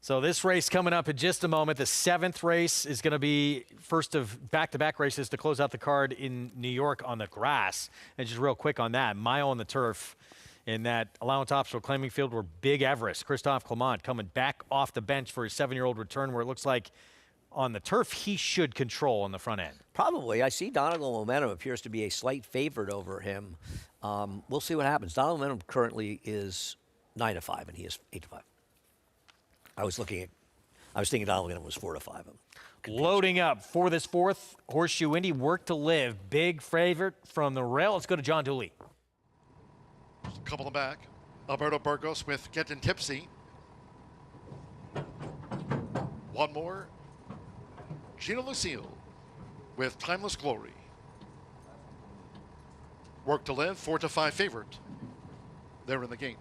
A: So this race coming up in just a moment. The 7th race is going to be first of back-to-back races to close out the card in New York on the grass. And just real quick on that, mile on the turf. In that allowance optional claiming field were Big Everest. Christophe Clement coming back off the bench for his 7-year-old return where it looks like on the turf, he should control on the front end.
B: Probably. I see Donegal Momentum appears to be a slight favorite over him. We'll see what happens. Donegal Momentum currently is 9-5, and he is 8-5. I was thinking Donegal Momentum was 4-5.
A: Loading up for this fourth Horseshoe Indy, Work to Live. Big favorite from the rail. Let's go to John Dooley.
P: A couple of back. Alberto Burgos with Getting Tipsy. One more. Gina Lucille with Timeless Glory. Work to Live, 4-5 favorite. They're in the gate.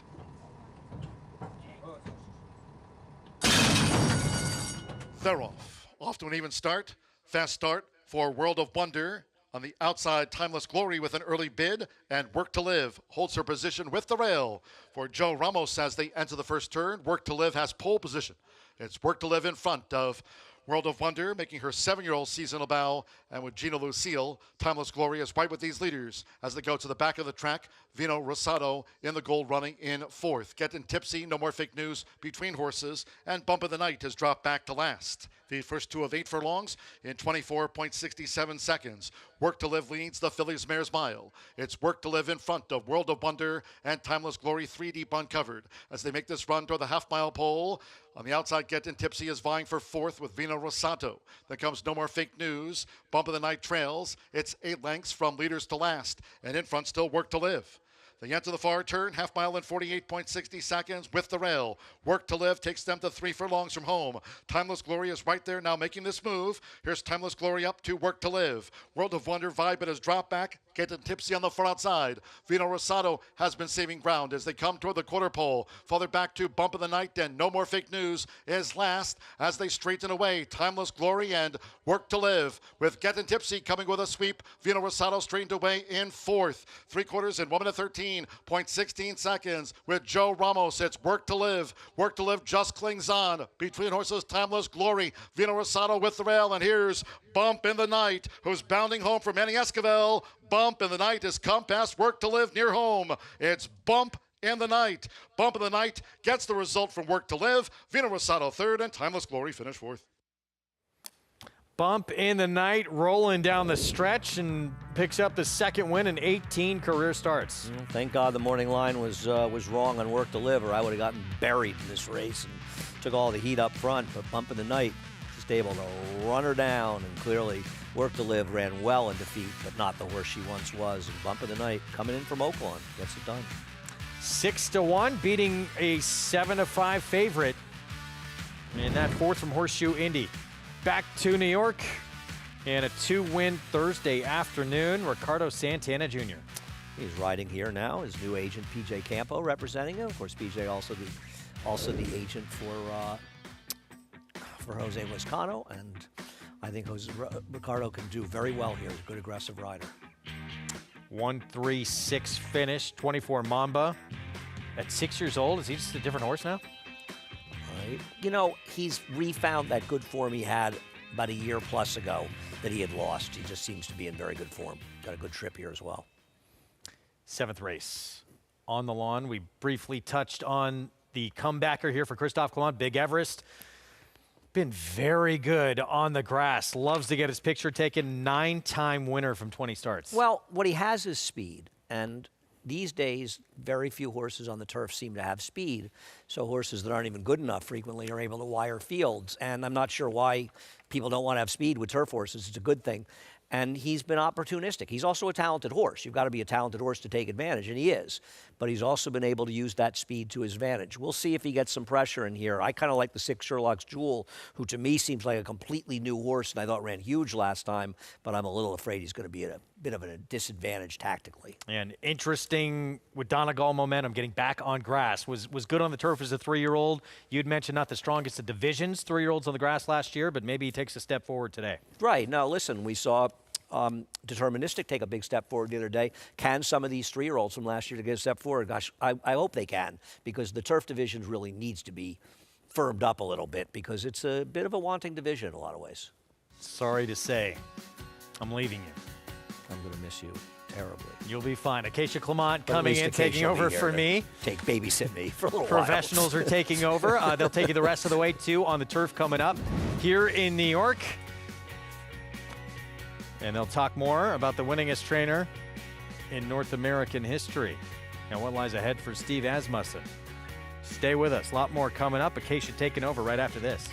P: They're off. Off to an even start. Fast start for World of Wonder. On the outside, Timeless Glory with an early bid, and Work to Live holds her position with the rail for Joe Ramos as they enter the first turn. Work to Live has pole position. It's Work to Live in front of World of Wonder, making her 7-year-old seasonal bow, and with Gina Lucille, Timeless Glory is right with these leaders as they go to the back of the track. Vino Rosado in the gold running in fourth. Getting Tipsy, No More Fake News between horses, and Bump of the Night has dropped back to last. The first 2 of 8 furlongs in 24.67 seconds. Work to Live leads the Phillies Mares Mile. It's Work to Live in front of World of Wonder and Timeless Glory 3 deep uncovered as they make this run toward the half-mile pole. On the outside, Getting Tipsy is vying for fourth with Vino Rosato. Then comes No More Fake News. Bump of the Night trails. It's 8 lengths from leaders to last. And in front, still Work to Live. They enter the far turn, half mile in 48.60 seconds with the rail. Work to Live takes them to 3 furlongs from home. Timeless Glory is right there now making this move. Here's Timeless Glory up to Work to Live. World of Wonder vibe, but has dropped back. Getting Tipsy on the far outside. Vino Rosado has been saving ground as they come toward the quarter pole. Farther back to Bump of the Night, and No More Fake News is last as they straighten away. Timeless Glory and Work to Live with Getting Tipsy coming with a sweep. Vino Rosado straightened away in fourth. 3/4 in 1 minute 13.16 seconds with Joe Ramos. It's Work to Live. Work to Live just clings on between horses. Timeless Glory. Vino Rosado with the rail, and here's Bump in the Night, who's bounding home from Manny Esquivel. Bump in the Night has come past Work to Live near home. It's Bump in the Night. Bump in the Night gets the result from Work to Live. Vino Rosado third, and Timeless Glory finished fourth.
A: Bump in the Night rolling down the stretch and picks up the second win in 18 career starts.
B: Thank God the morning line was wrong on Work to Live, or I would have gotten buried in this race and took all the heat up front. But Bump in the Night just able to run her down, and clearly Work to Live ran well in defeat, but not the horse she once was. And Bump in the Night coming in from Oakland gets it done.
A: 6-1, beating a 7-5 favorite in that fourth from Horseshoe Indy. Back to New York and a 2-win Thursday afternoon. Ricardo Santana Jr.
B: He's riding here now. His new agent PJ Campo representing him. Of course, PJ also the agent for Jose Lezcano, and I think Ricardo can do very well here. He's a good aggressive rider.
A: 1-3-6 finish. 24 Mamba. At 6 years old, is he just a different horse now?
B: Right. You know, he's refound that good form he had about a year plus ago that he had lost. He just seems to be in very good form. Got a good trip here as well.
A: 7th race on the lawn. We briefly touched on the comebacker here for Christophe Clement, Big Everest. Been very good on the grass. Loves to get his picture taken. 9-time winner from 20 starts.
B: Well, what he has is speed, and these days, very few horses on the turf seem to have speed. So horses that aren't even good enough frequently are able to wire fields. And I'm not sure why people don't want to have speed with turf horses. It's a good thing. And he's been opportunistic. He's also a talented horse. You've got to be a talented horse to take advantage, and he is. But he's also been able to use that speed to his advantage. We'll see if he gets some pressure in here. I kind of like the 6 Sherlock's Jewel, who to me seems like a completely new horse, and I thought ran huge last time, but I'm a little afraid he's going to be at a bit of a disadvantage tactically.
A: And interesting with Donegal Momentum getting back on grass. Was good on the turf as a 3-year-old. You'd mentioned not the strongest of divisions, 3-year-olds on the grass last year, but maybe he takes a step forward today.
B: Right. Now, listen, we saw Deterministic take a big step forward the other day. Can some of these 3-year-olds from last year to get a step forward? Gosh, I hope they can, because the turf division really needs to be firmed up a little bit, because it's a bit of a wanting division in a lot of ways.
A: Sorry to say, I'm leaving you.
B: I'm going to miss you terribly.
A: You'll be fine. Acacia Clement coming in, taking over for me.
B: Babysit me for a little
A: Professionals
B: while.
A: are taking over. They'll take you the rest of the way, too, on the turf coming up. here in New York. And they'll talk more about the winningest trainer in North American history and what lies ahead for Steve Asmussen. Stay with us. A lot more coming up. Acacia taking over right after this.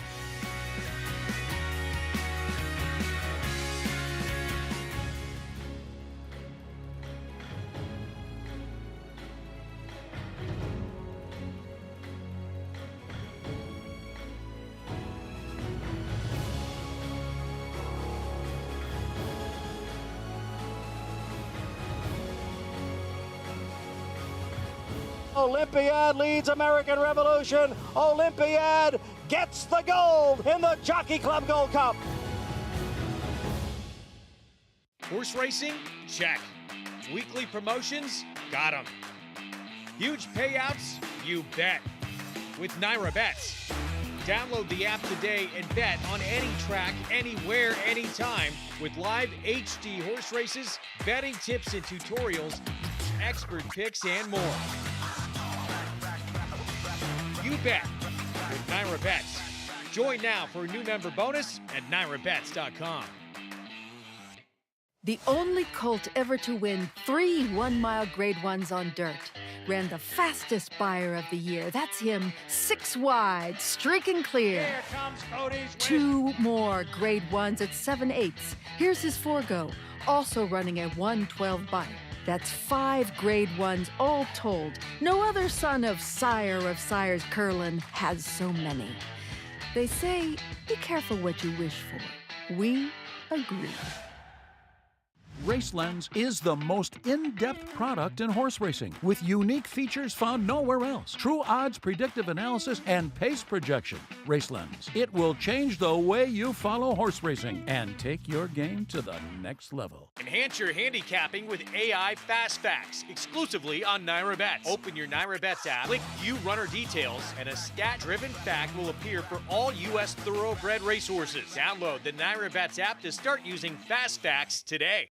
I: Olympiad leads American Revolution. Olympiad gets the gold in the Jockey Club Gold Cup.
J: Horse racing? Check. Weekly promotions? Got 'em. Huge payouts? You bet. With Naira Bets. Download the app today and bet on any track, anywhere, anytime with live HD horse races, betting tips and tutorials, expert picks, and more. You bet with Naira Bets. Join now for a new member bonus at nairabets.com.
K: The only colt ever to win 3 one-mile Grade 1s on dirt. Ran the fastest buyer of the year. That's him, 6 wide, streaking clear.
G: Here comes Cody's
K: 2 more Grade 1s at 7/8. Here's his forego, also running a 112 bite. That's 5 Grade 1s all told. No other son of Sire of Sires Curlin has so many. They say, be careful what you wish for. We agree.
L: RaceLens is the most in-depth product in horse racing with unique features found nowhere else. True odds, predictive analysis, and pace projection. RaceLens. It will change the way you follow horse racing and take your game to the next level.
J: Enhance your handicapping with AI Fast Facts, exclusively on Naira Bets. Open your Naira Bets app, click View Runner Details, and a stat-driven fact will appear for all U.S. thoroughbred racehorses. Download the Naira Bets app to start using Fast Facts today.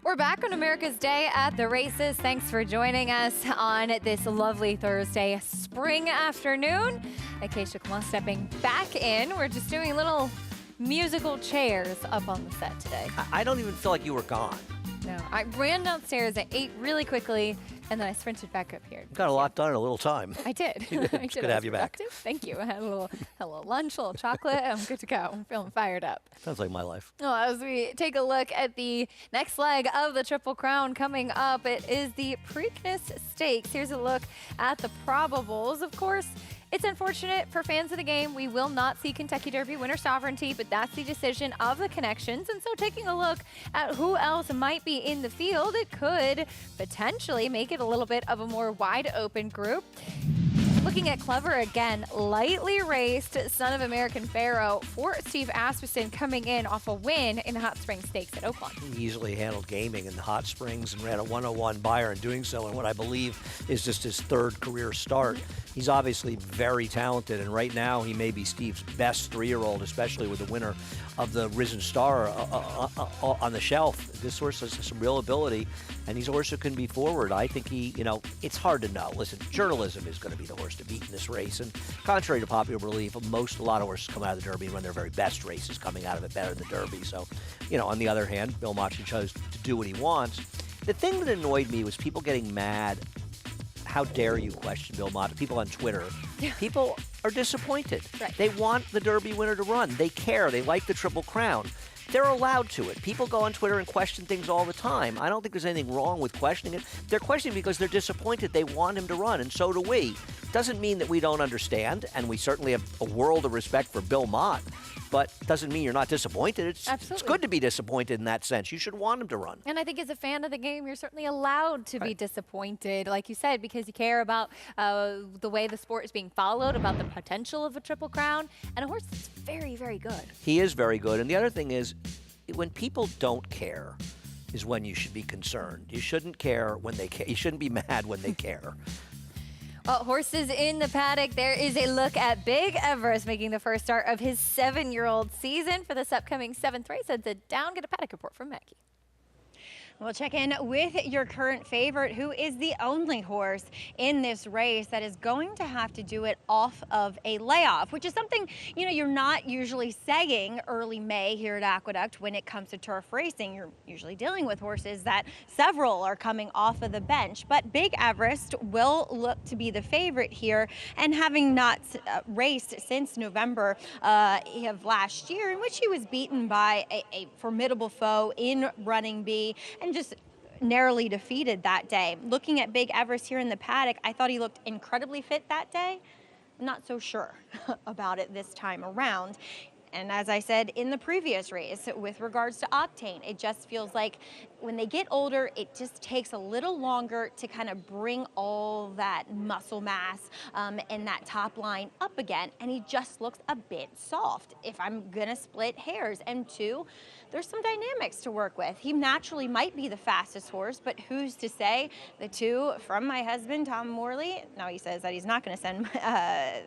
N: We're back on America's Day at the Races. Thanks for joining us on this lovely Thursday spring afternoon. Acacia Kamal stepping back in. We're just doing little musical chairs up on the set today.
B: I don't even feel like you were gone.
N: No, I ran downstairs, I ate really quickly, and then I sprinted back up here.
B: Got a lot done in a little time.
N: I did.
B: It's
N: I did.
B: good to have you back.
N: Productive. Thank you. I had a little lunch, a little chocolate. I'm good to go. I'm feeling fired up.
B: Sounds like my life.
N: Well, as we take a look at the next leg of the Triple Crown coming up, it is the Preakness Stakes. Here's a look at the probables. Of course, it's unfortunate for fans of the game. We will not see Kentucky Derby winner sovereignty, but that's the decision of the connections. And so taking a look at who else might be in the field, it could potentially make it a little bit of a more wide open group. Looking at Clever again, lightly raced son of American Pharaoh for Steve Asmussen coming in off a win in the Hot Springs Stakes at Oaklawn.
B: He easily handled gaming in the Hot Springs and ran a 101 buyer in doing so, and what I believe is just his 3rd career start. He's obviously very talented, and right now he may be Steve's best 3-year-old, especially with the winner of the Risen Star on the shelf. This horse has some real ability, and he's a horse who can be forward. I think it's hard to know. Listen, journalism is going to be the horse to beat in this race, and contrary to popular belief, a lot of horses come out of the Derby and run their very best races coming out of it better than the Derby. So, on the other hand, Bill Mott chose to do what he wants. The thing that annoyed me was people getting mad. How dare you question Bill Mott? People on Twitter. People are disappointed.
N: Right.
B: They want the Derby winner to run. They care. They like the Triple Crown. They're allowed to it. People go on Twitter and question things all the time. I don't think there's anything wrong with questioning it. They're questioning because they're disappointed. They want him to run, and so do we. Doesn't mean that we don't understand, and we certainly have a world of respect for Bill Mott, but doesn't mean you're not disappointed. It's good to be disappointed in that sense. You should want him to run.
N: And I think as a fan of the game, you're certainly allowed to be disappointed, like you said, because you care about the way the sport is being followed, about the potential of a Triple Crown, and a horse that's very, very good.
B: He is very good. And the other thing is, when people don't care is when you should be concerned. You shouldn't care when they care. You shouldn't be mad when they care.
N: Well, horses in the paddock. There is a look at Big Everest making the first start of his 7-year-old season for this upcoming 7th race. Heads it down, get a paddock report from Mackie.
C: We'll check in with your current favorite, who is the only horse in this race that is going to have to do it off of a layoff, which is something, you know, you're not usually saying early May here at Aqueduct when it comes to turf racing. You're usually dealing with horses that several are coming off of the bench, but Big Everest will look to be the favorite here, and having not raced since November of last year, in which he was beaten by a formidable foe in Running Bee, and just narrowly defeated that day. Looking at Big Everest here in the paddock, I thought he looked incredibly fit that day. I'm not so sure about it this time around. And as I said in the previous race, with regards to Octane, it just feels like when they get older, it just takes a little longer to kind of bring all that muscle mass and that top line up again. And he just looks a bit soft, if I'm gonna split hairs. And two, there's some dynamics to work with. He naturally might be the fastest horse, but who's to say? The two from my husband, Tom Morley, now he says that he's not gonna send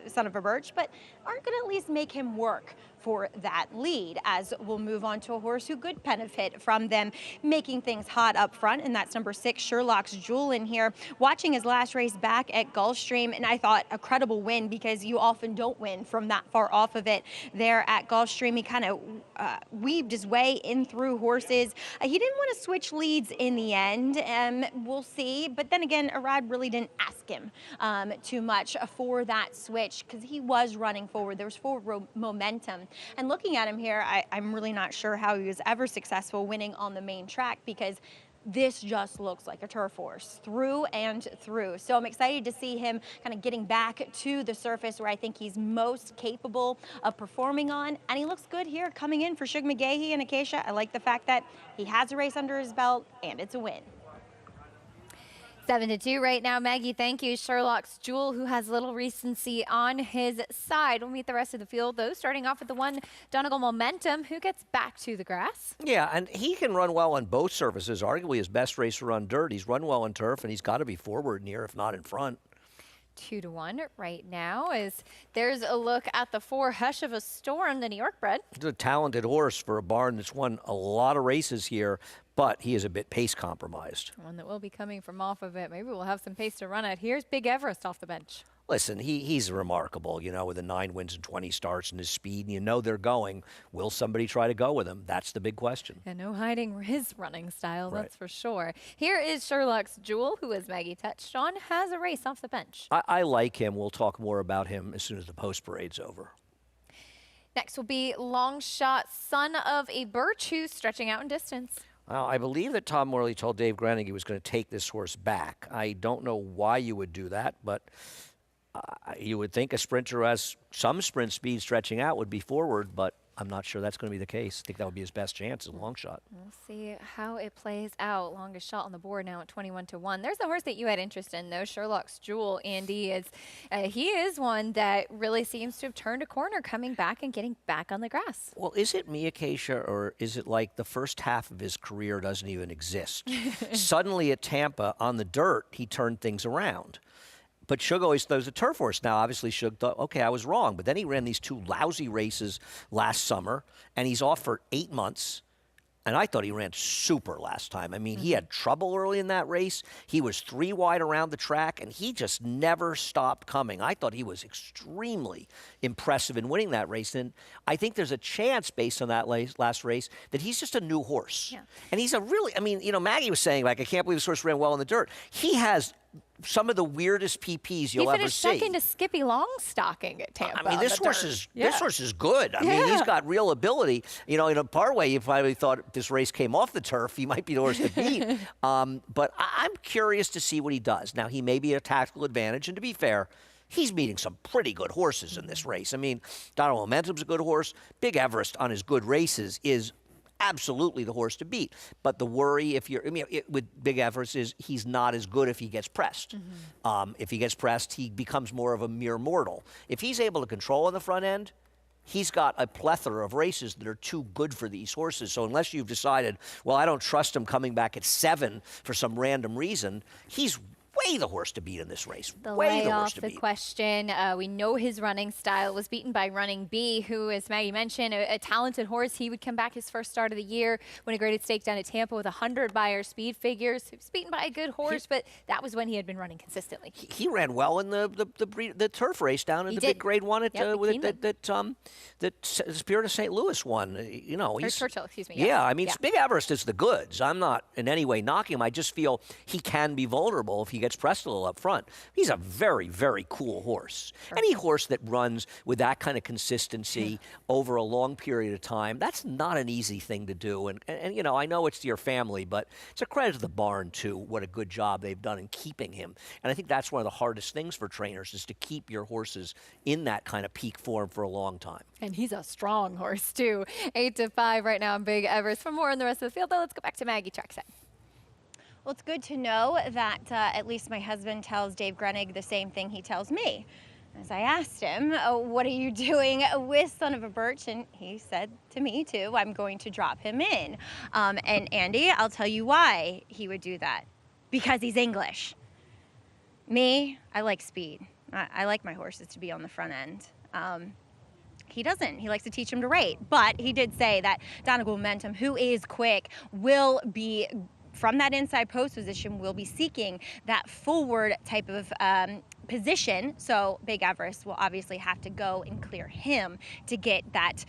C: Son of a Birch, but aren't gonna at least make him work for that lead, as we'll move on to a horse who could benefit from them making things hot up front, and that's number 6, Sherlock's Jewel in here. Watching his last race back at Gulfstream, and I thought a credible win, because you often don't win from that far off of it there at Gulfstream. He kind of weaved his way in through horses. He didn't want to switch leads in the end, we'll see, but then again, Arad really didn't ask him too much for that switch, because he was running forward. There was forward momentum. And looking at him here, I'm really not sure how he was ever successful winning on the main track, because this just looks like a turf horse through and through. So I'm excited to see him kind of getting back to the surface where I think he's most capable of performing on. And he looks good here coming in for Shug McGahee and Acacia. I like the fact that he has a race under his belt and it's a win.
N: 7-2 right now. Maggie, thank you. Sherlock's Jewel, who has little recency on his side. We'll meet the rest of the field, though, starting off with the one Donegal Momentum, who gets back to the grass.
B: Yeah, and he can run well on both surfaces. Arguably his best racer on dirt. He's run well on turf, and he's got to be forward near, if not in front.
N: 2-1 right now, as there's a look at the 4 Hush of a Storm, the New York bred.
B: He's a talented horse for a barn that's won a lot of races here, but he is a bit pace compromised.
N: One that will be coming from off of it. Maybe we'll have some pace to run at. Here's Big Everest off the bench.
B: Listen, he's remarkable, you know, with the 9 wins and 20 starts and his speed, and you know they're going. Will somebody try to go with him? That's the big question.
N: And no hiding his running style,
B: Right.
N: that's for sure. Here is Sherlock's Jewel, who, as Maggie touched on, has a race off the bench.
B: I like him. We'll talk more about him as soon as the post parade's over.
N: Next will be Long Shot, Son of a Birch, who's stretching out in distance.
B: Well, I believe that Tom Morley told Dave Grenning he was going to take this horse back. I don't know why you would do that, but you would think a sprinter who has some sprint speed stretching out would be forward, but I'm not sure that's going to be the case. I think that would be his best chance in Long Shot.
N: We'll see how it plays out. Longest shot on the board now at 21-1. There's a horse that you had interest in, though, Sherlock's Jewel. Andy is he is one that really seems to have turned a corner, coming back and getting back on the grass.
B: Well, is it me, Acacia, or is it like the first half of his career doesn't even exist? Suddenly at Tampa on the dirt, he turned things around. But Shug always throws a turf horse. Now, obviously, Shug thought, okay, I was wrong. But then he ran these 2 lousy races last summer, and he's off for 8 months. And I thought he ran super last time. I mean, he had trouble early in that race. He was 3 wide around the track, and he just never stopped coming. I thought he was extremely impressive in winning that race. And I think there's a chance, based on that last race, that he's just a new horse. Yeah. And he's a really, I mean, you know, Maggie was saying, like, I can't believe this horse ran well in the dirt. He has some of the weirdest PPs you'll ever see.
N: He finished second to Skippy Longstocking at Tampa.
B: I mean, this horse is good. I mean, he's got real ability. You know, in a Parway, you probably thought if this race came off the turf, he might be the horse to beat. But I'm curious to see what he does. Now, he may be at a tactical advantage, and to be fair, he's meeting some pretty good horses in this race. I mean, Donegal Momentum's a good horse. Big Everest on his good races is absolutely the horse to beat. But the worry, with Big Everest, is he's not as good if he gets pressed. If he gets pressed, he becomes more of a mere mortal. If he's able to control on the front end, he's got a plethora of races that are too good for these horses. So unless you've decided, well, I don't trust him coming back at 7 for some random reason, he's way the horse to beat in this race.
N: The
B: Way the horse
N: layoff,
B: to
N: the
B: beat.
N: question. We know his running style was beaten by Running B, who, as Maggie mentioned, a talented horse. He would come back his first start of the year, win a graded stake down at Tampa with 100 Beyer speed figures. He was beaten by a good horse, but that was when he had been running consistently.
B: He ran well in the turf race down in the big grade one at that Spirit of St. Louis won. You know,
N: Or Churchill, excuse me.
B: Yeah,
N: yes.
B: I mean, Big Everest is the goods. I'm not in any way knocking him. I just feel he can be vulnerable if he gets pressed a little up front. He's a very, very cool horse. Any horse that runs with that kind of consistency over a long period of time, that's not an easy thing to do. And you know, I know it's your family, but it's a credit to the barn, too, what a good job they've done in keeping him. And I think that's one of the hardest things for trainers is to keep your horses in that kind of peak form for a long time.
N: And he's a strong horse, too. 8-5 right now on Big Everest. For more on the rest of the field, though, let's go back to Maggie Trackside.
C: Well, it's good to know that at least my husband tells Dave Grenig the same thing he tells me. As I asked him, what are you doing with Son of a Birch? And he said to me, too, I'm going to drop him in. And Andy, I'll tell you why he would do that. Because he's English. Me, I like speed. I like my horses to be on the front end. He doesn't. He likes to teach them to rate. But he did say that Donegal Momentum, who is quick, will be, from that inside post position, will be seeking that forward type of position. So Big Everest will obviously have to go and clear him to get that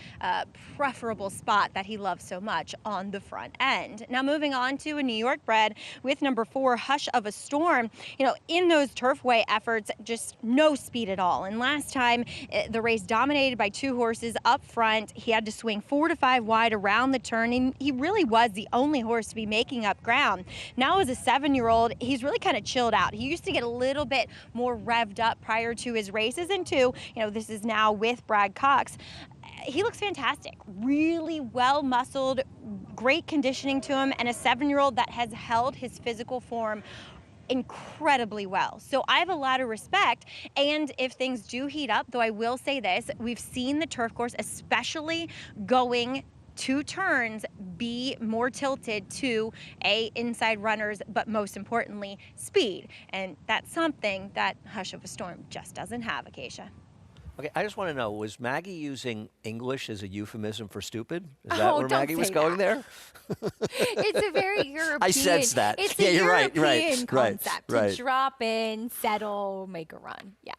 C: preferable spot that he loves so much on the front end. Now moving on to a New York bred with number 4, Hush of a Storm. You know, in those turfway efforts, just no speed at all. And last time the race dominated by 2 horses up front. He had to swing 4 to 5 wide around the turn, and he really was the only horse to be making up ground. Now as a 7-year-old, he's really kind of chilled out. He used to get a little bit more revved up prior to his races, and 2, you know, this is now with Brad Cox. He looks fantastic, really well muscled, great conditioning to him, and a 7-year-old that has held his physical form incredibly well. So I have a lot of respect, and if things do heat up, though I will say this, we've seen the turf course, especially going 2 turns, be more tilted to inside runners, but most importantly, speed. And that's something that Hush of a Storm just doesn't have, Acacia.
B: Okay, I just want to know, was Maggie using English as a euphemism for stupid? Is that where Maggie was going there?
N: It's a very European.
B: I sense that.
N: It's
B: yeah,
N: a
B: you're
N: European
B: right,
N: concept
B: right.
N: to drop in, settle, make a run. Yeah.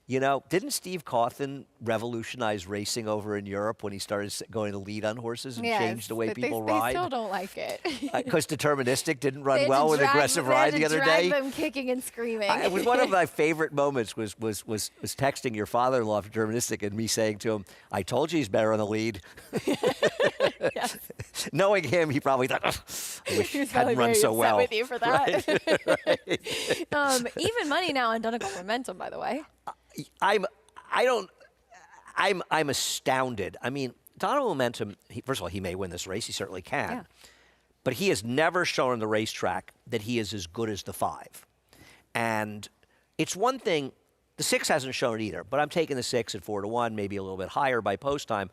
B: You know, didn't Steve Cawthon revolutionize racing over in Europe when he started going to lead on horses and change the way
N: but
B: people
N: they
B: ride?
N: still don't like it.
B: Because deterministic didn't run well with aggressive ride the other day.
N: Them kicking and screaming.
B: It was one of my favorite moments was texting your father-in-law for deterministic and me saying to him, I told you he's better on the lead.
N: Yes.
B: Knowing him, he probably thought, I wish he hadn't run so well.
N: With you for that.
B: Right.
N: Even money now on Donegal Momentum, by the way.
B: I'm astounded. I mean, Donegal Momentum, first of all, he may win this race. He certainly can.
N: Yeah.
B: But he has never shown on the racetrack that he is as good as the 5. And it's one thing, the 6 hasn't shown it either, but I'm taking the 6 at 4-1, maybe a little bit higher by post time.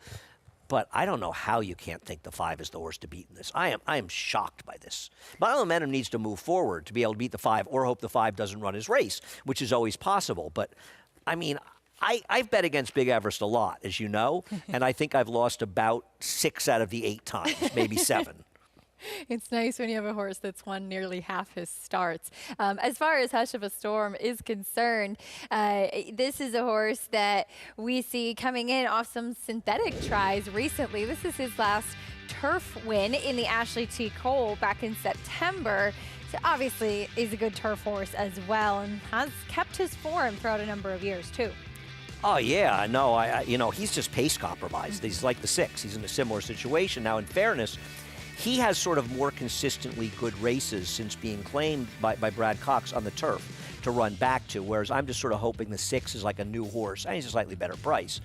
B: But I don't know how you can't think the 5 is the horse to beat in this. I am shocked by this. Donegal Momentum needs to move forward to be able to beat the 5 or hope the 5 doesn't run his race, which is always possible. But I mean, I've bet against Big Everest a lot, as you know, and I think I've lost about 6 out of the 8 times, maybe 7.
N: It's nice when you have a horse that's won nearly half his starts. As far as Hush of a Storm is concerned, this is a horse that we see coming in off some synthetic tries recently. This is his last turf win in the Ashley T. Cole back in September. So obviously is a good turf horse as well and has kept his form throughout a number of years too.
B: Oh, yeah, no, you know, he's just pace compromised. He's like the 6. He's in a similar situation. Now, in fairness, he has sort of more consistently good races since being claimed by Brad Cox on the turf to run back to, whereas I'm just sort of hoping the 6 is like a new horse, and he's a slightly better price.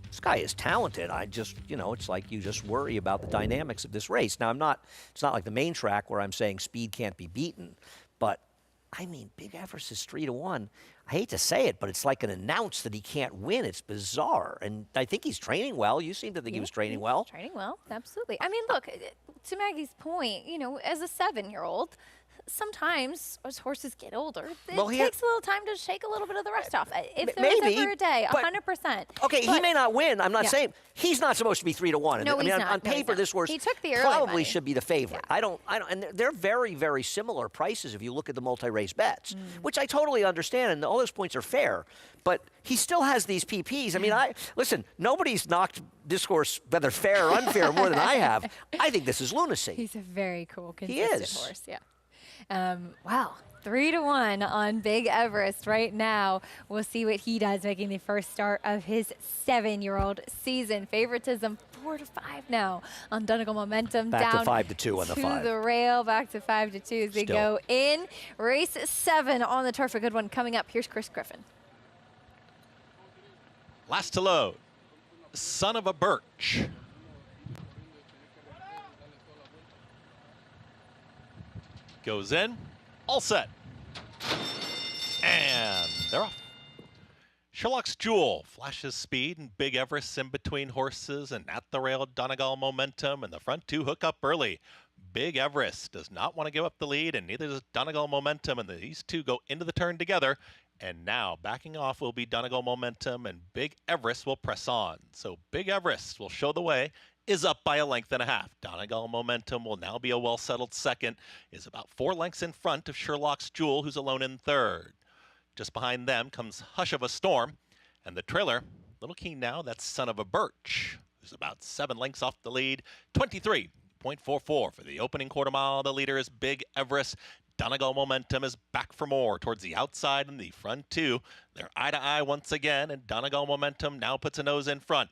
B: This guy is talented. I just, you know, it's like you just worry about the dynamics of this race. Now, it's not like the main track where I'm saying speed can't be beaten, but, I mean, Big Everest is 3-1. I hate to say it, but it's like an announce that he can't win. It's bizarre. And I think he's training well. You seem to think he was training well.
N: Training well, absolutely. I mean, look, to Maggie's point, you know, as a 7-year-old, sometimes as horses get older, it
B: Well,
N: takes a little time to shake a little bit of the rust off. If there
B: maybe,
N: was ever a day,
B: but-
N: 100%.
B: Okay, he
N: But-
B: may not win. I'm not
N: Yeah.
B: saying he's not supposed to be 3-1.
N: No,
B: I mean,
N: he's
B: on,
N: not.
B: on
N: No, he's
B: paper,
N: not.
B: this horse
N: He took the early
B: probably
N: money.
B: should be the favorite. I don't, and they're very, very similar prices if you look at the multi-race bets, which I totally understand, and all those points are fair. But he still has these PPs. I mean, listen, nobody's knocked this horse, whether fair or unfair, more than I have. I think this is lunacy.
N: He's a very cool,
B: He
N: consistent
B: is.
N: horse. Yeah. Wow. 3-1 on Big Everest right now. We'll see what he does, making the first start of his 7-year-old season. Favoritism 4-5 now on Donegal Momentum.
B: Back to
N: down
B: 5-2 on the 5.
N: to the rail, back to 5-2 as we
B: Still.
N: go in. Race 7 on the turf. A good one coming up. Here's Chris Griffin.
D: Last to load, Son of a Birch. Goes in, all set. And they're off. Sherlock's Jewel flashes speed and Big Everest in between horses and at the rail Donegal Momentum, and the front two hook up early. Big Everest does not want to give up the lead, and neither does Donegal Momentum, and these two go into the turn together. And now backing off will be Donegal Momentum, and Big Everest will press on. So Big Everest will show the way, is up by 1.5 lengths. Donegal Momentum will now be a well-settled second, is about 4 lengths in front of Sherlock's Jewel, who's alone in third. Just behind them comes Hush of a Storm, and the trailer, little keen now, that's Son of a Birch, who's about 7 lengths off the lead. 23.44 for the opening quarter mile. The leader is Big Everest. Donegal Momentum is back for more towards the outside and the front two. They're eye to eye once again, and Donegal Momentum now puts a nose in front.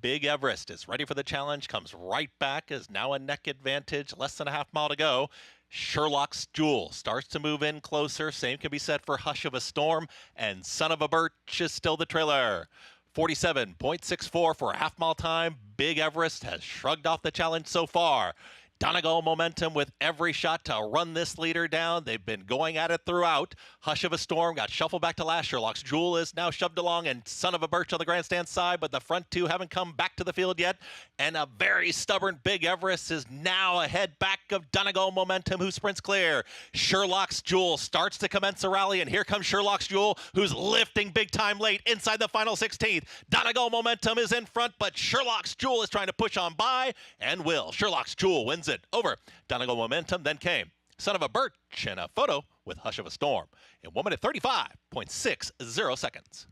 D: Big Everest is ready for the challenge, comes right back, is now a neck advantage, less than a half mile to go. Sherlock's Jewel starts to move in closer. Same can be said for Hush of a Storm, and Son of a Birch is still the trailer. 47.64 for a half mile time. Big Everest has shrugged off the challenge so far. Donegal Momentum with every shot to run this leader down. They've been going at it throughout. Hush of a Storm got shuffled back to last. Sherlock's Jewel is now shoved along, and Son of a Birch on the grandstand side, but the front two haven't come back to the field yet. And a very stubborn Big Everest is now ahead back of Donegal Momentum, who sprints clear. Sherlock's Jewel starts to commence a rally, and here comes Sherlock's Jewel, who's lifting big time late inside the final 16th. Donegal Momentum is in front, but Sherlock's Jewel is trying to push on by, and will. Sherlock's Jewel wins it over Donegal Momentum. Then came Son of a Birch and a photo with Hush of a Storm in 1 minute 35.60 seconds.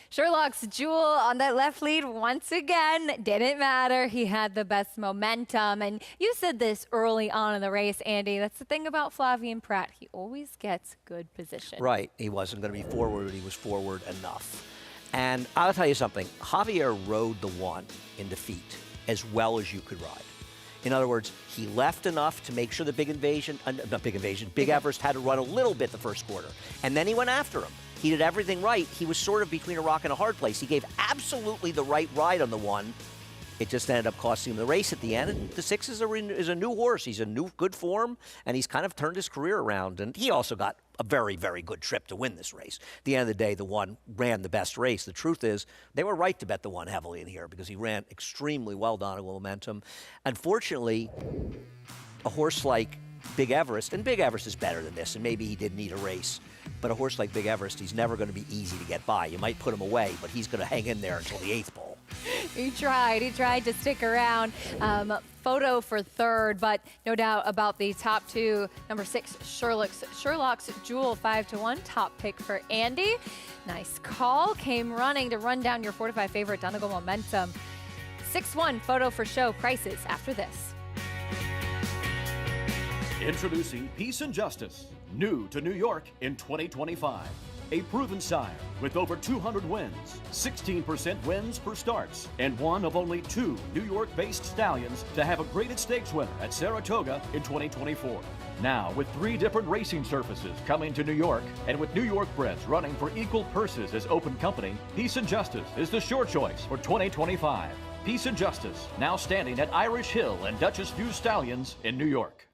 N: Sherlock's Jewel on that left lead once again. Didn't matter. He had the best momentum. And you said this early on in the race, Andy. That's the thing about Flavien Prat. He always gets good position.
B: Right. He wasn't going to be forward, but he was forward enough. And I'll tell you something. Javier rode the one in defeat as well as you could ride. In other words, he left enough to make sure the Big Everest had to run a little bit the first quarter. And then he went after him. He did everything right. He was sort of between a rock and a hard place. He gave absolutely the right ride on the one. It just ended up costing him the race at the end. And the 6 is a new horse. He's in new good form, and he's kind of turned his career around. And he also got a very, very good trip to win this race. At the end of the day, the one ran the best race. The truth is, they were right to bet the one heavily in here because he ran extremely well, Donegal Momentum. Unfortunately, a horse like Big Everest, and Big Everest is better than this, and maybe he did need a race, but a horse like Big Everest, he's never going to be easy to get by. You might put him away, but he's going to hang in there until the 8th pole.
N: He tried to stick around. Photo for third, but no doubt about the top two. Number 6, Sherlock's Jewel, 5-1, top pick for Andy. Nice call. Came running to run down your 4-5 favorite, Donegal Momentum. 6-1, photo for show. Prices after this.
M: Introducing Peace and Justice, new to New York in 2025. A proven sire with over 200 wins, 16% wins per starts, and one of only 2 New York-based stallions to have a graded stakes winner at Saratoga in 2024. Now, with 3 different racing surfaces coming to New York, and with New York breds running for equal purses as open company, Peace and Justice is the sure choice for 2025. Peace and Justice, now standing at Irish Hill and Duchess View Stallions in New York.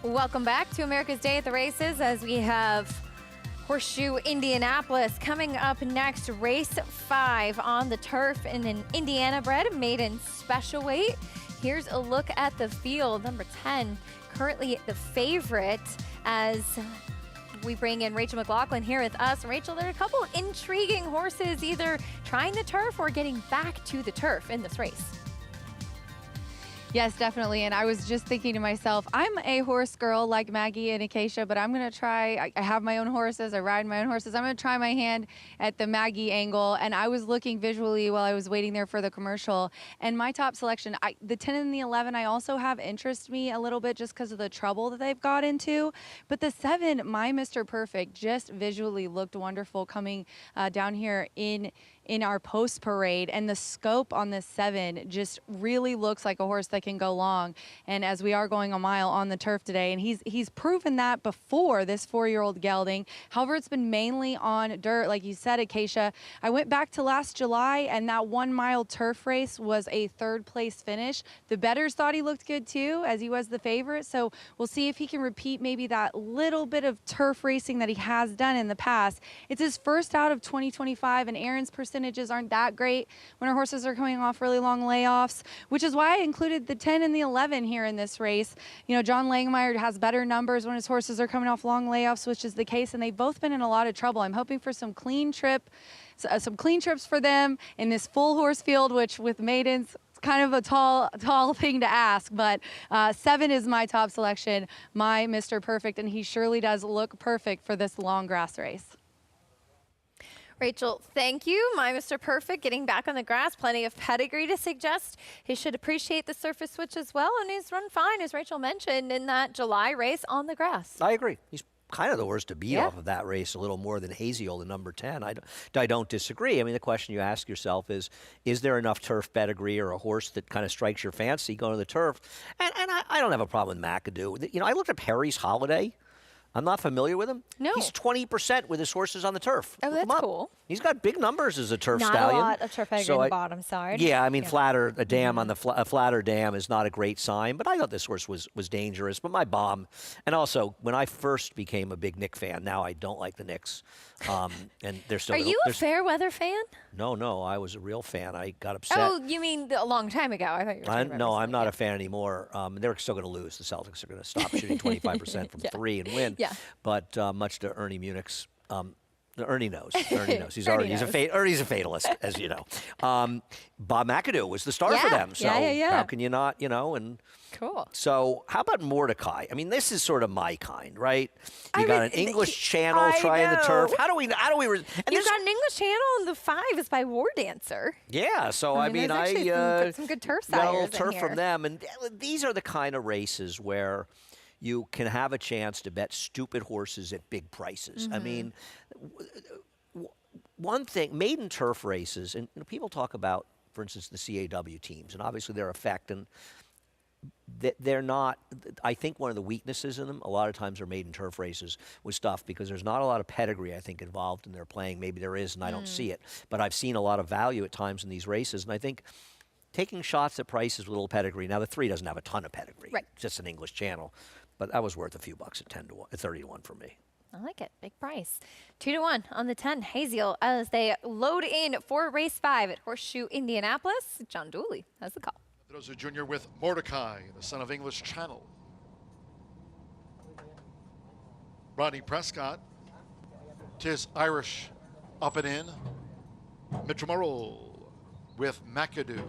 N: Welcome back to America's Day at the Races as we have Horseshoe Indianapolis coming up next. Race 5 on the turf in an Indiana bred maiden special weight. Here's a look at the field. Number 10, currently the favorite as we bring in Rachel McLaughlin here with us. Rachel, there are a couple intriguing horses either trying the turf or getting back to the turf in this race.
O: Yes, definitely. And I was just thinking to myself, I'm a horse girl like Maggie and Acacia, but I'm going to try, I have my own horses, I ride my own horses. I'm going to try my hand at the Maggie angle. And I was looking visually while I was waiting there for the commercial. And my top selection, the 10 and the 11, I also have interest me a little bit just because of the trouble that they've got into. But the 7, My Mr. Perfect, just visually looked wonderful coming down here in our post parade, and the scope on this 7 just really looks like a horse that can go long. And as we are going a mile on the turf today, and he's proven that before, this 4-year-old gelding. However, it's been mainly on dirt, like you said, Acacia. I went back to last July, and that 1 mile turf race was a 3rd place finish. The bettors thought he looked good too, as he was the favorite. So we'll see if he can repeat maybe that little bit of turf racing that he has done in the past. It's his first out of 2025, and Aaron's percentage aren't that great when our horses are coming off really long layoffs, which is why I included the 10 and the 11 here in this race. You know, John Langmeyer has better numbers when his horses are coming off long layoffs, which is the case, and they've both been in a lot of trouble. I'm hoping for some clean trips for them in this full horse field, which with maidens, it's kind of a tall thing to ask, but 7 is my top selection, My Mr. Perfect, and he surely does look perfect for this long grass race.
N: Rachel, thank you. My Mr. Perfect getting back on the grass. Plenty of pedigree to suggest he should appreciate the surface switch as well. And he's run fine, as Rachel mentioned, in that July race on the grass.
B: I agree. He's kind of the worst to beat off of that race, a little more than Haziel, the number 10. I don't disagree. I mean, the question you ask yourself is there enough turf pedigree or a horse that kind of strikes your fancy going to the turf? And I don't have a problem with McAdoo. You know, I looked at Perry's Holiday. I'm not familiar with him.
N: No.
B: He's 20% with his horses on the turf.
N: Oh, that's cool.
B: He's got big numbers as a turf
N: not
B: stallion.
N: Not a lot of turf pedigree on the bottom side.
B: Yeah, I mean, a dam on the a flatter dam is not a great sign, but I thought this horse was dangerous. But my bomb, and also when I first became a big Nick fan, now I don't like the Knicks, and they're still.
N: Are you a fair weather fan?
B: No, I was a real fan. I got upset.
N: Oh, you mean a long time ago? I thought you were talking about
B: No, I'm not a fan anymore. They're still going to lose. The Celtics are going to stop shooting 25% from 3 and win.
N: Yeah.
B: But much to Ernie Munich's, Ernie knows. Ernie knows. Ernie's a fatalist, as you know. Bob McAdoo was the star for them. So how can you not, and
N: cool.
A: So how about Mordecai? I mean, this is sort of my kind, right? You got an English channel trying the turf. How do we?
N: You've got an English channel, and the 5 is by War Dancer.
A: Yeah. So I mean,
N: some good turf
A: got a little
N: sires
A: turf
N: in
A: from
N: here.
A: them, and these are the kind of races where you can have a chance to bet stupid horses at big prices. I mean, one thing, maiden turf races, and people talk about, for instance, the CAW teams, and obviously their effect, and they're not, I think one of the weaknesses in them, a lot of times are maiden turf races with stuff because there's not a lot of pedigree, I think, involved in their playing. Maybe there is, and I don't see it. But I've seen a lot of value at times in these races, and I think taking shots at prices with a little pedigree. Now, the 3 doesn't have a ton of pedigree.
N: Right.
A: It's just an English channel. But that was worth a few bucks at 10 to 1, 30 to 1 for me.
N: I like it. Big price. 2 to 1 on the 10. Haziel as they load in for race 5 at Horseshoe Indianapolis. John Dooley has the call.
P: Those are junior with Mordecai, the son of English Channel. Rodney Prescott, 'tis Irish up and in. Mitchell Merrill with McAdoo.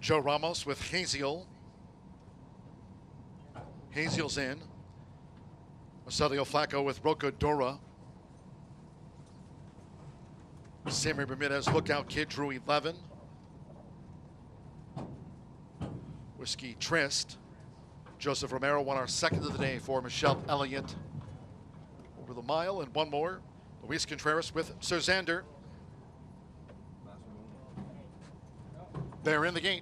P: Joe Ramos with Haziel. Haziel's in. Marcelio Flacco with Rocadora. Sammy Bermudez, Lookout Kid, drew 11. Whiskey Trist. Joseph Romero won our second of the day for Michelle Elliott. Over the mile and one more. Luis Contreras with Sir Xander. They're in the gate.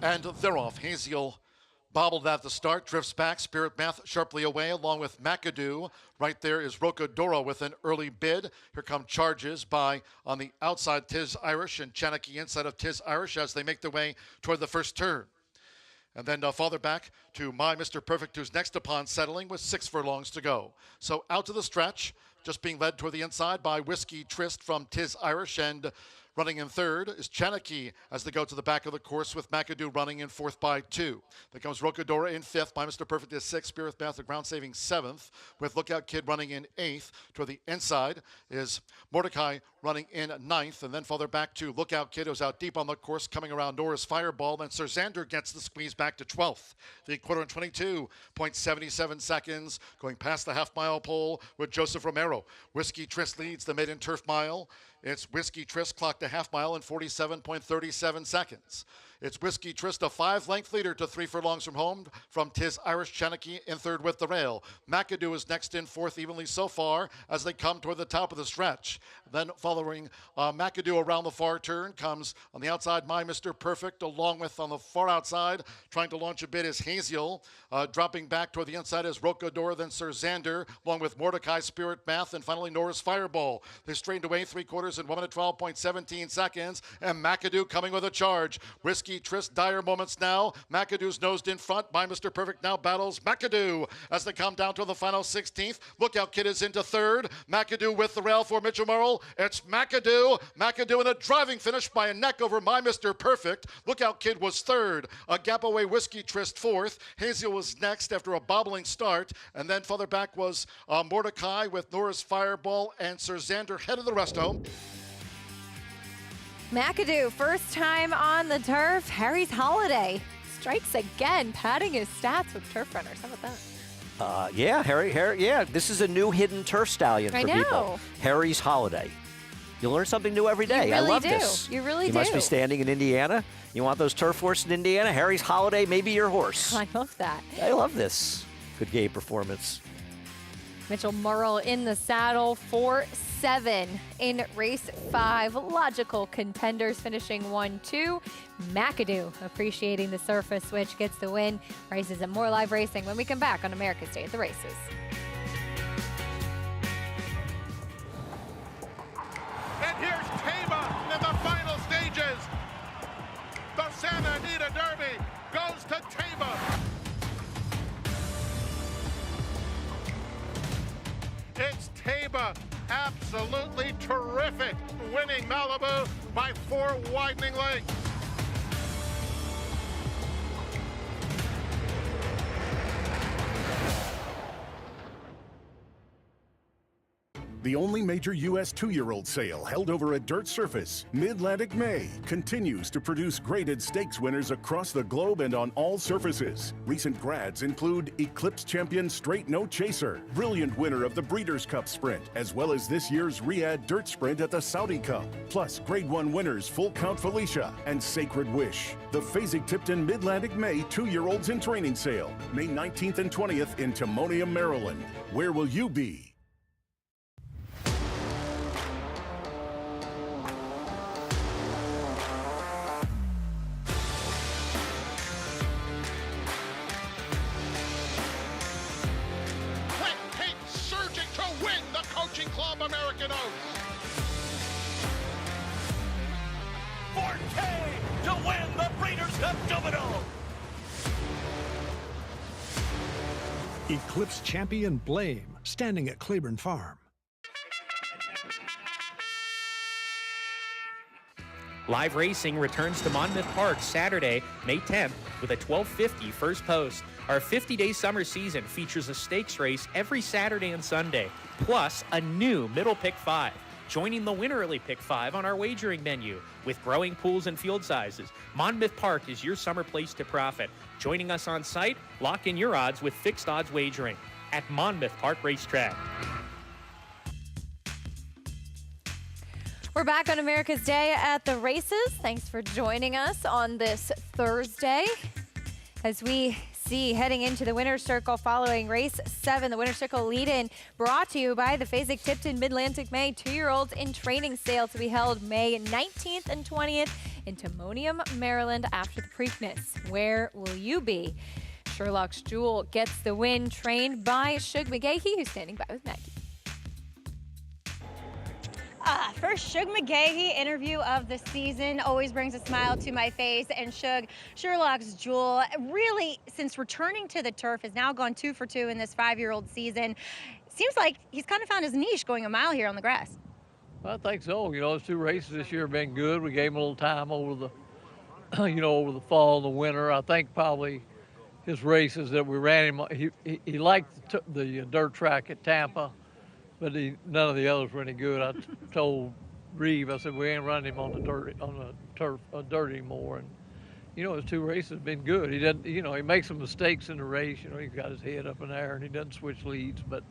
P: And they're off. Haziel Bobbled at the start, drifts back, Spirit Math sharply away, along with McAdoo. Right there is Rocadora with an early bid. Here come charges by, on the outside, Tiz Irish and Chanakey inside of Tiz Irish as they make their way toward the first turn. And then farther back to My Mr. Perfect, who's next upon settling with 6 furlongs to go. So out to the stretch, just being led toward the inside by Whiskey Tryst from Tiz Irish, and running in third is Chanakey as they go to the back of the course with McAdoo running in fourth by 2. Then comes Rocadora in fifth. My Mr. Perfect is 6th. Spirit Math, the ground saving 7th, with Lookout Kid running in 8th. Toward the inside is Mordecai running in 9th. And then farther back to Lookout Kid, who's out deep on the course, coming around Nora's Fireball. Then Sir Xander gets the squeeze back to 12th. The quarter in 22.77 seconds, going past the half-mile pole with Joseph Romero. Whiskey Tryst leads the maiden turf mile. It's Whiskey Tryst clocked a half mile in 47.37 seconds. It's Whiskey Tryst, a 5-length leader to 3 furlongs from home from Tiz Irish. Chanakey in third with the rail. McAdoo is next in fourth evenly so far as they come toward the top of the stretch. Then following McAdoo around the far turn comes on the outside My Mr. Perfect, along with on the far outside trying to launch a bid is Haziel. Dropping back toward the inside is Rocador, then Sir Xander, along with Mordecai, Spirit Math, and finally Nora's Fireball. They straightened away 3 quarters in 1 minute 12.17 seconds, and McAdoo coming with a charge. Whiskey Tryst, dire moments now. McAdoo's nosed in front. My Mr. Perfect now battles McAdoo as they come down to the final 16th. Lookout Kid is into third. McAdoo with the rail for Mitchell Merle. It's McAdoo. McAdoo in a driving finish by a neck over My Mr. Perfect. Lookout Kid was third. A gap away Whiskey Tryst fourth. Haziel was next after a bobbling start. And then further back was Mordecai with Nora's Fireball and Sir Xander headed the rest home.
N: McAdoo, first time on the turf. Harry's Holiday strikes again, padding his stats with turf runners. How about that?
B: Yeah, Harry, yeah. This is a new hidden turf stallion for people. Harry's Holiday. You learn something new every day.
N: You really
B: I love
N: do.
B: this.
N: You really
B: do. You must be standing in Indiana. You want those turf horses in Indiana? Harry's Holiday may be your horse.
N: I love that.
B: I love this. Good game performance.
N: Mitchell Merle in the saddle, 4-7 in race 5. Logical Contenders finishing 1-2. McAdoo appreciating the surface switch gets the win. Races and more live racing when we come back on America's Day at the Races.
F: And here's Tama in the final stages. The Santa Anita Derby goes to Tama. It's Tama, absolutely terrific, winning Malibu by 4 widening lengths.
Q: The only major U.S. 2-year-old sale held over a dirt surface, Mid-Atlantic May, continues to produce graded stakes winners across the globe and on all surfaces. Recent grads include Eclipse champion Straight No Chaser, brilliant winner of the Breeders' Cup Sprint, as well as this year's Riyadh Dirt Sprint at the Saudi Cup, plus Grade 1 winners Full Count Felicia and Sacred Wish. The Fasig-Tipton Mid-Atlantic May 2-year-olds in training sale, May 19th and 20th in Timonium, Maryland. Where will you be?
F: Club American Oaks.
R: Forte to win the Breeders' Cup Domino.
W: Eclipse champion Blame, standing at Claiborne Farm.
X: Live racing returns to Monmouth Park Saturday, May 10th with a 12:50 first post. Our 50-day summer season features a stakes race every Saturday and Sunday, plus a new middle pick 5. Joining the win early pick 5 on our wagering menu. With growing pools and field sizes, Monmouth Park is your summer place to profit. Joining us on site, lock in your odds with fixed odds wagering at Monmouth Park Racetrack.
N: We're back on America's Day at the Races. Thanks for joining us on this Thursday. As we see heading into the winner's circle following race 7, the winner's circle lead-in brought to you by the Fasig-Tipton Mid-Atlantic May 2-year-olds in training sale to be held May 19th and 20th in Timonium, Maryland after the Preakness. Where will you be? Sherlock's Jewel gets the win, trained by Shug McGahee, who's standing by with Maggie.
C: First Shug McGahee interview of the season always brings a smile to my face. And Shug, Sherlock's Jewel, really, since returning to the turf, has now gone 2 for 2 in this 5-year-old season. Seems like he's kind of found his niche going a mile here on the grass.
E: I think so. You know, his 2 races this year have been good. We gave him a little time over the, you know, over the fall and the winter. I think probably his races that we ran him, he liked the dirt track at Tampa, but none of the others were any good. I told Reeve, I said, we ain't running him on the turf dirt anymore. And you know, his 2 races have been good. He doesn't, you know, he makes some mistakes in the race. You know, he's got his head up in the air and he doesn't switch leads, but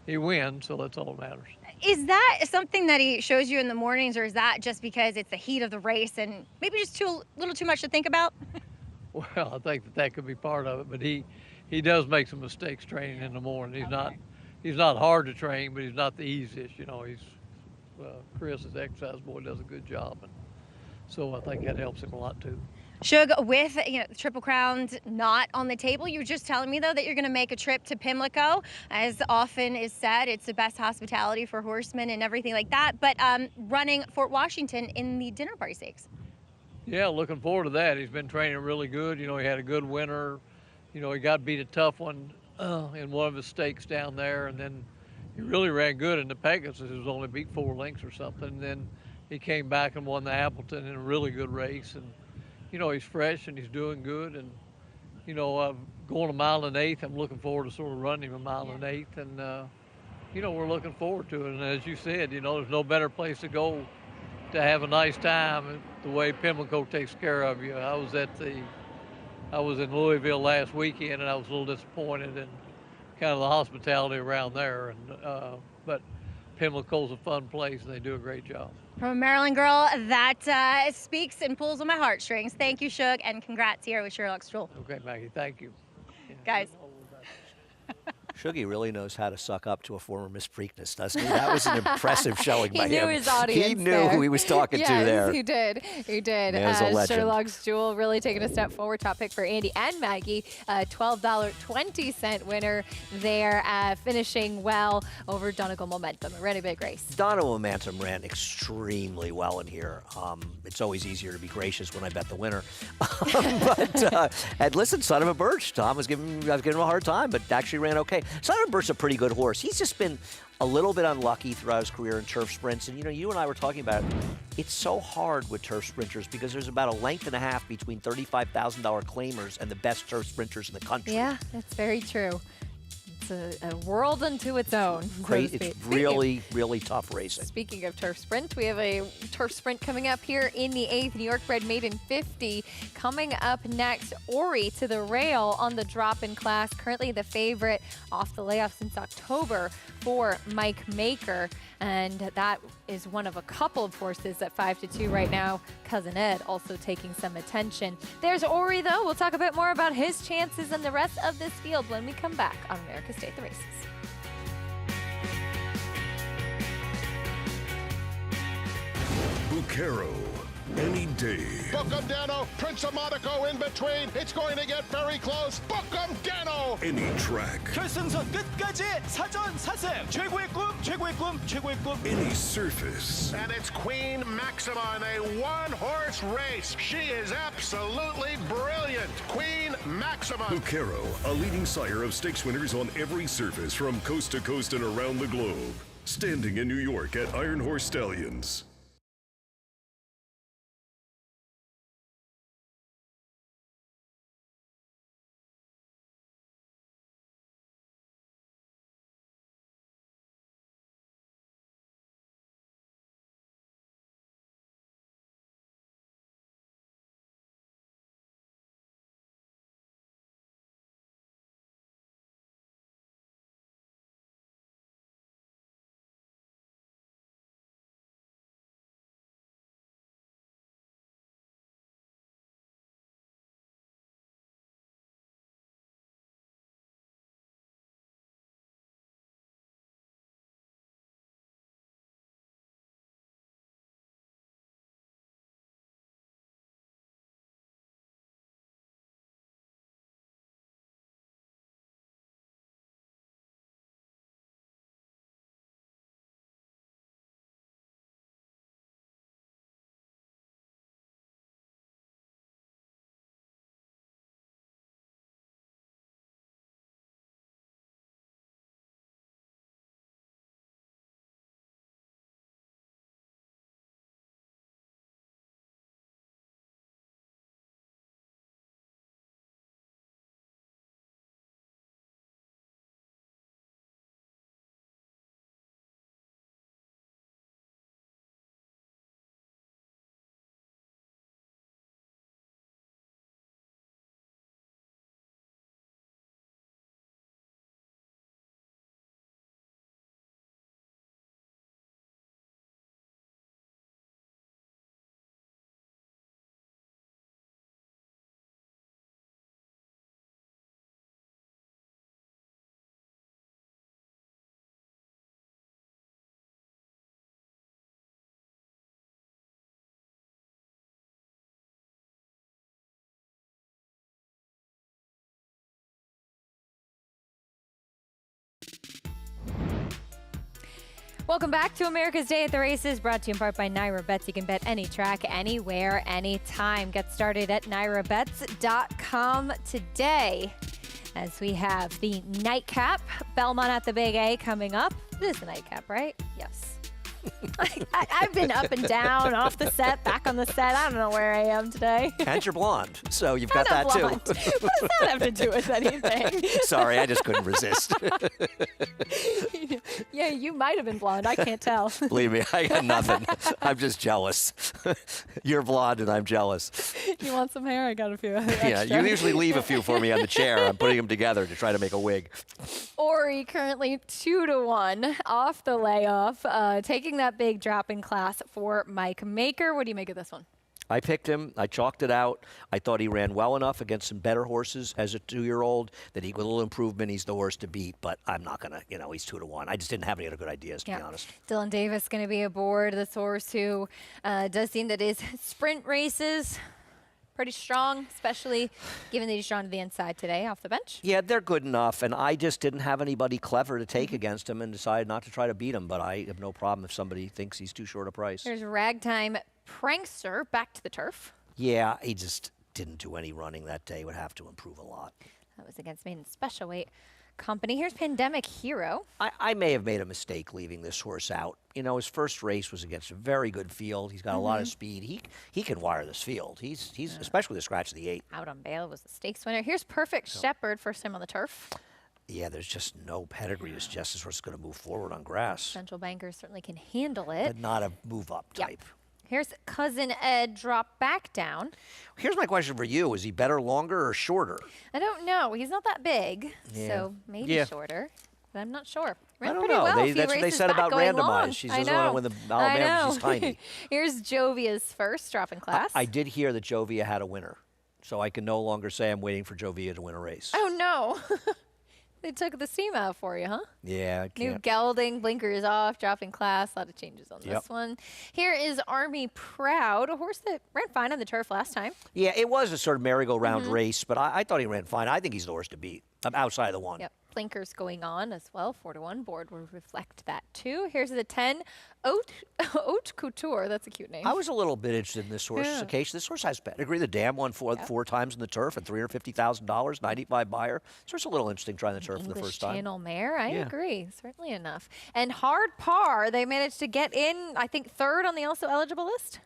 E: he wins, so that's all that matters.
C: Is that something that he shows you in the mornings, or is that just because it's the heat of the race and maybe just a little too much to think about?
E: Well, I think that could be part of it, but he does make some mistakes training in the morning. He's not hard to train, but he's not the easiest. You know, Chris, his exercise boy, does a good job, and so I think that helps him a lot too.
C: Shug, with the Triple Crown not on the table, you were just telling me though that you're going to make a trip to Pimlico. As often is said, it's the best hospitality for horsemen and everything like that. But running Fort Washington in the Dinner Party Stakes.
E: Yeah, looking forward to that. He's been training really good. You know, he had a good winter. You know, he got beat a tough one in one of his stakes down there, and then he really ran good in the Pegasus. He was only beat 4 lengths or something. And then he came back and won the Appleton in a really good race. And you know, he's fresh and he's doing good. And you know, going a mile and 1/8, I'm looking forward to sort of running him a mile and 1/8. And you know, we're looking forward to it. And as you said, you know, there's no better place to go to have a nice time the way Pimlico takes care of you. I was in Louisville last weekend, and I was a little disappointed in kind of the hospitality around there. And but Pimlico's a fun place, and they do a great job.
C: From a Maryland girl, that speaks and pulls on my heartstrings. Thank you, Shug, and congrats here with Sherlock's Jewel.
E: Okay, Maggie, thank you.
C: Guys.
B: Shuggy really knows how to suck up to a former Miss Preakness, doesn't he? That was an impressive showing by him.
N: He knew his audience.
B: He knew who he was talking to there.
N: Yes, he did. He did.
B: Man's a legend.
N: Sherlock's Jewel really taking a step forward. Top pick for Andy and Maggie. $12.20 winner there, finishing well over Donegal Momentum. A really big race.
B: Donegal Momentum ran extremely well in here. It's always easier to be gracious when I bet the winner. And listen, Son of a Birch, I was giving him a hard time, but actually ran okay. Son of a Birch's a pretty good horse. He's just been a little bit unlucky throughout his career in turf sprints. And, you know, you and I were talking about it. It's so hard with turf sprinters because there's about 1.5 lengths between $35,000 claimers and the best turf sprinters in the country.
N: Yeah, that's very true. It's a world unto its own.
B: Great. It's really, really tough racing.
N: Speaking of turf sprint, we have a turf sprint coming up here in the 8th. New York bred maiden 50 coming up next. Ori to the rail on the drop-in class. Currently the favorite off the layoff since October for Mike Maker. And that is one of a couple of horses at 5-2 right now. Cousin Ed also taking some attention. There's Ori, though. We'll talk a bit more about his chances and the rest of this field when we come back on America's Day at the Races.
Q: Bucaro, any day.
F: Book 'em, Dano. Prince of Monaco in between. It's going to get very close. Book 'em, Dano.
Q: Any track.
R: 결승선 끝까지 사전 사승. 최고의 꿈, 최고의 꿈, 최고의 꿈.
Q: Any surface.
F: And it's Queen Maxima in a one-horse race. She is absolutely brilliant. Queen Maxima.
Q: Bucaro, a leading sire of stakes winners on every surface from coast to coast and around the globe. Standing in New York at Iron Horse Stallions.
N: Welcome back to America's Day at the Races, brought to you in part by Naira Bets. You can bet any track, anywhere, anytime. Get started at nairabets.com today, as we have the nightcap, Belmont at the Big A, coming up. It is the nightcap, right? Yes. I've been up and down, off the set, back on the set. I don't know where I am today.
B: And you're blonde, so you've got that too.
N: What does that have to do with anything?
B: Sorry, I just couldn't resist.
N: Yeah, you might have been blonde. I can't tell.
B: Believe me, I got nothing. I'm just jealous. You're blonde and I'm jealous.
N: You want some hair? I got a few.
B: Yeah, you usually leave a few for me on the chair. I'm putting them together to try to make a wig.
N: Ori currently 2-1 off the layoff, taking that big drop in class for Mike Maker. What do you make of this one?
B: I picked him. I chalked it out. I thought he ran well enough against some better horses as a 2-year-old that he, with a little improvement, he's the horse to beat. But I'm not going to, he's 2-1. I just didn't have any other good ideas, to be honest.
N: Dylan Davis going to be aboard. This horse who does seem that his sprint races pretty strong, especially given that he's drawn to the inside today off the bench.
B: Yeah, they're good enough, and I just didn't have anybody clever to take against him and decided not to try to beat him, but I have no problem if somebody thinks he's too short a price.
N: There's Ragtime Prankster back to the turf.
B: Yeah, he just didn't do any running that day. Would have to improve a lot.
N: That was against Maiden Special Weight Company. Here's Pandemic Hero.
B: I may have made a mistake leaving this horse out. His first race was against a very good field. He's got a lot of speed. He can wire this field. He's especially the scratch of the 8.
N: Out on bail was the stakes winner. Here's Perfect Shepherd, first time on the turf.
B: Yeah, there's just no pedigree. It's just this horse is going to move forward on grass.
N: Central Bankers certainly can handle it.
B: But not a move-up type.
N: Here's Cousin Ed, drop back down.
B: Here's my question for you. Is he better longer or shorter?
N: I don't know. He's not that big, so maybe shorter. But I'm not sure. Ran
B: I don't
N: pretty
B: know.
N: Well.
B: That's what they said about randomized. She doesn't want to win the Alabama. She's tiny.
N: Here's Jovia's first drop in class.
B: I did hear that Jovia had a winner, so I can no longer say I'm waiting for Jovia to win a race.
N: Oh, no. They took the steam out for you, huh?
B: Yeah, I can't.
N: New gelding, blinkers off, dropping class. A lot of changes on this one. Here is Army Proud, a horse that ran fine on the turf last time.
B: Yeah, it was a sort of merry-go-round race, but I thought he ran fine. I think he's the horse to beat. I'm outside of the 1.
N: Yep, blinkers going on as well. 4-1 board will reflect that too. Here's the 10, Haute Couture. That's a cute name.
B: I was a little bit interested in this horse.
N: Yeah.
B: Occasion. This horse has pedigree. The dam won four times in the turf at $350,000, 95 buyer. This horse is a little interesting trying the turf for the first time.
N: Channel mare, I agree, certainly enough. And Hard Par, they managed to get in, I think, 3rd on the also eligible list.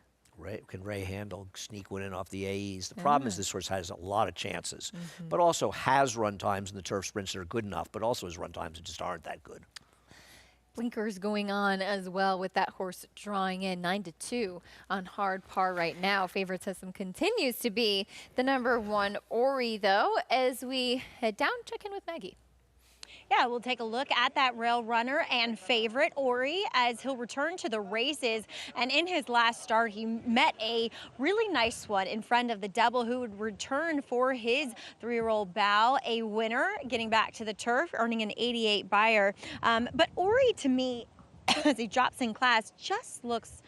B: Can Ray Handel sneak one in off the AEs? The problem is this horse has a lot of chances, but also has run times in the turf sprints that are good enough, but also his run times that just aren't that good.
N: Blinkers going on as well with that horse drawing in 9-2 on Hard Par right now. Favoritism continues to be the number 1 Ori, though, as we head down, check in with Maggie.
C: Yeah, we'll take a look at that rail runner and favorite, Ori, as he'll return to the races. And in his last start, he met a really nice one in front of the double who would return for his 3-year-old Bow, a winner, getting back to the turf, earning an 88 buyer. But Ori, to me, as he drops in class, just looks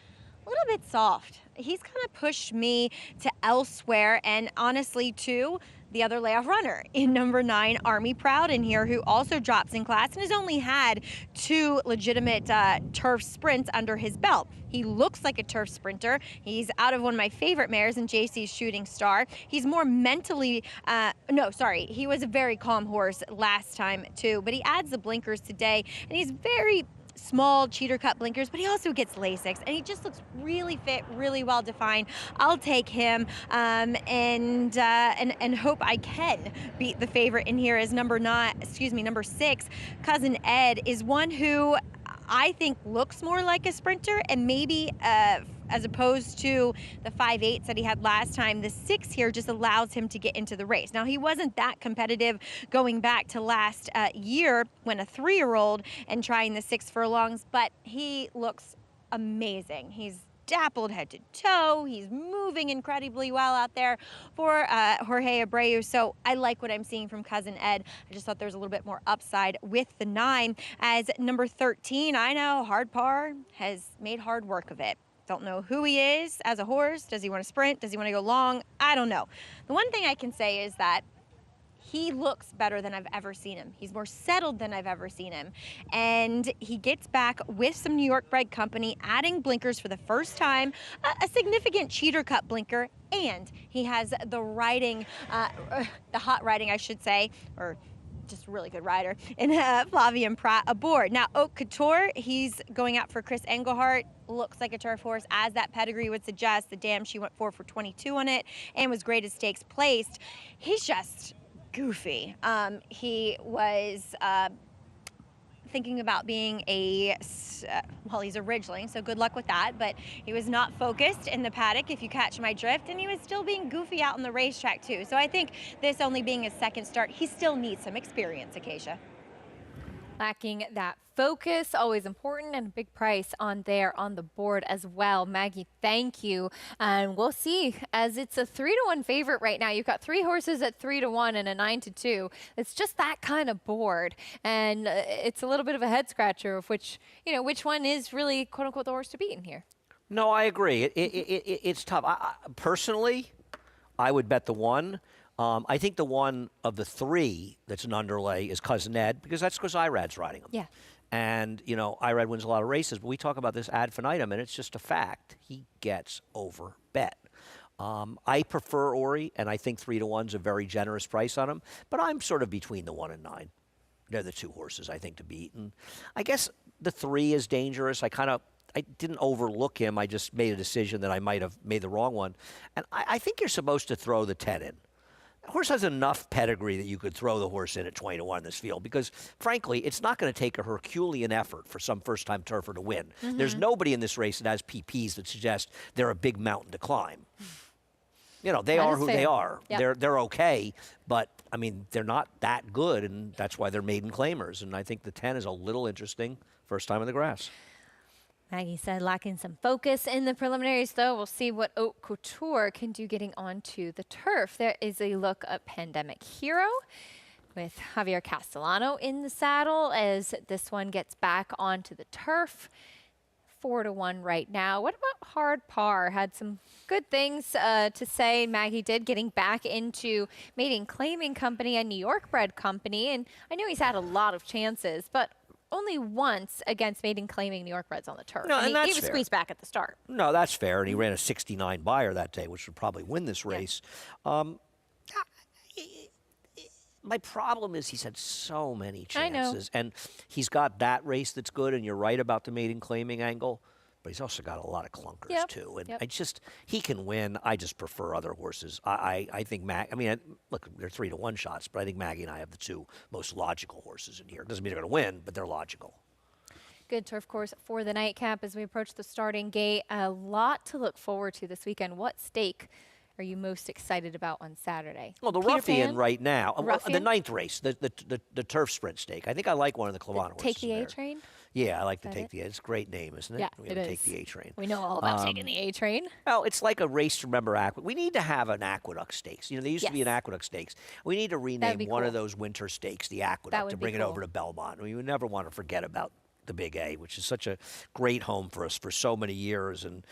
C: a little bit soft. He's kind of pushed me to elsewhere, and honestly, too, the other layoff runner in number 9, Army Proud in here, who also drops in class and has only had 2 legitimate turf sprints under his belt. He looks like a turf sprinter. He's out of one of my favorite mares in JC's Shooting Star. He's more mentally, he was a very calm horse last time too, but he adds the blinkers today, and he's very small cheater cut blinkers, but he also gets Lasix, and he just looks really fit, really well defined. I'll take him and hope I can beat the favorite in here as number 6. Cousin Ed is one who I think looks more like a sprinter, and maybe as opposed to the 5/8 that he had last time, the 6 here just allows him to get into the race. Now, he wasn't that competitive going back to last year when a 3-year-old and trying the 6 furlongs, but he looks amazing. He's dappled head to toe. He's moving incredibly well out there for Jorge Abreu. So I like what I'm seeing from Cousin Ed. I just thought there was a little bit more upside with the 9. As number 13, I know Hard Par has made hard work of it. Don't know who he is as a horse. Does he want to sprint? Does he want to go long? I don't know. The one thing I can say is that he looks better than I've ever seen him. He's more settled than I've ever seen him. And he gets back with some New York bred company, adding blinkers for the first time, a significant cheater cut blinker, and he has the riding, the hot riding, I should say, or just really good rider, in Flavian Pratt aboard. Now, Haute Couture, he's going out for Chris Engelhart. Looks like a turf horse, as that pedigree would suggest. The dam she went for 22 on it and was graded stakes placed. He's just goofy. He was thinking about being well, he's a Ridgeling, so good luck with that, but he was not focused in the paddock, if you catch my drift, and he was still being goofy out on the racetrack too. So I think this only being his second start, he still needs some experience, Acacia.
N: Lacking that focus, always important, and a big price on there on the board as well. Maggie, thank you. And we'll see, as it's a 3-1 favorite right now. You've got 3 horses at 3-1 and a 9-2. It's just that kind of board. And it's a little bit of a head scratcher of which one is really, quote unquote, the horse to beat in here.
B: No, I agree. It's tough. Personally, I would bet the 1. I think the one of the 3 that's an underlay is Cousin Ed, because that's because Irad's riding him.
N: Yeah.
B: And, Irad wins a lot of races, but we talk about this ad infinitum, and it's just a fact. He gets over bet. I prefer Ori, and I think 3-1's a very generous price on him, but I'm sort of between the 1 and 9. They're the 2 horses, I think, to beat. And I guess the 3 is dangerous. I didn't overlook him. I just made a decision that I might have made the wrong one. And I think you're supposed to throw the 10 in. The horse has enough pedigree that you could throw the horse in at 20-1 in this field because, frankly, it's not going to take a Herculean effort for some first-time turfer to win.
N: Mm-hmm.
B: There's nobody in this race that has PPs that suggest they're a big mountain to climb. They are who they are. Yep. They're okay, but, they're not that good, and that's why they're maiden claimers. And I think the 10 is a little interesting first time in the grass.
N: Maggie said lacking some focus in the preliminaries, though. We'll see what Haute Couture can do getting onto the turf. There is a look at Pandemic Hero with Javier Castellano in the saddle as this one gets back onto the turf. 4-1 right now. What about Hard Par? Had some good things to say. Maggie did, getting back into maiden claiming company, a New York bred company. And I know he's had a lot of chances, but only once against maiden claiming New York breds on the turf.
B: No,
N: and
B: that's
N: he was
B: fair.
N: squeezed back at the start.
B: No, that's fair, and he ran a 69 buyer that day, which would probably win this race. My problem is he's had so many chances, and he's got that race that's good, and you're right about the maiden claiming angle, but he's also got a lot of clunkers too, and he can win. I just prefer other horses. I think look, they're 3-1 shots, but I think Maggie and I have the 2 most logical horses in here. Doesn't mean they're going to win, but they're logical.
N: Good turf course for the nightcap as we approach the starting gate. A lot to look forward to this weekend. What stake are you most excited about on Saturday?
B: Well, the Ruffian right now, the 9th race, the turf sprint stake. I think I like one of the Clavon horses.
N: Take the A-Train?
B: Yeah, I like to take the. It's a great name, isn't it?
N: Yeah,
B: We're
N: it
B: gonna
N: is.
B: Take the A-Train.
N: We know all about taking the A-Train.
B: Well, it's like a race to remember Aqueduct. We need to have an Aqueduct Stakes. They used to be an Aqueduct Stakes. We need to rename one of those winter stakes the Aqueduct to bring it over to Belmont. We would never want to forget about the Big A, which is such a great home for us for so many years, and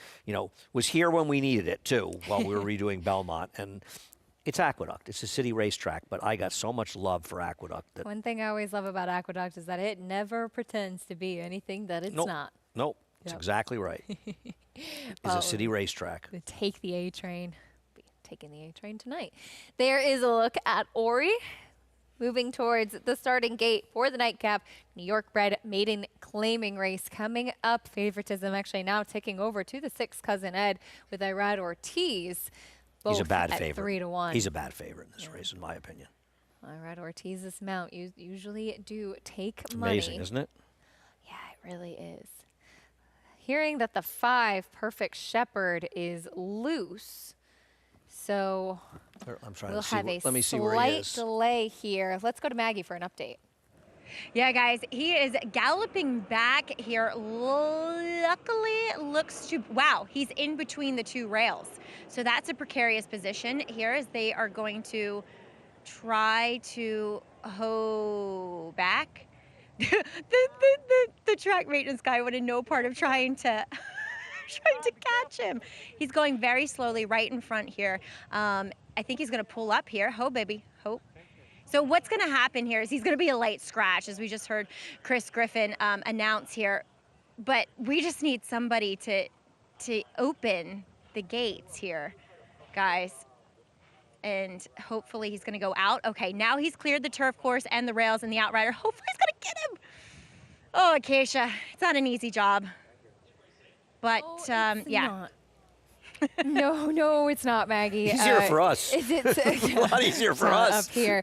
B: was here when we needed it too, while we were redoing Belmont. And it's Aqueduct. It's a city racetrack, but I got so much love for Aqueduct.
N: One thing I always love about Aqueduct is that it never pretends to be anything that it's not.
B: Nope. That's exactly right. It's a city racetrack.
N: Take the A-Train. Be taking the A-Train tonight. There is a look at Ori. Moving towards the starting gate for the nightcap, New York bred maiden claiming race coming up. Favoritism actually now taking over to the 6 Cousin Ed with Irad Ortiz.
B: He's a bad
N: at
B: favorite.
N: 3-1.
B: He's a bad favorite in this race, in my opinion.
N: Irad Ortiz's mount usually do take money.
B: Amazing, isn't it?
N: Yeah, it really is. Hearing that the 5 Perfect Shepherd is loose. So
B: I'm trying
N: we'll
B: to see.
N: Have a
B: let me see where he is.
N: Slight delay here. Let's go to Maggie for an update.
C: Yeah, guys, he is galloping back here. Luckily, looks to, wow, he's in between the 2 rails. So that's a precarious position here as they are going to try to hoe back. The track maintenance guy wanted no part of trying to catch him. He's going very slowly right in front here. I think he's going to pull up here. Ho, baby, ho. So what's going to happen here is he's going to be a late scratch, as we just heard Chris Griffin announce here. But we just need somebody to open the gates here, guys. And hopefully he's going to go out. Okay, now he's cleared the turf course and the rails and the outrider. Hopefully he's going to get him. Oh, Acacia, it's not an easy job. But, yeah.
N: Not. No, it's not, Maggie.
B: Easier for us.
N: It's
B: a lot easier for us
N: up here.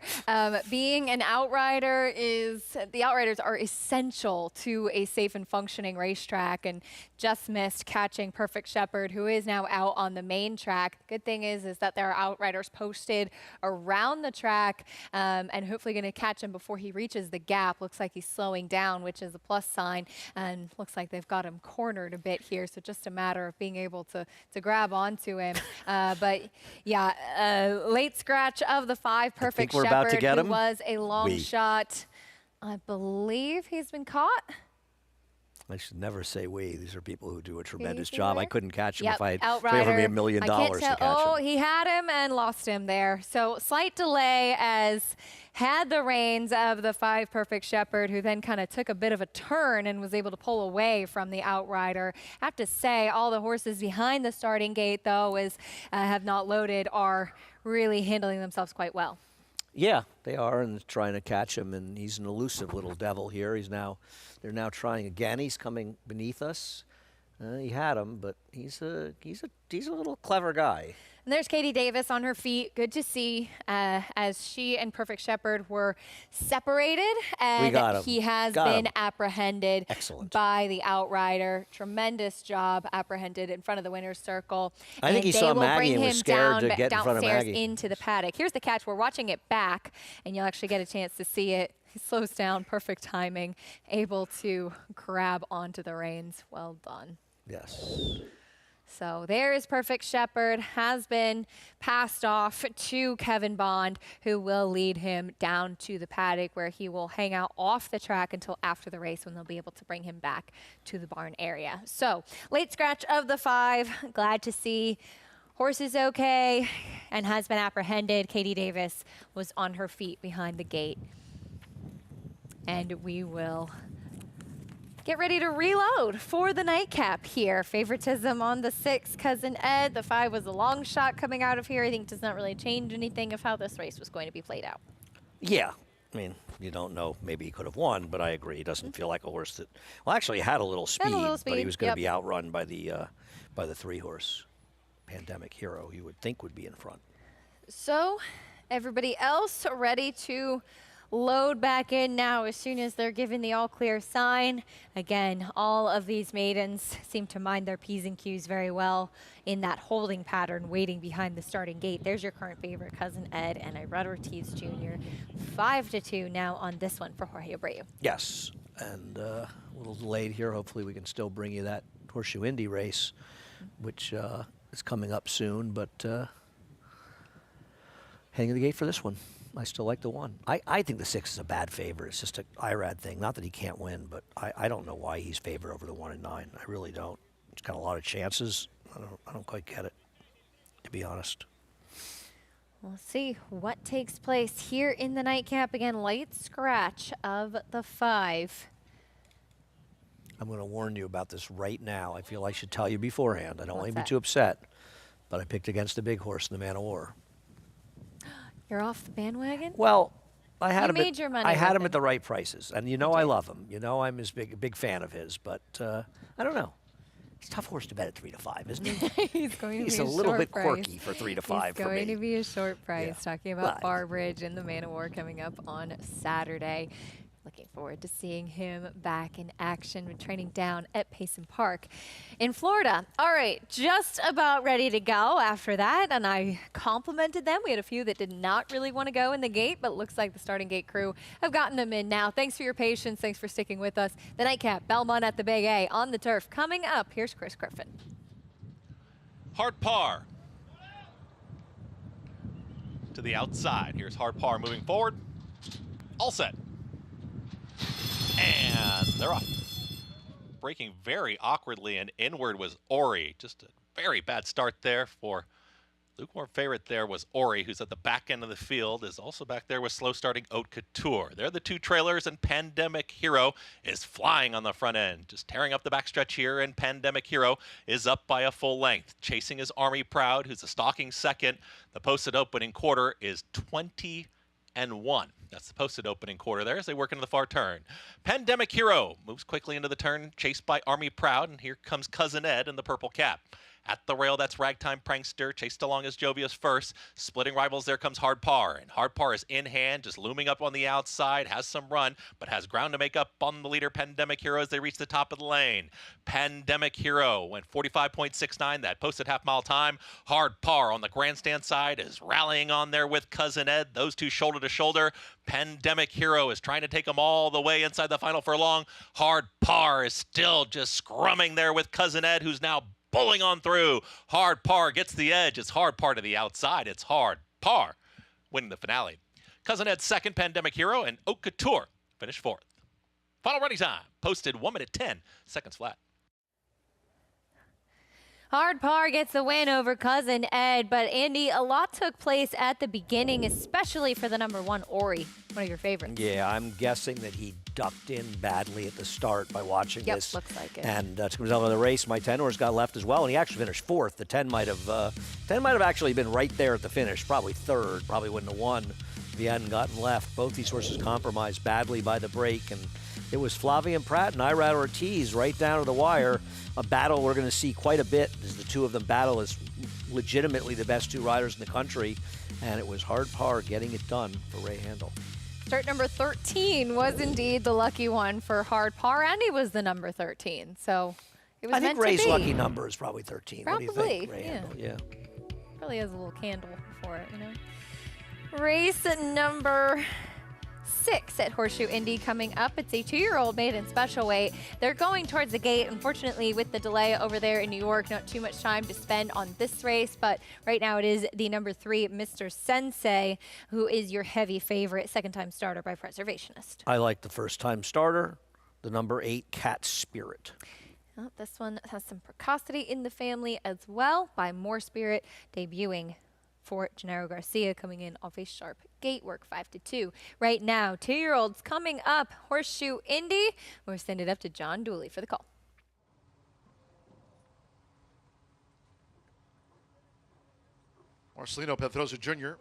N: Being an outrider the outriders are essential to a safe and functioning racetrack, and just missed catching Perfect Shepherd, who is now out on the main track. Good thing is that there are outriders posted around the track, and hopefully going to catch him before he reaches the gap. Looks like he's slowing down, which is a plus sign, and looks like they've got him cornered a bit here. So just a matter of being able to grab onto him. But yeah, late scratch of the 5, Perfect
B: we're about to
N: Shepherd,
B: get
N: who
B: him.
N: was a long shot. I believe he's been caught.
B: I should never say we. These are people who do a tremendous job. I couldn't catch him if I had
N: outrider.
B: offered me $1 million to catch him.
N: Oh, he had him and lost him there. So slight delay as had the reins of the 5 Perfect Shepherd, who then kind of took a bit of a turn and was able to pull away from the outrider. I have to say, all the horses behind the starting gate, though, have not loaded, are really handling themselves quite well.
B: Yeah, they are, and trying to catch him, and he's an elusive little devil here. They're now trying again. He's coming beneath us. He had him, but he's a little clever guy.
N: And there's Katie Davis on her feet. Good to see, as she and Perfect Shepherd were separated, and he has been apprehended by the outrider. Tremendous job, apprehended in front of the winner's circle.
B: I think he saw Maggie and was scared to get in front of Maggie.
N: Into the paddock. Here's the catch. We're watching it back, and you'll actually get a chance to see it. He slows down, perfect timing, able to grab onto the reins. Well done.
B: Yes.
N: So there is Perfect Shepherd, has been passed off to Kevin Bond, who will lead him down to the paddock, where he will hang out off the track until after the race, when they'll be able to bring him back to the barn area. So late scratch of the 5. Glad to see horse is okay and has been apprehended. Katie Davis was on her feet behind the gate. And we will get ready to reload for the nightcap here. Favoritism on the 6, Cousin Ed. The 5 was a long shot coming out of here. I think does not really change anything of how this race was going to be played out.
B: Yeah. I mean, you don't know. Maybe he could have won, but I agree. He doesn't feel like a horse that, well, actually he had a little speed, but he was going to be outrun by the 3-horse Pandemic Hero. You would think would be in front.
N: So everybody else ready to load back in now as soon as they're given the all clear sign. Again, all of these maidens seem to mind their P's and Q's very well in that holding pattern, waiting behind the starting gate. There's your current favorite, Cousin Ed and Irad Ortiz Jr. 5-2 now on this one for Jorge Abreu.
B: Yes, and a little delayed here. Hopefully we can still bring you that Horseshoe Indy race, which is coming up soon, but hanging the gate for this one. I still like the 1. I think the 6 is a bad favorite. It's just an Irad thing. Not that he can't win, but I don't know why he's favored over the 1 and 9. I really don't. He's got a lot of chances. I don't quite get it, to be honest.
N: We'll see what takes place here in the nightcap. Again, light scratch of the 5.
B: I'm going to warn you about this right now. I feel I should tell you beforehand. I don't want you to be
N: that?
B: too upset, but I picked against the big horse in the Man of War.
N: You're off the bandwagon?
B: Well, I had
N: You made your money
B: I had
N: with
B: him at the right prices, and you know I love him. You know I'm a big fan of his, but I don't know. He's a tough horse to bet at 3 to 5, isn't he?
N: He's going to
B: He's
N: be
B: a little bit
N: price.
B: quirky for 3 to 5
N: He's
B: for me.
N: going to be a short price.
B: Yeah.
N: Talking about Barbridge and the Man of War coming up on Saturday. Looking forward to seeing him back in action and training down at Payson Park in Florida. All right, just about ready to go after that, and I complimented them. We had a few that did not really want to go in the gate, but looks like the starting gate crew have gotten them in now. Thanks for your patience. Thanks for sticking with us. The nightcap, Belmont at the Big A on the turf. Coming up, here's Chris Griffin.
D: Hard par to the outside. Here's hard par moving forward. All set. And they're off. Breaking very awkwardly and inward was Ori. Just a very bad start there for Lukewarm favorite there was Ori, who's at the back end of the field, is also back there with slow starting Haute Couture. They're the two trailers, and Pandemic Hero is flying on the front end, just tearing up the backstretch here, and Pandemic Hero is up by a full length. Chasing is Army Proud, who's a stalking second. The posted opening quarter is 20-1. That's the posted opening quarter there as they work into the far turn. Pandemic Hero moves quickly into the turn, chased by Army Proud, and here comes Cousin Ed in the purple cap. At the rail, that's Ragtime Prankster, chased along as Jovius first. Splitting rivals, there comes Hard Par. And Hard Par is in hand, just looming up on the outside, has some run, but has ground to make up on the leader, Pandemic Hero, as they reach the top of the lane. Pandemic Hero went 45.69, that posted half-mile time. Hard Par on the grandstand side is rallying on there with Cousin Ed. Those two shoulder to shoulder. Pandemic Hero is trying to take them all the way inside the final furlong. Hard Par is still just scrumming there with Cousin Ed, who's now pulling on through. Hard Par gets the edge. It's Hard Par to the outside. It's Hard Par winning the finale. Cousin Ed's second, Pandemic Hero, and Haute Couture finished fourth. Final running time posted 1 minute 10 seconds flat.
N: Hard Par gets the win over Cousin Ed, but Andy, a lot took place at the beginning, especially for the number 1, Ori, one of your favorites.
B: Yeah, I'm guessing that he ducked in badly at the start by watching this.
N: Looks like it.
B: And to come out of the race, my 10 horse got left as well, and he actually finished fourth. The 10 might have actually been right there at the finish, probably third, probably wouldn't have won if he hadn't gotten left. Both these horses compromised badly by the break, and it was Flavien Prat and Irad Ortiz right down to the wire. A battle we're going to see quite a bit as the two of them battle as legitimately the best two riders in the country, and it was Hard Par getting it done for Ray Handel.
N: Start number 13 was indeed the lucky one for Hard Par, and he was the number 13, so it was
B: I
N: meant
B: think Ray's
N: to be.
B: lucky number is probably 13.
N: Probably,
B: what do you think, Ray
N: yeah.
B: Handel? Yeah.
N: Probably has a little candle for it, you know. Race number 6 at Horseshoe Indy coming up. It's a 2-year-old maiden special weight. They're going towards the gate. Unfortunately, with the delay over there in New York, not too much time to spend on this race, but right now it is the number 3, Mr. Sensei, who is your heavy favorite, second-time starter by Preservationist.
B: I like the first-time starter, the number 8, Cat Spirit.
N: Oh, this one has some precocity in the family as well by More Spirit, debuting for Gennaro Garcia, coming in off a sharp gate work, 5-2. Right now, 2-year-olds coming up, Horseshoe Indy. We'll send it up to John Dooley for the call.
P: Marcelino Pedrosa Jr.,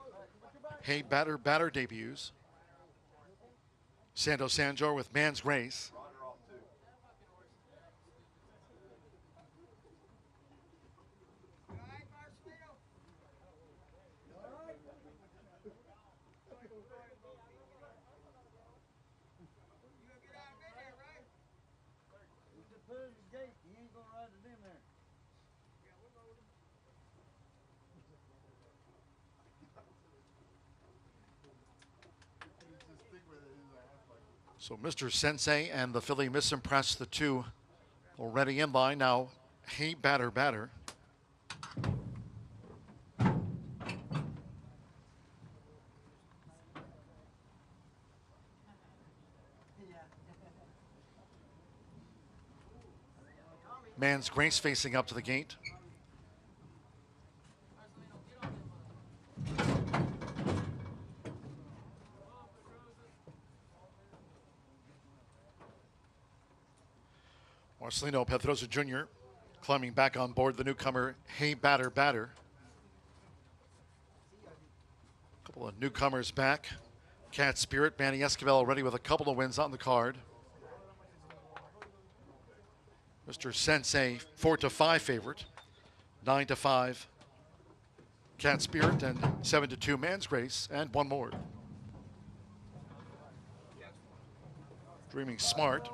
P: Hey Batter debuts. Sando Sanjor with Man's Grace. So Mr. Sensei and the filly Miss Impress, the two already in line. Now, Hey Batter. Man's Grace facing up to the gate. Marcelino Pedrosa Jr. climbing back on board the newcomer, Hey Batter. A couple of newcomers back. Cat Spirit, Manny Esquivel already with a couple of wins on the card. Mr. Sensei, 4-5 favorite. 9-5, Cat Spirit, and 7-2, Man's Grace, and one more. Dreaming Smart.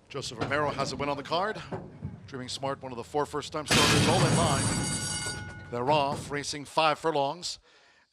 P: Joseph Romero has a win on the card. Dreaming Smart, one of the 4 first-time starters, all in line. They're off, racing 5 furlongs.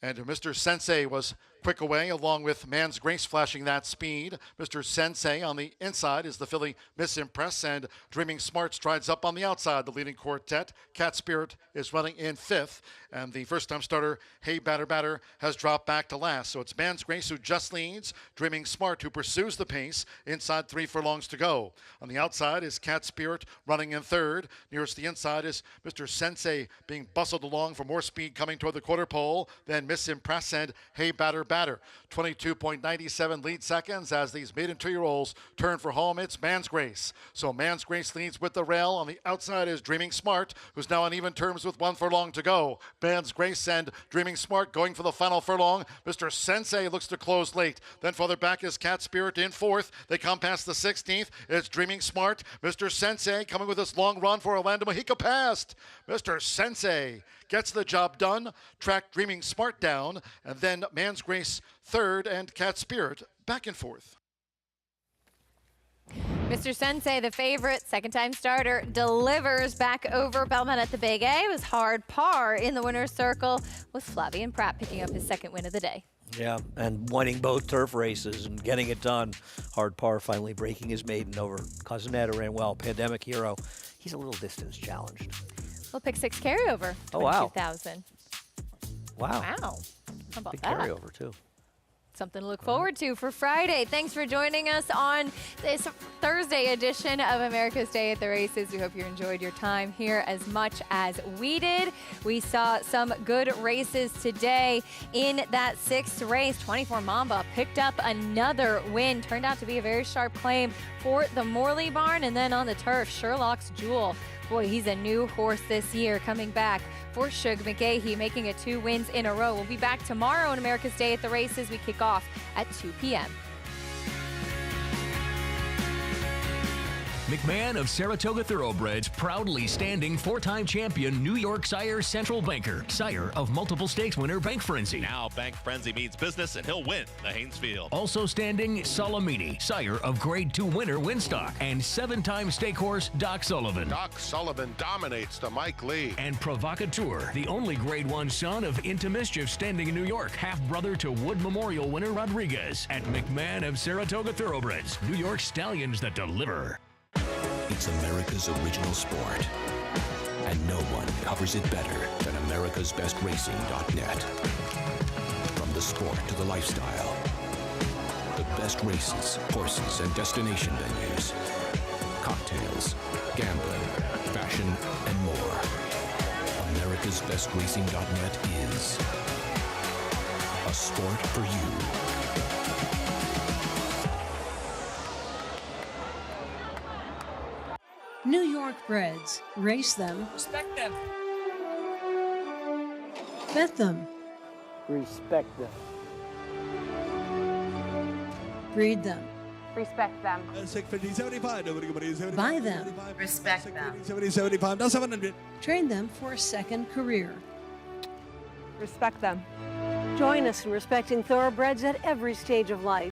P: And Mr. Sensei was Quick Away, along with Man's Grace flashing that speed. Mr. Sensei on the inside is the filly Miss Impress, and Dreaming Smart strides up on the outside. The leading quartet, Cat Spirit, is running in 5th, and the first-time starter, Hey Batter Batter, has dropped back to last. So it's Man's Grace who just leads, Dreaming Smart who pursues the pace, inside 3 furlongs to go. On the outside is Cat Spirit running in 3rd. Nearest the inside is Mr. Sensei being bustled along for more speed coming toward the quarter pole. Then Miss Impress and Hey Batter Batter. 22.97 lead seconds as these maiden 2-year-olds turn for home. It's Man's Grace. So Man's Grace leads with the rail. On the outside is Dreaming Smart, who's now on even terms with 1 furlong to go. Man's Grace and Dreaming Smart going for the final furlong. Mr. Sensei looks to close late. Then further back is Cat Spirit in 4th. They come past the 16th. It's Dreaming Smart. Mr. Sensei coming with this long run for Orlando Mojica past. Mr. Sensei gets the job done. Track Dreaming Smart down, and then Man's Grace 3rd and Cat Spirit back in 4th.
N: Mr. Sensei, the favorite, second-time starter, delivers back over Belmont at the Big A. It was hard par in the winner's circle, with Flavian Pratt picking up his second win of the day.
B: Yeah, and winning both turf races and getting it done. Hard par finally breaking his maiden over Cousinetta ran well. Pandemic hero. He's a little distance challenged.
N: We'll pick 6 carryover.
B: Oh, wow.
N: 2000.
B: Wow.
N: Wow. How about
B: Big
N: that?
B: carryover, too.
N: Something to look forward to for Friday. Thanks for joining us on this Thursday edition of America's Day at the Races. We hope you enjoyed your time here as much as we did. We saw some good races today. In that 6th race, 24 Mamba picked up another win. Turned out to be a very sharp claim for the Morley Barn. And then on the turf, Sherlock's Jewel. Boy, he's a new horse this year, coming back for Shug McGahee, making it 2 wins in a row. We'll be back tomorrow on America's Day at the Races. We kick off at 2 p.m.
S: McMahon of Saratoga Thoroughbreds, proudly standing 4-time champion New York sire Central Banker, sire of multiple stakes winner Bank Frenzy.
D: Now Bank Frenzy means business, and he'll win the Haynesfield.
S: Also standing Salamini, sire of Grade 2 winner Winstock, and 7-time stake horse Doc Sullivan.
F: Doc Sullivan dominates the Mike Lee.
S: And Provocateur, the only Grade 1 son of Into Mischief standing in New York, half-brother to Wood Memorial winner Rodriguez. At McMahon of Saratoga Thoroughbreds, New York stallions that deliver.
T: It's America's original sport, and no one covers it better than americasbestracing.net. From the sport to the lifestyle, the best races, horses, and destination venues, cocktails, gambling, fashion, and more. americasbestracing.net is a sport for you.
U: New York breds. Race them.
V: Respect them.
U: Bet them.
Y: Respect them.
U: Breed them.
V: Respect them.
U: Buy them.
V: Respect them.
U: Train them for a second career.
V: Respect them.
Z: Join us in respecting thoroughbreds at every stage of life.